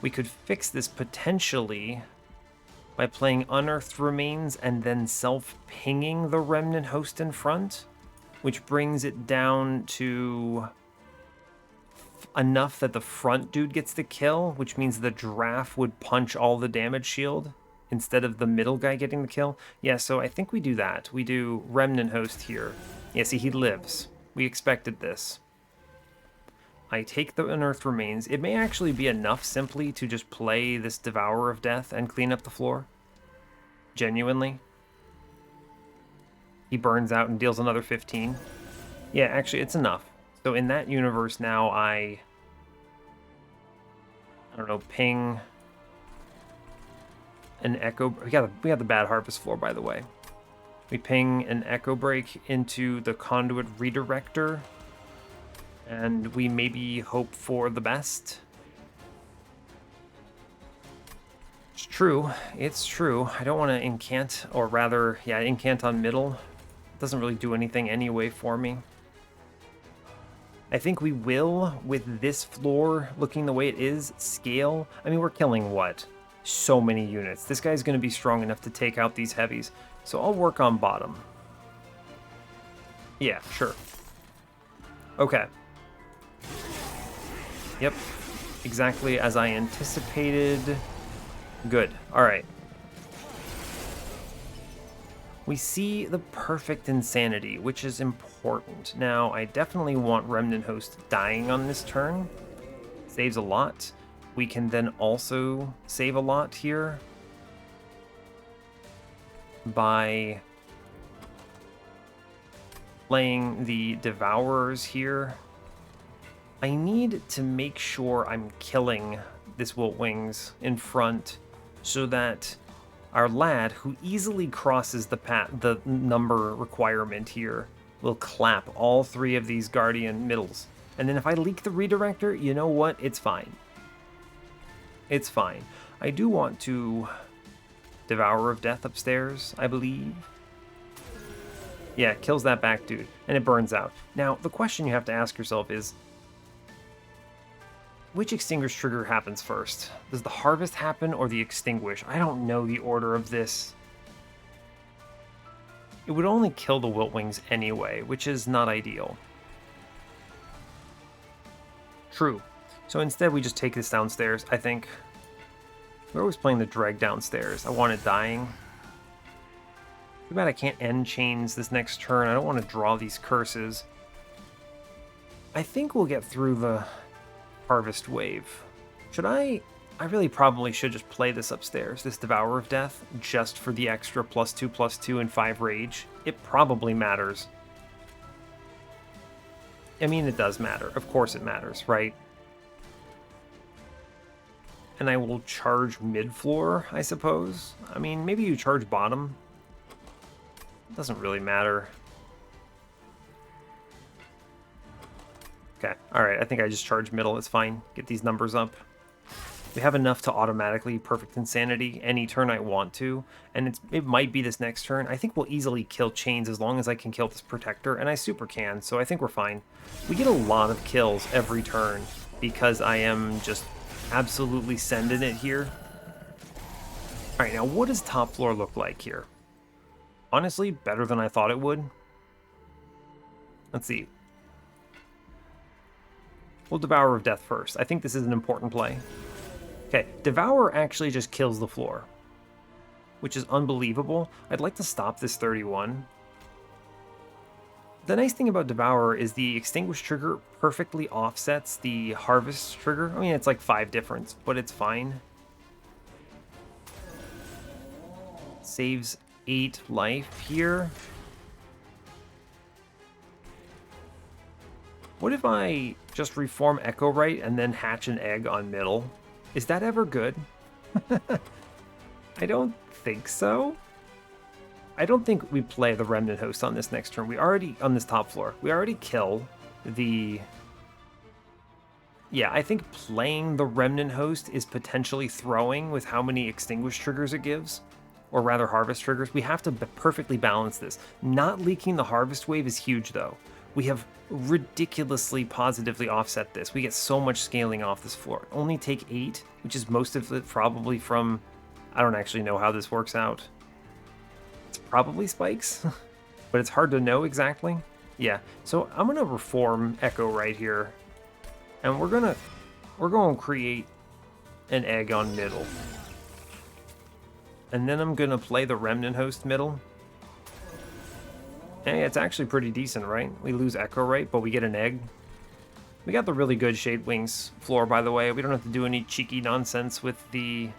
We could fix this potentially by playing Unearthed Remains and then self-pinging the Remnant Host in front, which brings it down to enough that the front dude gets the kill, which means the draft would punch all the damage shield instead of the middle guy getting the kill. Yeah, so I think we do that. We do Remnant Host here. Yeah, see, he lives. We expected this. I take the Unearthed Remains. It may actually be enough simply to just play this Devourer of Death and clean up the floor. Genuinely. He burns out and deals another 15. Yeah, actually, it's enough. So in that universe now, I don't know, ping an Echo... We got the Bad Harvest floor, by the way. We ping an Echo Break into the Conduit Redirector, and we maybe hope for the best. It's true. It's true. I don't want to incant, or rather, yeah, incant on middle. It doesn't really do anything anyway for me. I think we will, with this floor looking the way it is, scale. I mean, we're killing what? So many units. This guy's going to be strong enough to take out these heavies. So I'll work on bottom. Yeah, sure. Okay. Yep. Exactly as I anticipated. Good. All right. We see the Perfect Insanity, which is important. Now, I definitely want Remnant Host dying on this turn. Saves a lot. We can then also save a lot here by playing the Devourers here. I need to make sure I'm killing this Wiltwings in front so that our lad, who easily crosses the number requirement here, will clap all 3 of these Guardian middles. And then if I leak the Redirector, you know what? It's fine. It's fine. I do want to Devourer of Death upstairs, I believe. Yeah, kills that back dude, and it burns out. Now, the question you have to ask yourself is, which Extinguish trigger happens first? Does the Harvest happen or the Extinguish? I don't know the order of this. It would only kill the Wiltwings anyway, which is not ideal. True. So instead we just take this downstairs, I think. We're always playing the drag downstairs. I want it dying. Too bad I can't end chains this next turn. I don't want to draw these curses. I think we'll get through the harvest wave. Should I really probably should just play this upstairs, this Devourer of Death, just for the extra +2/+2 and 5 rage. It probably matters. I mean, it does matter. Of course it matters, right? And I will charge mid-floor, I suppose. I mean, maybe you charge bottom. It doesn't really matter. Okay, alright, I think I just charge middle, it's fine. Get these numbers up. We have enough to automatically Perfect Insanity any turn I want to, and it might be this next turn. I think we'll easily kill chains as long as I can kill this Protector, and I super can, so I think we're fine. We get a lot of kills every turn because I am just absolutely sending it here. Alright, now what does top floor look like here? Honestly, better than I thought it would. Let's see. We'll Devourer of Death first. I think this is an important play. Okay, Devour actually just kills the floor, which is unbelievable. I'd like to stop this 31. The nice thing about Devourer is the Extinguish trigger perfectly offsets the Harvest trigger. I mean, it's like 5 difference, but it's fine. Saves 8 life here. What if I just reform Echowright and then hatch an egg on middle? Is that ever good? I don't think so. I don't think we play the Remnant Host on this next turn. We already, on this top floor, we already kill the... Yeah, I think playing the Remnant Host is potentially throwing with how many Extinguish triggers it gives. Or rather, Harvest triggers. We have to perfectly balance this. Not leaking the Harvest wave is huge, though. We have ridiculously positively offset this. We get so much scaling off this floor. Only take 8, which is most of it probably from... I don't actually know how this works out. It's probably spikes, but it's hard to know exactly. Yeah, so I'm gonna reform Echo right here, and we're gonna create an egg on middle, and then I'm gonna play the Remnant Host middle. Hey, it's actually pretty decent, right? We lose Echowright, but we get an egg. We got the really good Shade Wings floor, by the way. We don't have to do any cheeky nonsense with the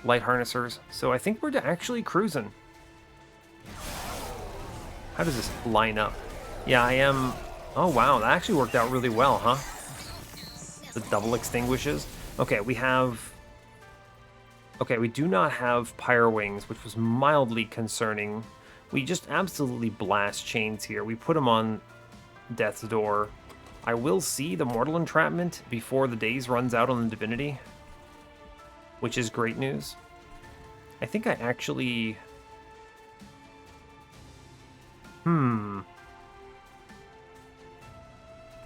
Light Harnessers, so I think we're actually cruising. How does this line up? Yeah, I am... Oh, wow, that actually worked out really well, huh? The double extinguishes. Okay, we have... Okay, we do not have Pyre Wings, which was mildly concerning. We just absolutely blast chains here. We put them on Death's Door. I will see the Mortal Entrapment before the days runs out on the Divinity, which is great news. I think I actually...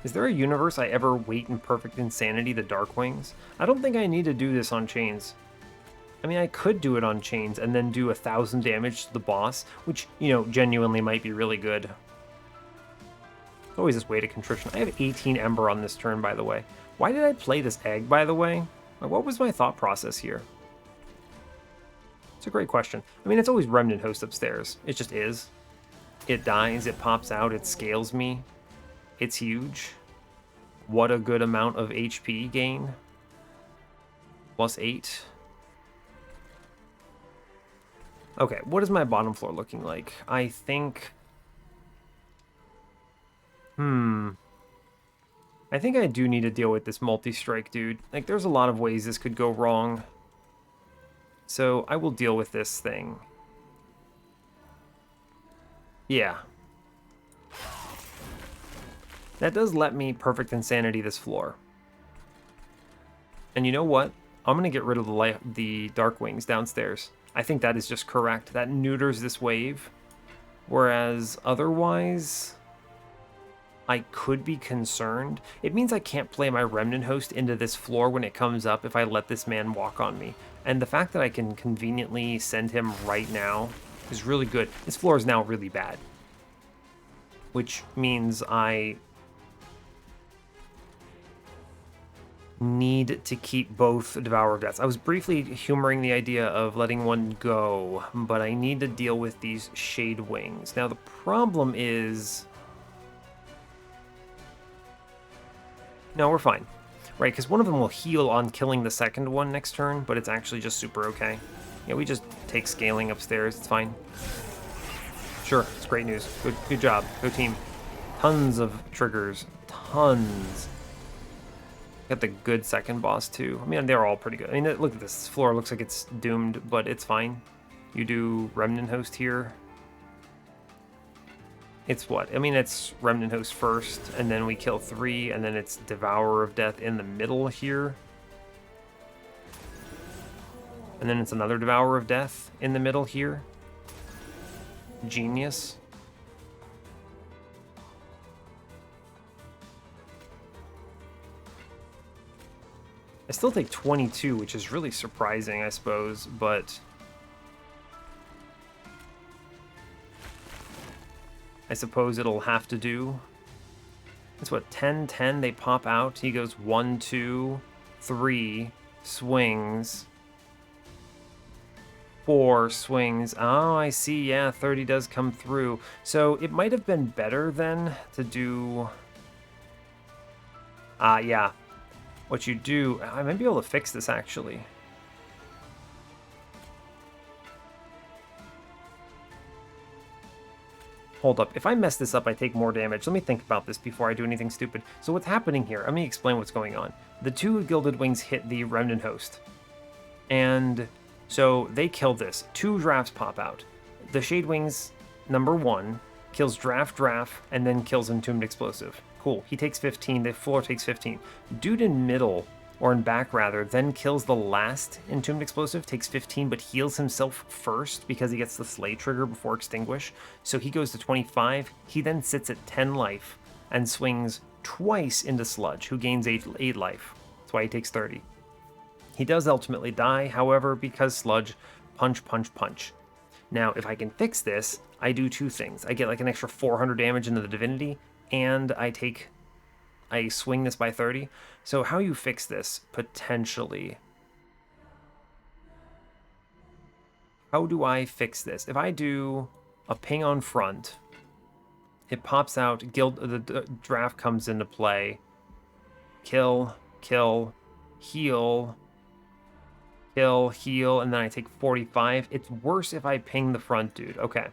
Is there a universe I ever wait in Perfect Insanity the Dark Wings? I don't think I need to do this on chains. I mean, I could do it on chains and then do 1,000 damage to the boss, which, you know, genuinely might be really good. There's always this Weight of Contrition. I have 18 Ember on this turn, by the way. Why did I play this egg, by the way? Like, what was my thought process here? It's a great question. I mean, it's always Remnant Host upstairs. It just is. It dies, it pops out, it scales me. It's huge. What a good amount of HP gain. +8. Okay, what is my bottom floor looking like? I think... I think I do need to deal with this multi-strike, dude. Like, there's a lot of ways this could go wrong. So, I will deal with this thing. Yeah. That does let me Perfect Insanity this floor. And you know what? I'm going to get rid of the Dark Wings downstairs. I think that is just correct. That neuters this wave. Whereas otherwise, I could be concerned. It means I can't play my Remnant Host into this floor when it comes up if I let this man walk on me. And the fact that I can conveniently send him right now is really good. This floor is now really bad. Which means I need to keep both Devourer of Deaths. I was briefly humoring the idea of letting one go, but I need to deal with these Shade Wings. Now the problem is... No, we're fine. Right, because one of them will heal on killing the second one next turn, but it's actually just super okay. Yeah, we just take scaling upstairs, it's fine. Sure, it's great news. Good job, go team. Tons of triggers, tons. Got the good second boss too. I mean, they're all pretty good. I mean, look at this. This floor looks like it's doomed, but it's fine. You do Remnant Host here. It's what? I mean, it's Remnant Host first, and then we kill 3, and then it's Devourer of Death in the middle here. And then it's another Devourer of Death in the middle here. Genius. I still take 22, which is really surprising, I suppose, but... I suppose it'll have to do. That's what, 10, 10, they pop out. He goes 1, 2, 3, swings. 4 swings. Oh, I see, yeah, 30 does come through. So it might have been better then to do... yeah. What you do... I might be able to fix this, actually. Hold up. If I mess this up, I take more damage. Let me think about this before I do anything stupid. So what's happening here? Let me explain what's going on. The 2 Gilded Wings hit the Remnant Host. And so they kill this. 2 drafts pop out. The Shade Wings, number 1, kills Draft, and then kills Entombed Explosive. Cool. He takes 15. The floor takes 15. Dude in middle, or in back rather, then kills the last Entombed Explosive, takes 15, but heals himself first because he gets the Slay trigger before Extinguish. So he goes to 25. He then sits at 10 life and swings twice into Sludge, who gains 8 life. That's why he takes 30. He does ultimately die, however, because Sludge punch, punch, punch. Now, if I can fix this, I do 2 things. I get like an extra 400 damage into the Divinity, and I swing this by 30. So how you fix this, potentially. How do I fix this? If I do a ping on front, it pops out, the draft comes into play. Kill, kill, heal, kill, heal, and then I take 45. It's worse if I ping the front dude. Okay.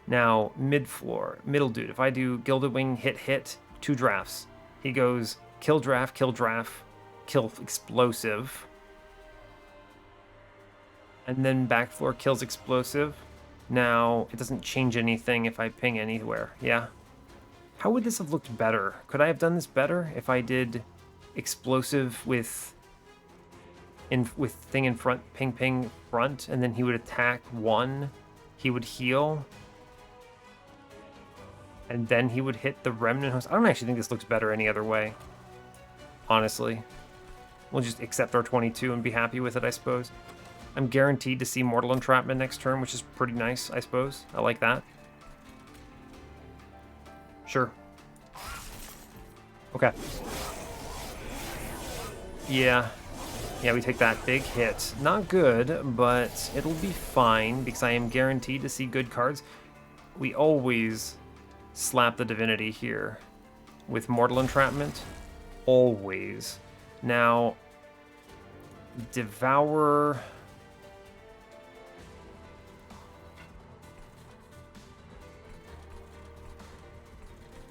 Now, middle dude. If I do Gilded Wing, hit, 2 drafts. He goes kill draft, kill explosive. And then back floor kills explosive. Now, it doesn't change anything if I ping anywhere. Yeah. How would this have looked better? Could I have done this better if I did explosive with thing in front, ping front, and then he would attack 1, he would heal, and then he would hit the Remnant Host. I don't actually think this looks better any other way, honestly. We'll just accept our 22 and be happy with it, I suppose. I'm guaranteed to see Mortal Entrapment next turn, which is pretty nice, I suppose. I like that. Sure. Okay. Yeah. Yeah, we take that big hit. Not good, but it'll be fine because I am guaranteed to see good cards. We always slap the Divinity here with Mortal Entrapment. Always. Now, Devour...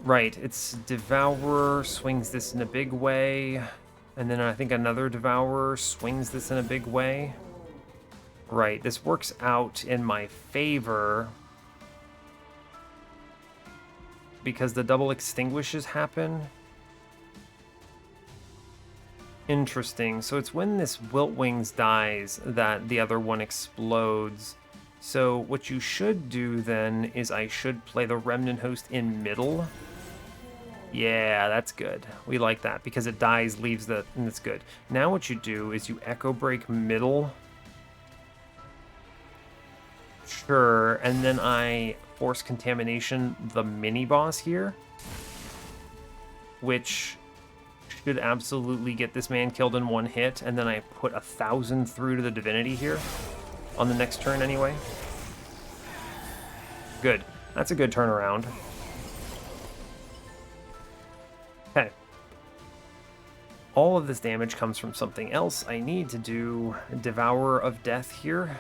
Right, it's Devourer swings this in a big way, and then I think another Devourer swings this in a big way. Right, this works out in my favor because the double extinguishes happen. Interesting, so it's when this Wilt Wings dies that the other one explodes. So what you should do then is I should play the Remnant Host in middle. Yeah, that's good. We like that because it dies, leaves the, and it's good. Now what you do is you Echo Break middle. Sure, and then I Force Contamination the mini boss here, which should absolutely get this man killed in one hit, and then I put 1,000 through to the Divinity here on the next turn anyway. Good. That's a good turnaround. Okay. All of this damage comes from something else. I need to do Devourer of Death here.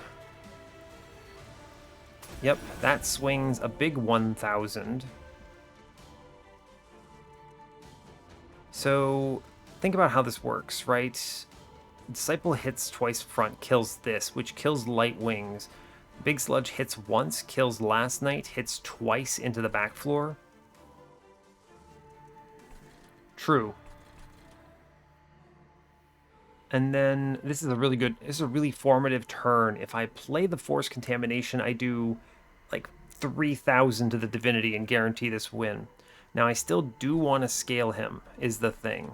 Yep, that swings a big 1,000. So think about how this works, right? Disciple hits twice front, kills this, which kills Light Wings. Big Sludge hits once, kills Last Night, hits twice into the back floor. True. And then this is a really formative turn. If I play the Force Contamination, I do like 3,000 to the Divinity and guarantee this win. Now, I still do want to scale him, is the thing.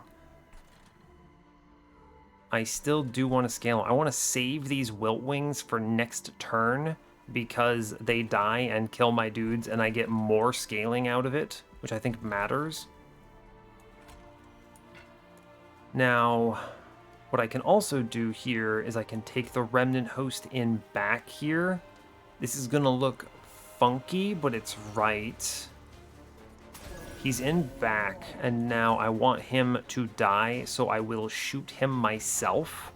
I still do want to scale him. I want to save these Wilt Wings for next turn because they die and kill my dudes and I get more scaling out of it, which I think matters. Now, what I can also do here is I can take the Remnant Host in back here. This is going to look funky, but it's right. He's in back, and now I want him to die, so I will shoot him myself.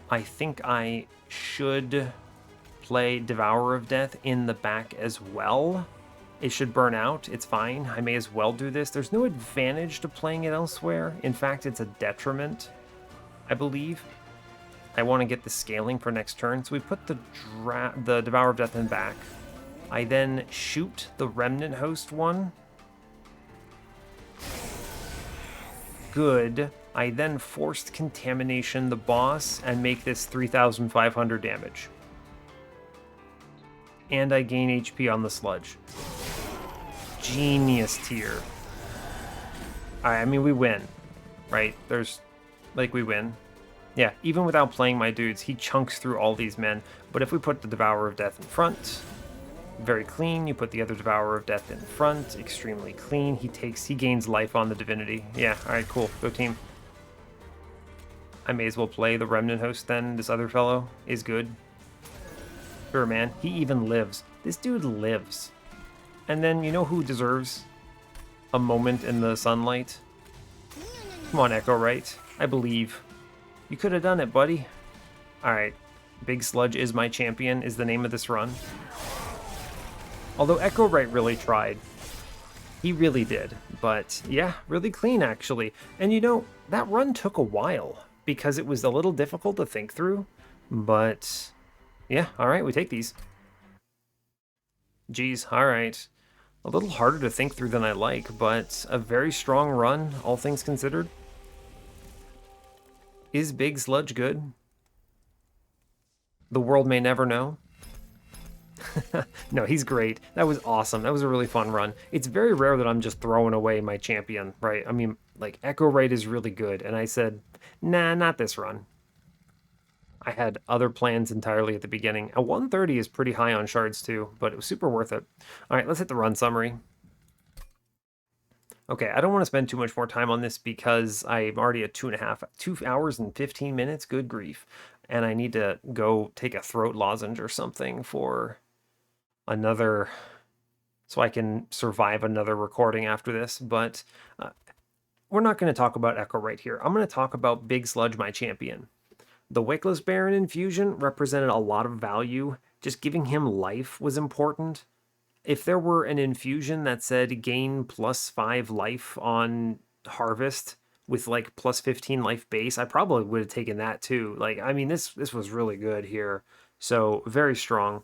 I think I should play Devourer of Death in the back as well. It should burn out. It's fine. I may as well do this. There's no advantage to playing it elsewhere. In fact, it's a detriment, I believe. I want to get the scaling for next turn. So we put the Devourer of Death in back. I then shoot the Remnant Host one. Good. I then Forced Contamination the boss and make this 3,500 damage. And I gain HP on the Sludge. Genius tier. Alright, I mean, we win. Right? We win. Yeah, even without playing my dudes, he chunks through all these men. But if we put the Devourer of Death in front, very clean. You put the other Devourer of Death in front, extremely clean. He gains life on the Divinity. Yeah, alright, cool. Go team. I may as well play the Remnant Host then. This other fellow is good. Sure, man. He even lives. This dude lives. And then, you know who deserves a moment in the sunlight? Come on, Echowright. I believe. You could have done it, buddy. Alright. Big Sludge is my champion, is the name of this run. Although Echowright really tried. He really did. But, yeah, really clean, actually. And you know, that run took a while, because it was a little difficult to think through. But, yeah, alright, we take these. Geez, alright. A little harder to think through than I like, but a very strong run, all things considered. Is Big Sludge good? The world may never know. No, he's great. That was awesome. That was a really fun run. It's very rare that I'm just throwing away my champion, right? I mean, like, Echowright is really good, and I said, nah, not this run. I had other plans entirely at the beginning. A 130 is pretty high on shards too, but it was super worth it. All right, let's hit the run summary. Okay, I don't want to spend too much more time on this because I'm already at 2 hours and 15 minutes. Good grief. And I need to go take a throat lozenge or something for another, so I can survive another recording after this. But we're not going to talk about Echowright here. I'm going to talk about Big Sludge, my champion. The Wickless Baron infusion represented a lot of value. Just giving him life was important. If there were an infusion that said gain +5 life on harvest with like +15 life base, I probably would have taken that too. Like, I mean, this was really good here. So very strong.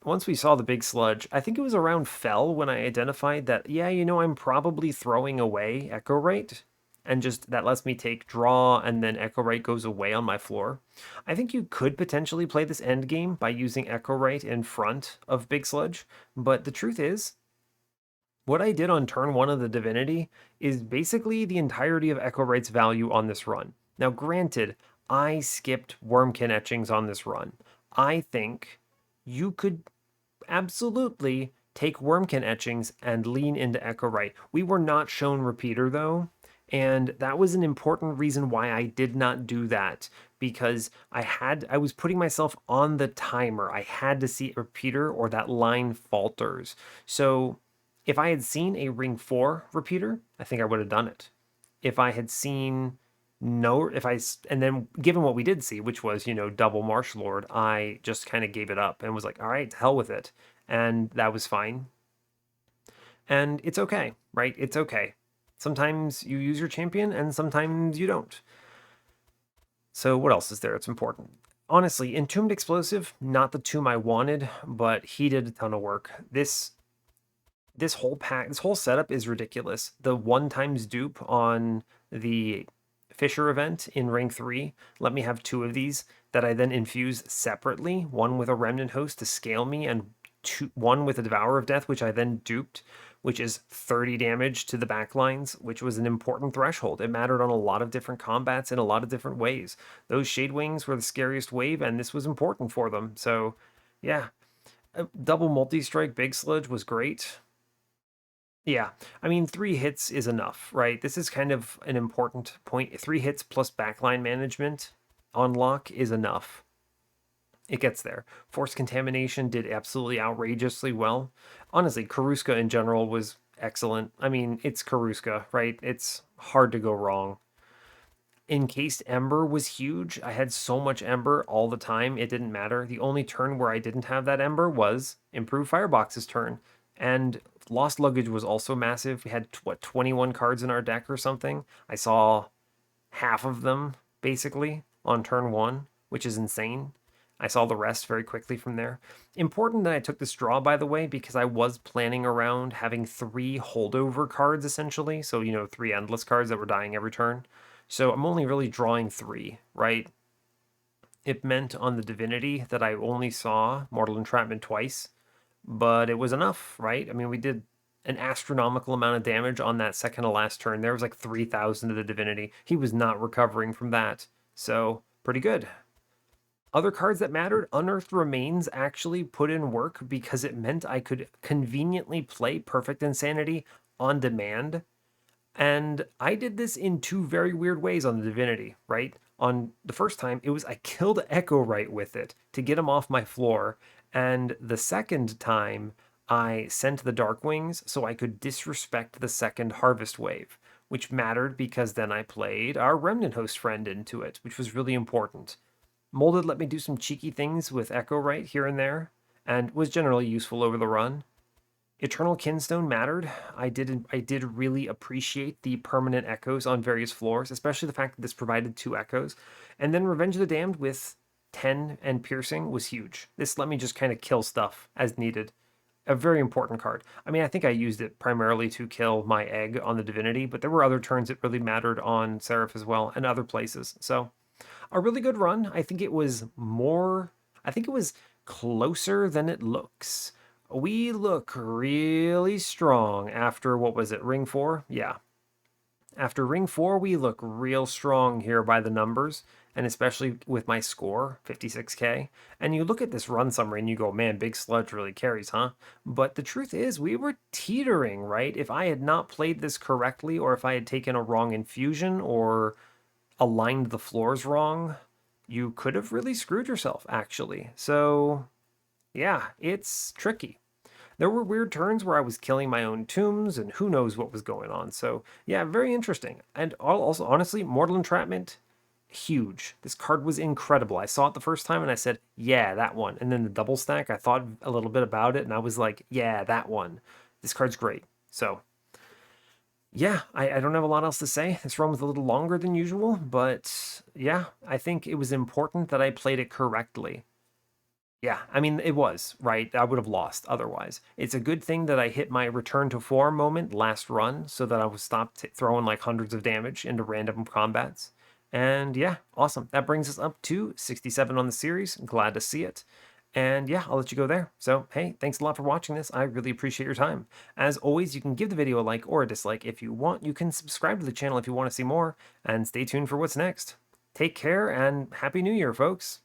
Once we saw the Big Sludge, I think it was around Fell when I identified that, yeah, you know, I'm probably throwing away Echowright. And just that lets me take draw, and then Echowright goes away on my floor. I think you could potentially play this end game by using Echowright in front of Big Sludge, but the truth is, what I did on turn 1 of the Divinity is basically the entirety of Echowright's value on this run. Now granted, I skipped Wurmkin etchings on this run. I think you could absolutely take Wurmkin etchings and lean into Echowright. We were not shown Repeater though, and that was an important reason why I did not do that, because I was putting myself on the timer. I had to see Repeater or that line falters. So if I had seen a ring 4 Repeater, I think I would have done it. If I had seen no, if I, and then given what we did see, which was, double Marsh Lord, I just kind of gave it up and was like, all right, to hell with it. And that was fine. And it's okay, right? It's okay. Sometimes you use your champion and sometimes you don't. So what else is there? It's important. Honestly, Entombed Explosive, not the tomb I wanted, but he did a ton of work. This whole pack, this whole setup is ridiculous. The 1x dupe on the Fisher event in Ring 3 let me have 2 of these that I then infuse separately, one with a Remnant Host to scale me, and one with a Devourer of Death, which I then duped, which is 30 damage to the backlines, which was an important threshold. It mattered on a lot of different combats in a lot of different ways. Those Shade Wings were the scariest wave, and this was important for them. So, yeah. Double multi-strike Big Sludge was great. Yeah, I mean, 3 hits is enough, right? This is kind of an important point. 3 hits plus backline management on lock is enough. It gets there. Force Contamination did absolutely outrageously well. Honestly, Karuska in general was excellent. I mean, it's Karuska, right? It's hard to go wrong. Encased Ember was huge. I had so much Ember all the time, it didn't matter. The only turn where I didn't have that Ember was Improved Firebox's turn. And Lost Luggage was also massive. We had, 21 cards in our deck or something? I saw half of them, basically, on turn 1, which is insane. I saw the rest very quickly from there. Important that I took this draw, by the way, because I was planning around having 3 holdover cards, essentially. So, 3 endless cards that were dying every turn. So I'm only really drawing 3, right? It meant on the Divinity that I only saw Mortal Entrapment twice, but it was enough, right? I mean, we did an astronomical amount of damage on that second to last turn. There was like 3,000 to the Divinity. He was not recovering from that, so pretty good. Other cards that mattered, Unearthed Remains actually put in work because it meant I could conveniently play Perfect Insanity on demand. And I did this in 2 very weird ways on the Divinity, right? On the first time, it was I killed Echowright with it to get him off my floor. And the second time, I sent the Dark Wings so I could disrespect the second Harvest Wave, which mattered because then I played our Remnant Host friend into it, which was really important. Molded let me do some cheeky things with Echowright here and there, and was generally useful over the run. Eternal Kinstone mattered. I did really appreciate the permanent echoes on various floors, especially the fact that this provided 2 echoes. And then Revenge of the Damned with 10 and Piercing was huge. This let me just kind of kill stuff as needed. A very important card. I mean, I think I used it primarily to kill my egg on the Divinity, but there were other turns that really mattered on Seraph as well and other places. So a really good run. I think it was closer than it looks. We look really strong after, what was it, Ring 4? Yeah. After Ring 4, we look real strong here by the numbers, and especially with my score, 56k. And you look at this run summary and you go, man, Big Sludge really carries, huh? But the truth is, we were teetering, right? If I had not played this correctly, or if I had taken a wrong infusion, or aligned the floors wrong, you could have really screwed yourself, actually. So, yeah, it's tricky. There were weird turns where I was killing my own tombs, and who knows what was going on. So, yeah, very interesting. And also, honestly, Mortal Entrapment, huge. This card was incredible. I saw it the first time and I said, yeah, that one. And then the double stack, I thought a little bit about it and I was like, yeah, that one. This card's great. So, yeah, I don't have a lot else to say. This run was a little longer than usual, but yeah, I think it was important that I played it correctly. Yeah, I mean, it was, right? I would have lost otherwise. It's a good thing that I hit my return to form moment last run so that I was stopped throwing like hundreds of damage into random combats. And yeah, awesome. That brings us up to 67 on the series. Glad to see it. And yeah, I'll let you go there. So, hey, thanks a lot for watching this. I really appreciate your time. As always, you can give the video a like or a dislike if you want. You can subscribe to the channel if you want to see more. And stay tuned for what's next. Take care and Happy New Year, folks.